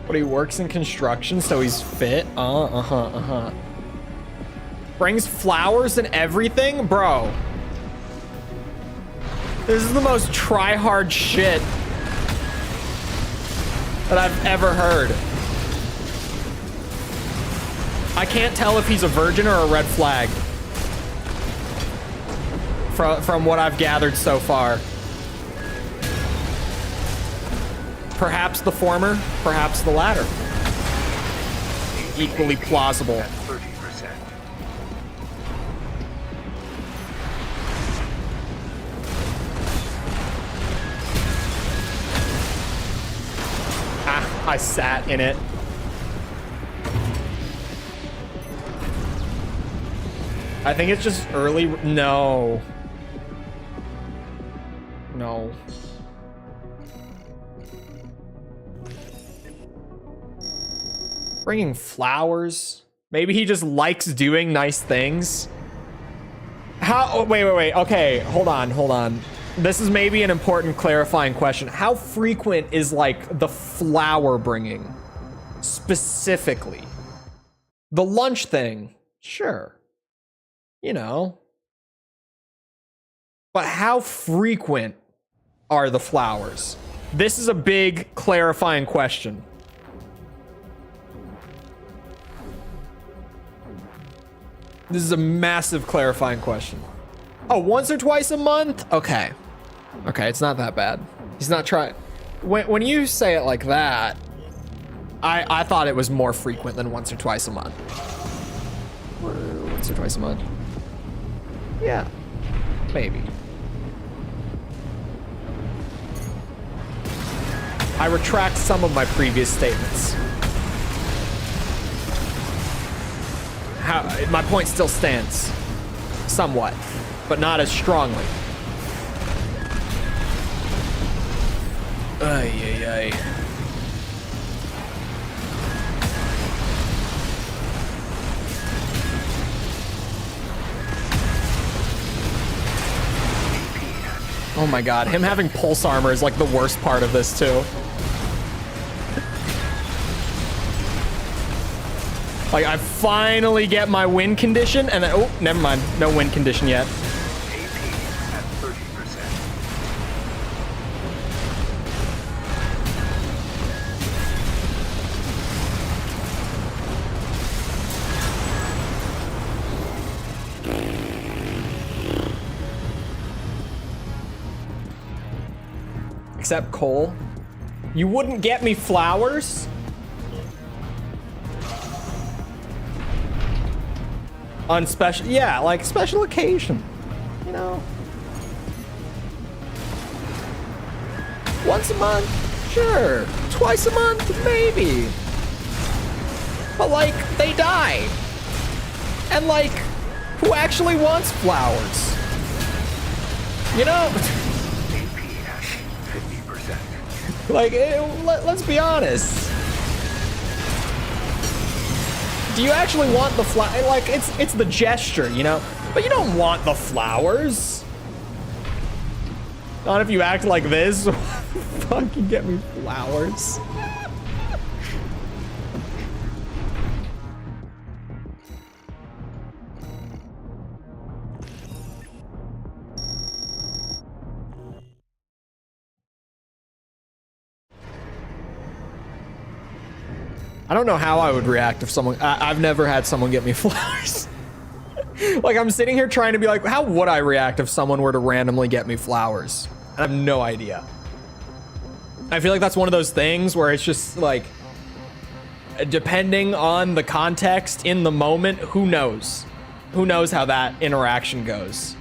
But he works in construction, so he's fit. Brings flowers and everything? Bro. This is the most try-hard shit that I've ever heard. I can't tell if he's a virgin or a red flag. From what I've gathered so far. Perhaps the former, perhaps the latter. Equally plausible. At 30%. Ah, I sat in it. I think it's just early. No. No. Bringing flowers. Maybe he just likes doing nice things. How? Oh, wait. Okay, hold on. This is maybe an important clarifying question. How frequent is like the flower bringing specifically? The lunch thing, sure. You know. But how frequent are the flowers? This is a big clarifying question. This is a massive clarifying question. Oh, once or twice a month? Okay. Okay, it's not that bad. He's not trying. When you say it like that, I thought it was more frequent than once or twice a month. Once or twice a month? Yeah, maybe. I retract some of my previous statements. My point still stands. Somewhat, but not as strongly. Ay. Oh my god, him having pulse armor is like the worst part of this too. Like, I finally get my win condition, and then, oh, never mind. No win condition yet. AP at 30%. Except Cole. You wouldn't get me flowers? On special, yeah, like special occasion, you know. Once a month, sure. Twice a month, maybe. But like, they die. And like, who actually wants flowers? You know? AP at 50%. Like, let's be honest. Do you actually want the flower? Like, it's the gesture, you know? But you don't want the flowers. Not if you act like this. Fucking get me flowers. I don't know how I would react if someone, I've never had someone get me flowers. Like, I'm sitting here trying to be like, how would I react if someone were to randomly get me flowers? I have no idea. I feel like that's one of those things where it's just like, depending on the context in the moment, who knows? Who knows how that interaction goes?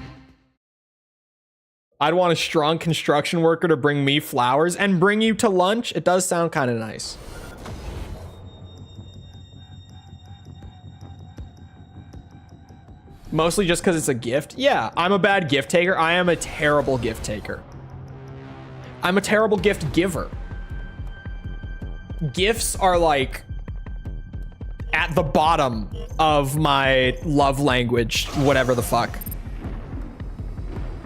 I'd want a strong construction worker to bring me flowers and bring you to lunch. It does sound kind of nice. Mostly just because it's a gift. Yeah, I'm a bad gift taker. I am a terrible gift taker. I'm a terrible gift giver. Gifts are like at the bottom of my love language, whatever the fuck.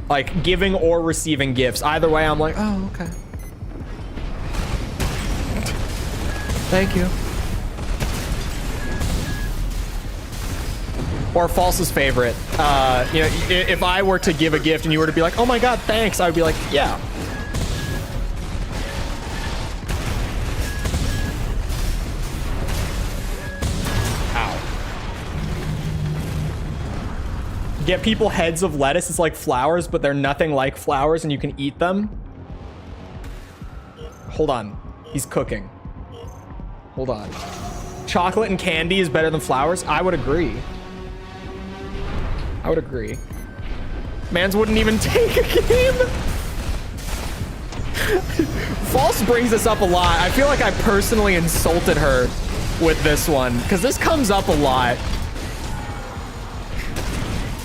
Like giving or receiving gifts. Either way, I'm like, oh, okay. Thank you. Or False's favorite. You know, if I were to give a gift and you were to be like, oh my God, thanks, I would be like, yeah. Ow. Get people heads of lettuce. It's like flowers, but they're nothing like flowers and you can eat them. Hold on. He's cooking. Hold on. Chocolate and candy is better than flowers? I would agree. I would agree. Mans wouldn't even take a game. False brings this up a lot. I feel like I personally insulted her with this one because this comes up a lot.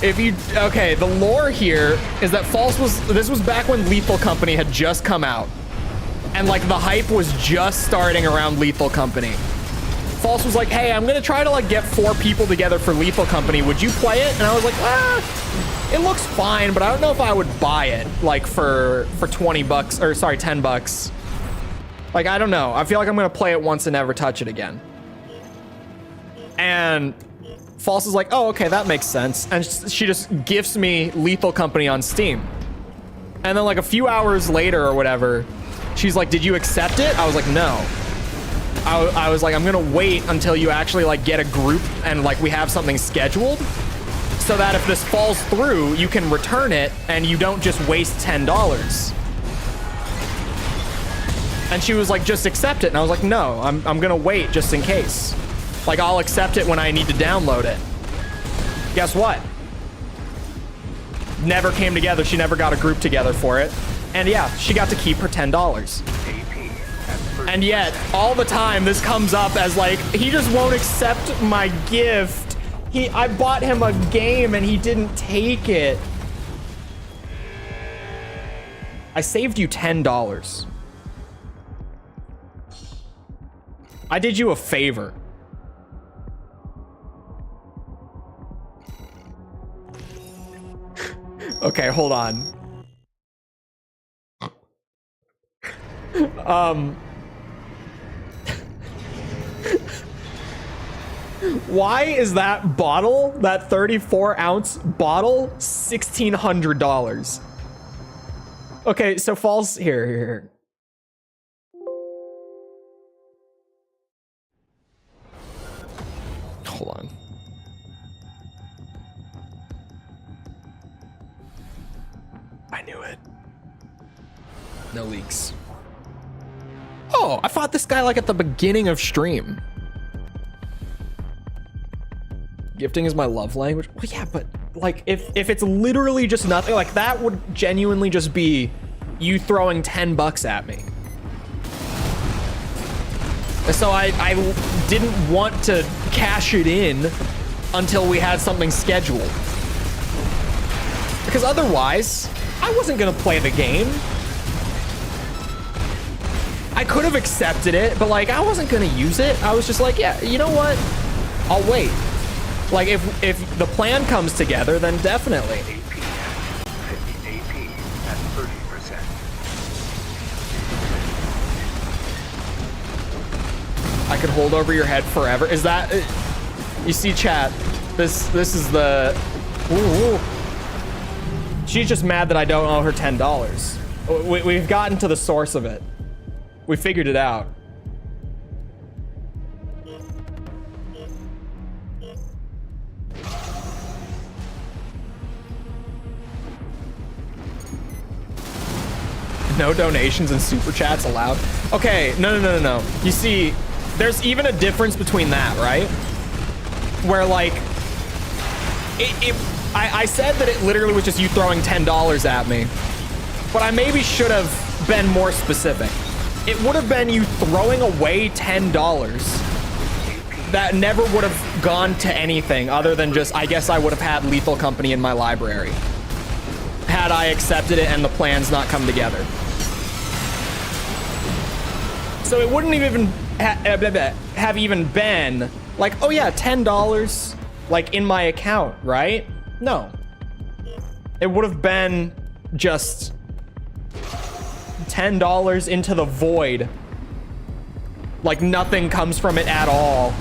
If you, okay, the lore here is that this was back when Lethal Company had just come out. And like the hype was just starting around Lethal Company. False was like, hey, I'm gonna try to like get 4 people together for Lethal Company. Would you play it? And I was like, it looks fine, but I don't know if I would buy it like for 20 bucks or sorry, 10 bucks. Like, I don't know. I feel like I'm gonna play it once and never touch it again. And False is like, oh, okay, that makes sense. And she just gifts me Lethal Company on Steam. And then like a few hours later or whatever, she's like, did you accept it? I was like, no. I was like, I'm gonna wait until you actually like get a group and like we have something scheduled so that if this falls through, you can return it and you don't just waste $10. And she was like, just accept it. And I was like, no, I'm gonna wait just in case. Like, I'll accept it when I need to download it. Guess what? Never came together. She never got a group together for it. And yeah, she got to keep her $10. And yet, all the time, this comes up as like, he just won't accept my gift. I bought him a game and he didn't take it. I saved you $10. I did you a favor. Okay, hold on. Why is that bottle, that 34-ounce bottle, $1,600? Okay, so false here. Hold on. I knew it. No leaks. Oh, I fought this guy like at the beginning of stream. Gifting is my love language. Well, yeah, but like if it's literally just nothing, like that would genuinely just be you throwing 10 bucks at me. So I didn't want to cash it in until we had something scheduled. Because otherwise, I wasn't gonna play the game. I could have accepted it, but like I wasn't gonna use it. I was just like, yeah, you know what? I'll wait. Like if the plan comes together, then definitely. AP at 30%. I could hold over your head forever. Is that? You see, chat. This is the. Ooh. She's just mad that I don't owe her $10. We've gotten to the source of it. We figured it out. No donations and super chats allowed. Okay, no. You see, there's even a difference between that, right? Where like, I said that it literally was just you throwing $10 at me, but I maybe should have been more specific. It would have been you throwing away $10 that never would have gone to anything other than just, I guess I would have had Lethal Company in my library had I accepted it and the plans not come together. So it wouldn't even have even been like, oh yeah, $10 like in my account, right? No. It would have been just $10 into the void. Like nothing comes from it at all.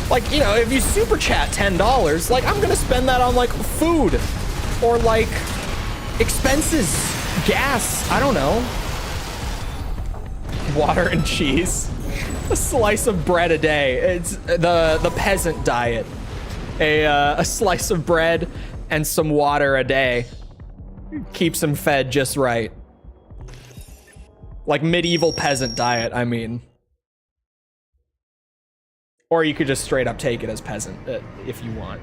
Like, you know, if you super chat $10, like I'm gonna spend that on like food or like expenses, gas, I don't know. Water and cheese. A slice of bread a day. It's the peasant diet. A slice of bread and some water a day keeps him fed just right. Like medieval peasant diet, I mean. Or you could just straight up take it as peasant if you want.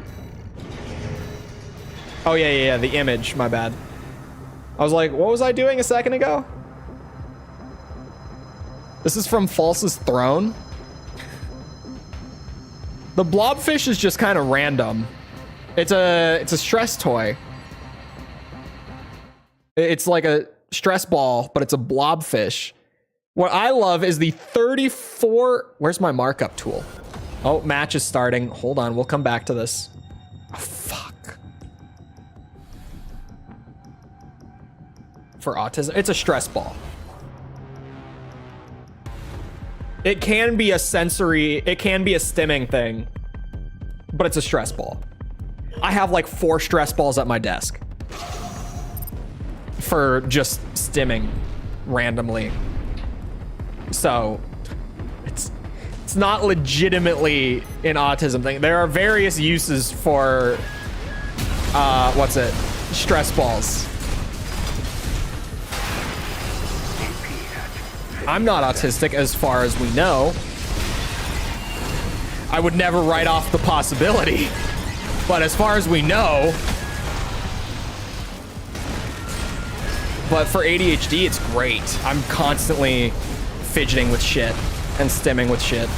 Oh yeah, the image, my bad. I was like, what was I doing a second ago? This is from False's Throne. The blobfish is just kind of random. It's a stress toy. It's like a stress ball, but it's a blobfish. What I love is the 34... Where's my markup tool? Oh, match is starting. Hold on, we'll come back to this. Oh, fuck. For autism, it's a stress ball. It can be a sensory, it can be a stimming thing, but it's a stress ball. I have like 4 stress balls at my desk for just stimming randomly. So it's not legitimately an autism thing. There are various uses for, stress balls. I'm not autistic as far as we know. I would never write off the possibility, but as far as we know. But for ADHD, it's great. I'm constantly fidgeting with shit and stimming with shit.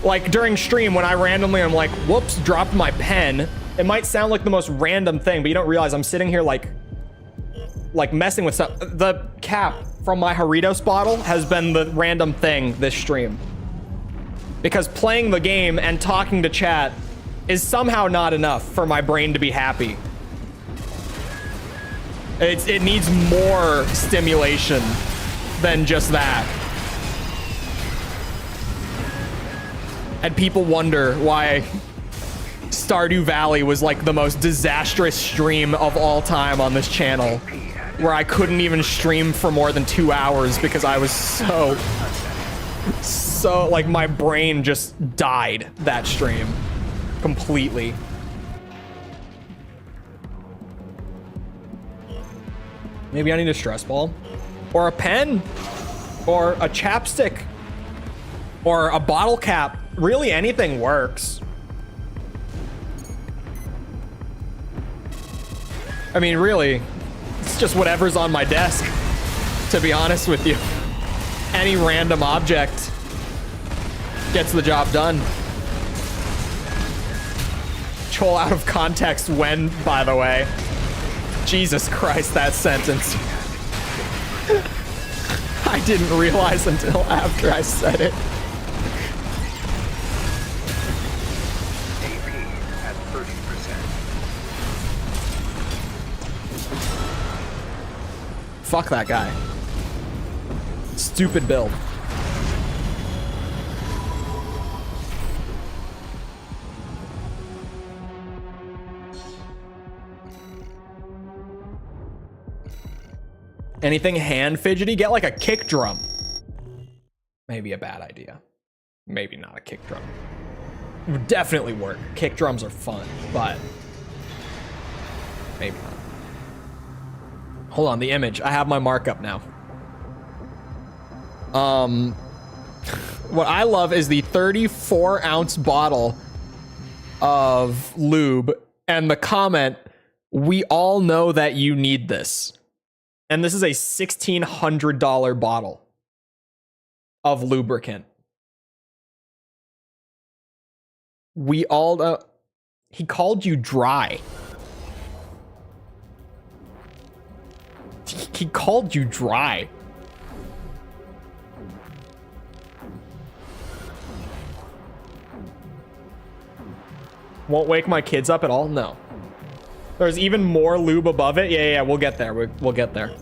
Like during stream when I randomly, I'm like, whoops, dropped my pen. It might sound like the most random thing, but you don't realize I'm sitting here like messing with stuff. The cap from my Doritos bottle has been the random thing this stream. Because playing the game and talking to chat is somehow not enough for my brain to be happy. It needs more stimulation than just that. And people wonder why Stardew Valley was like the most disastrous stream of all time on this channel, where I couldn't even stream for more than 2 hours because I was so like my brain just died that stream completely. Maybe I need a stress ball or a pen or a chapstick or a bottle cap. Really, anything works. I mean, really, it's just whatever's on my desk, to be honest with you. Any random object gets the job done. Chole out of context when, by the way. Jesus Christ, that sentence. I didn't realize until after I said it. AP at 30%. Fuck that guy. Stupid build. Anything hand fidgety? Get like a kick drum. Maybe a bad idea. Maybe not a kick drum. It would definitely work. Kick drums are fun, but maybe not. Hold on, the image. I have my markup now. What I love is the 34-ounce bottle of lube and the comment, "We all know that you need this." And this is a $1,600 bottle of lubricant. We all he called you dry. He called you dry. Won't wake my kids up at all? No. There's even more lube above it. Yeah, we'll get there. We'll get there.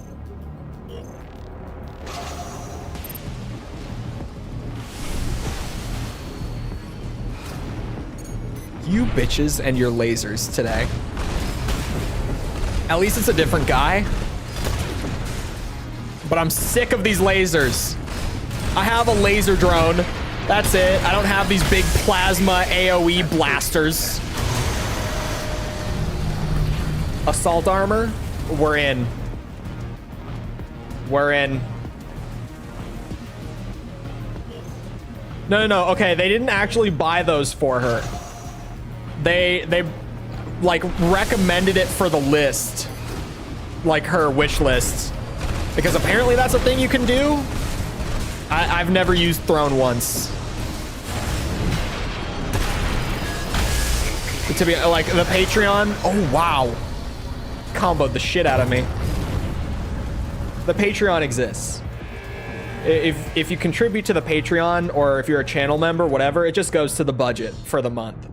You bitches and your lasers today. At least it's a different guy. But I'm sick of these lasers. I have a laser drone. That's it. I don't have these big plasma AoE blasters. Assault armor? We're in. We're in. No. Okay, they didn't actually buy those for her. They like recommended it for the list. Like her wish list. Because apparently that's a thing you can do. I've never used Throne once. To be like the Patreon. Oh wow. Comboed the shit out of me. The Patreon exists. If you contribute to the Patreon or if you're a channel member, whatever, it just goes to the budget for the month.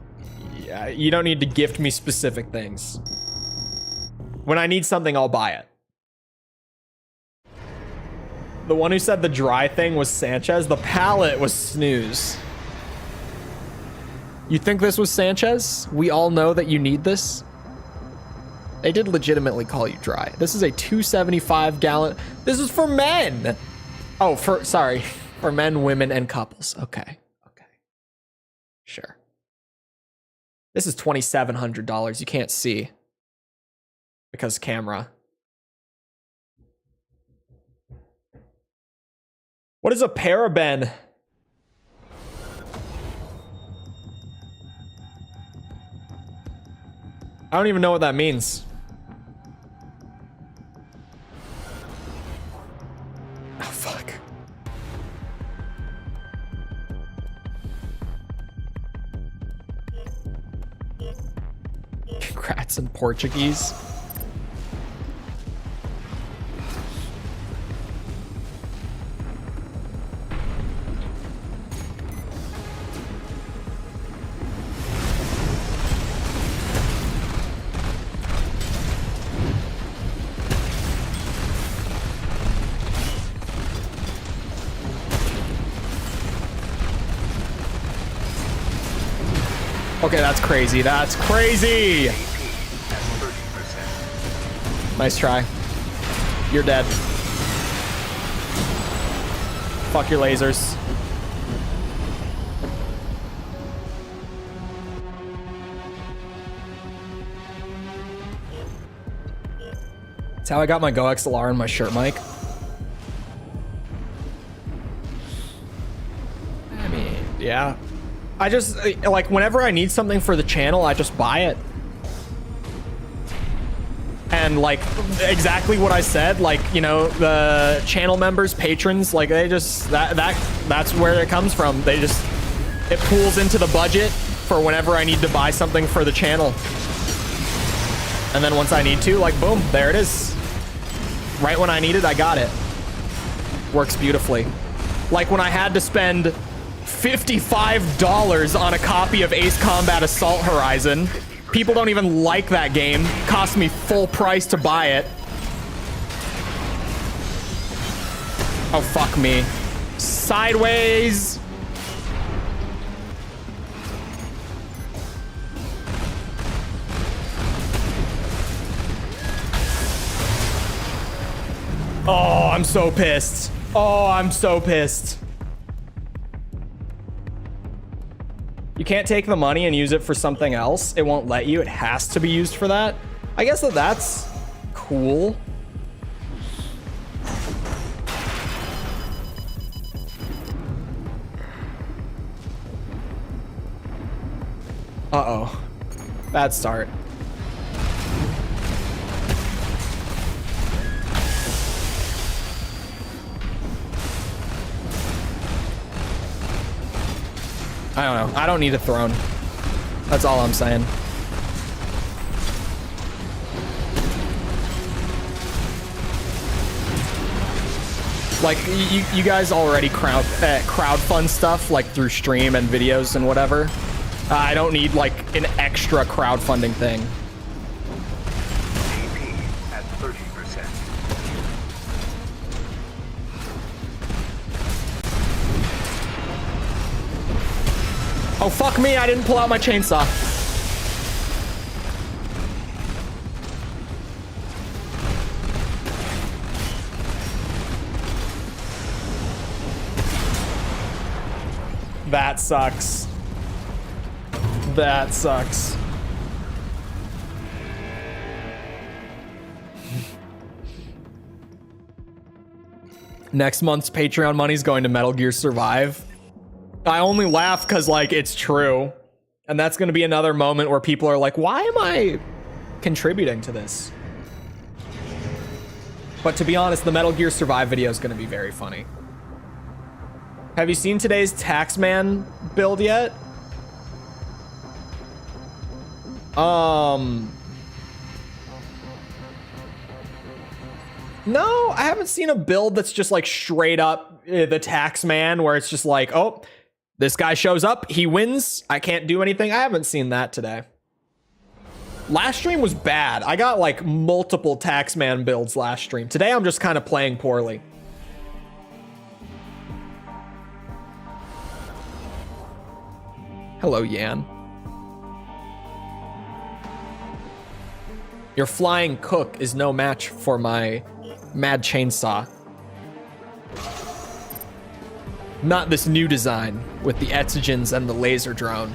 Yeah, you don't need to gift me specific things. When I need something, I'll buy it. The one who said the dry thing was Sanchez. The palette was Snooze. You think this was Sanchez? We all know that you need this. They did legitimately call you dry. This is a 275 gallon. This is for men. Oh, sorry. For men, women, and couples. Okay. Sure. This is $2,700. You can't see. Because camera. What is a paraben? I don't even know what that means. Oh, fuck. Congrats in Portuguese. Okay, that's crazy. That's crazy. AP at 30%. Nice try. You're dead. Fuck your lasers. That's how I got my Go XLR and my shirt mic. I mean, yeah. I just, like, whenever I need something for the channel, I just buy it. And, like, exactly what I said, like, you know, the channel members, patrons, like, they just, that's where it comes from. They just, it pools into the budget for whenever I need to buy something for the channel. And then once I need to, like, boom, there it is. Right when I need it, I got it. Works beautifully. Like when I had to spend $55 on a copy of Ace Combat Assault Horizon. People don't even like that game. Cost me full price to buy it. Oh, fuck me. Sideways. Oh, I'm so pissed. Oh, I'm so pissed. You can't take the money and use it for something else. It won't let you. It has to be used for that. I guess that's cool. Uh-oh. Bad start. I don't know. I don't need a throne. That's all I'm saying. Like, you guys already crowdfund stuff, like, through stream and videos and whatever. I don't need, like, an extra crowdfunding thing. AP at 30%. Oh, fuck me, I didn't pull out my chainsaw. That sucks. That sucks. Next month's Patreon money's going to Metal Gear Survive. I only laugh because, like, it's true. And that's going to be another moment where people are like, why am I contributing to this? But to be honest, the Metal Gear Survive video is going to be very funny. Have you seen today's Taxman build yet? No, I haven't seen a build that's just like straight up the Taxman where it's just like, oh, this guy shows up, he wins, I can't do anything. I haven't seen that today. Last stream was bad. I got like multiple Taxman builds last stream. Today I'm just kind of playing poorly. Hello, Yan. Your flying cook is no match for my mad chainsaw. Not this new design with the Etsugens and the laser drone.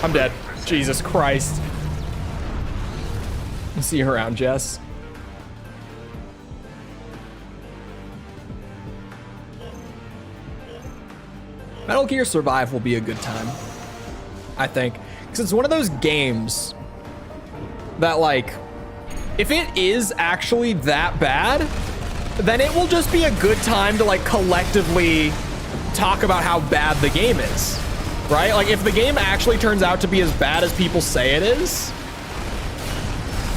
I'm dead. Jesus Christ. I'll see you around, Jess. Metal Gear Survive will be a good time, I think. Because it's one of those games that, like, if it is actually that bad, then it will just be a good time to like collectively talk about how bad the game is, right? Like if the game actually turns out to be as bad as people say it is,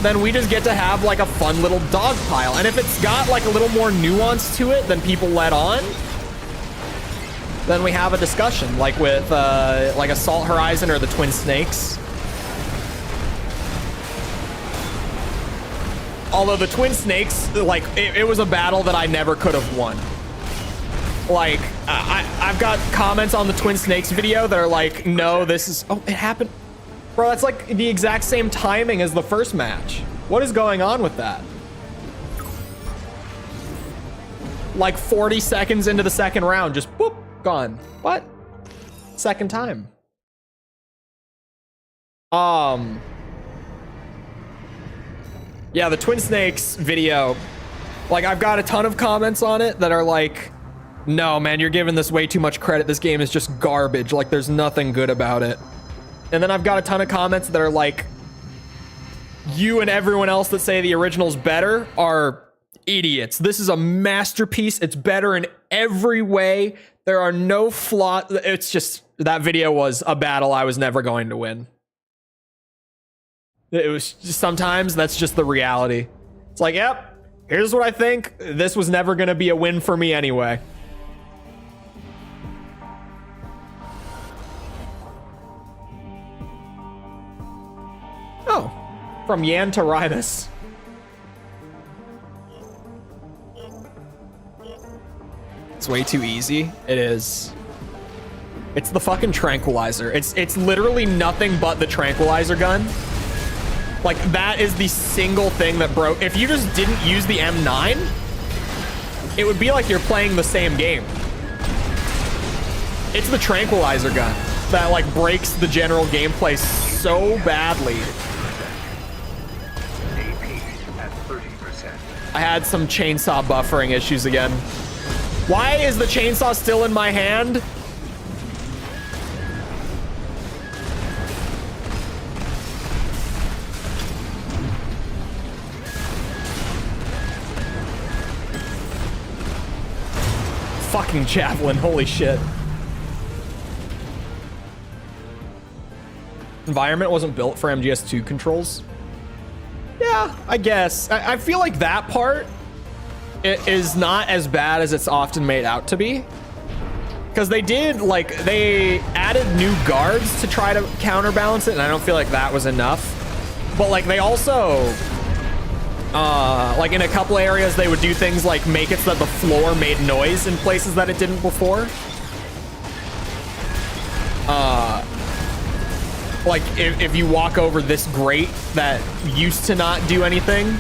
then we just get to have like a fun little dog pile. And if it's got like a little more nuance to it than people let on, then we have a discussion like with like Assault Horizon or the Twin Snakes. Although the Twin Snakes, like it was a battle that I never could have won. Like I've got comments on the Twin Snakes video that are like, no, this is, oh, it happened. Bro, that's like the exact same timing as the first match. What is going on with that? Like 40 seconds into the second round, just boop, gone. What? Second time. Yeah, the Twin Snakes video, like I've got a ton of comments on it that are like, no, man, you're giving this way too much credit. This game is just garbage. Like there's nothing good about it. And then I've got a ton of comments that are like, you and everyone else that say the original's better are idiots. This is a masterpiece. It's better in every way. There are no flaws. It's just, that video was a battle I was never going to win. It was just, sometimes that's just the reality. It's like, yep, here's what I think. This was never going to be a win for me anyway. Oh, from Yan to Rymus. It's way too easy. It is. It's the fucking tranquilizer. It's literally nothing but the tranquilizer gun. Like that is the single thing that broke. If you just didn't use the M9, it would be like you're playing the same game. It's the tranquilizer gun that like breaks the general gameplay so badly. I had some chainsaw buffering issues again. Why is the chainsaw still in my hand? Fucking javelin, holy shit. Environment wasn't built for MGS2 controls. Yeah, I guess. I feel like that part is not as bad as it's often made out to be. Because they did, like, they added new guards to try to counterbalance it, and I don't feel like that was enough. But, like, they also, like, in a couple areas, they would do things like make it so that the floor made noise in places that it didn't before. Like if you walk over this grate that used to not do anything,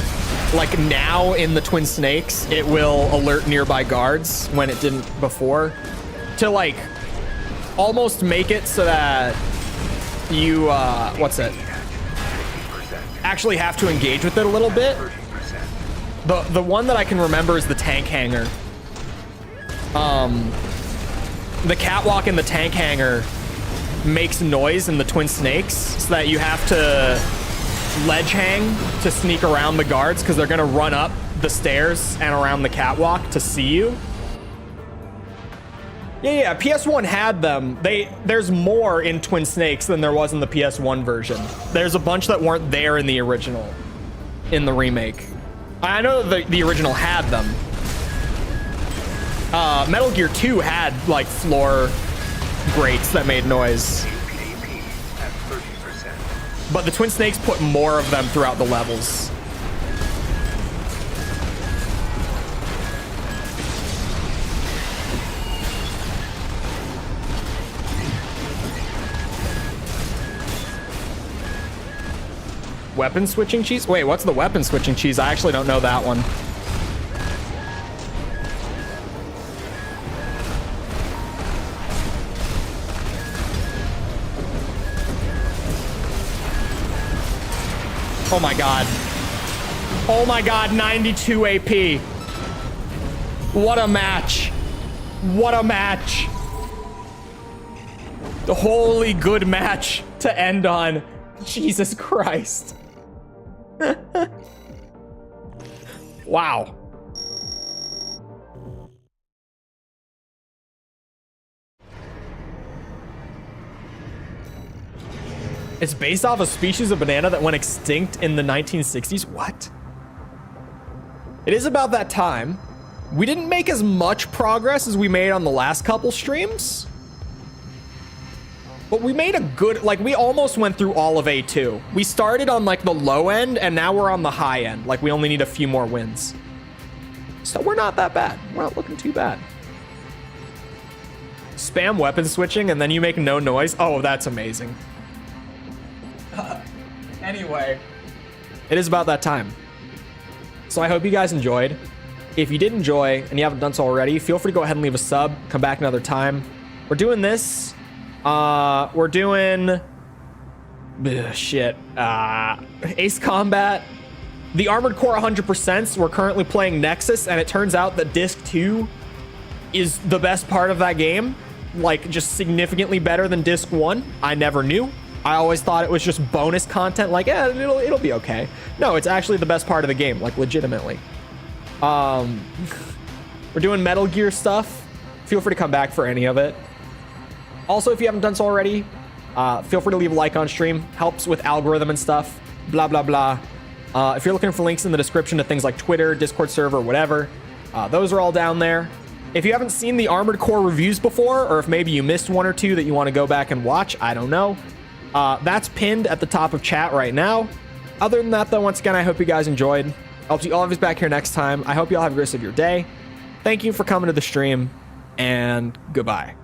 like now in the Twin Snakes, it will alert nearby guards when it didn't before, to like almost make it so that you, actually have to engage with it a little bit. The one that I can remember is the tank hangar. The catwalk in the tank hangar makes noise in the Twin Snakes, so that you have to ledge hang to sneak around the guards because they're gonna run up the stairs and around the catwalk to see you. Yeah, PS1 had them. There's more in Twin Snakes than there was in the PS1 version. There's a bunch that weren't there in the original, in the remake. I know the original had them. Metal Gear 2 had like floor grates that made noise. But the Twin Snakes put more of them throughout the levels. Weapon switching cheese? Wait, what's the weapon switching cheese? I actually don't know that one. Oh my god. Oh my god, 92 AP. What a match. What a match. The holy good match to end on. Jesus Christ. Wow. It's based off a species of banana that went extinct in the 1960s. What? It is about that time. We didn't make as much progress as we made on the last couple streams, but we made a good, like, we almost went through all of A2. We started on like the low end and now we're on the high end. Like, we only need a few more wins. So we're not that bad. We're not looking too bad. Spam weapon switching and then you make no noise. Oh, that's amazing. Anyway, it is about that time. So I hope you guys enjoyed. If you did enjoy and you haven't done so already, feel free to go ahead and leave a sub. Come back another time. We're doing this. We're doing Ace Combat, the Armored Core 100%. We're currently playing Nexus, and it turns out that Disc 2 is the best part of that game. Like, just significantly better than Disc 1. I never knew. I always thought it was just bonus content, like, it'll be okay. No, it's actually the best part of the game, like, legitimately. We're doing Metal Gear stuff. Feel free to come back for any of it. Also, if you haven't done so already, feel free to leave a like on stream. Helps with algorithm and stuff. Blah, blah, blah. If you're looking for links in the description to things like Twitter, Discord server, whatever, those are all down there. If you haven't seen the Armored Core reviews before, or if maybe you missed one or two that you want to go back and watch, I don't know. That's pinned at the top of chat right now. Other than that, though, once again, I hope you guys enjoyed. I'll see all of us back here next time. I hope you all have a great rest of your day. Thank you for coming to the stream, and goodbye.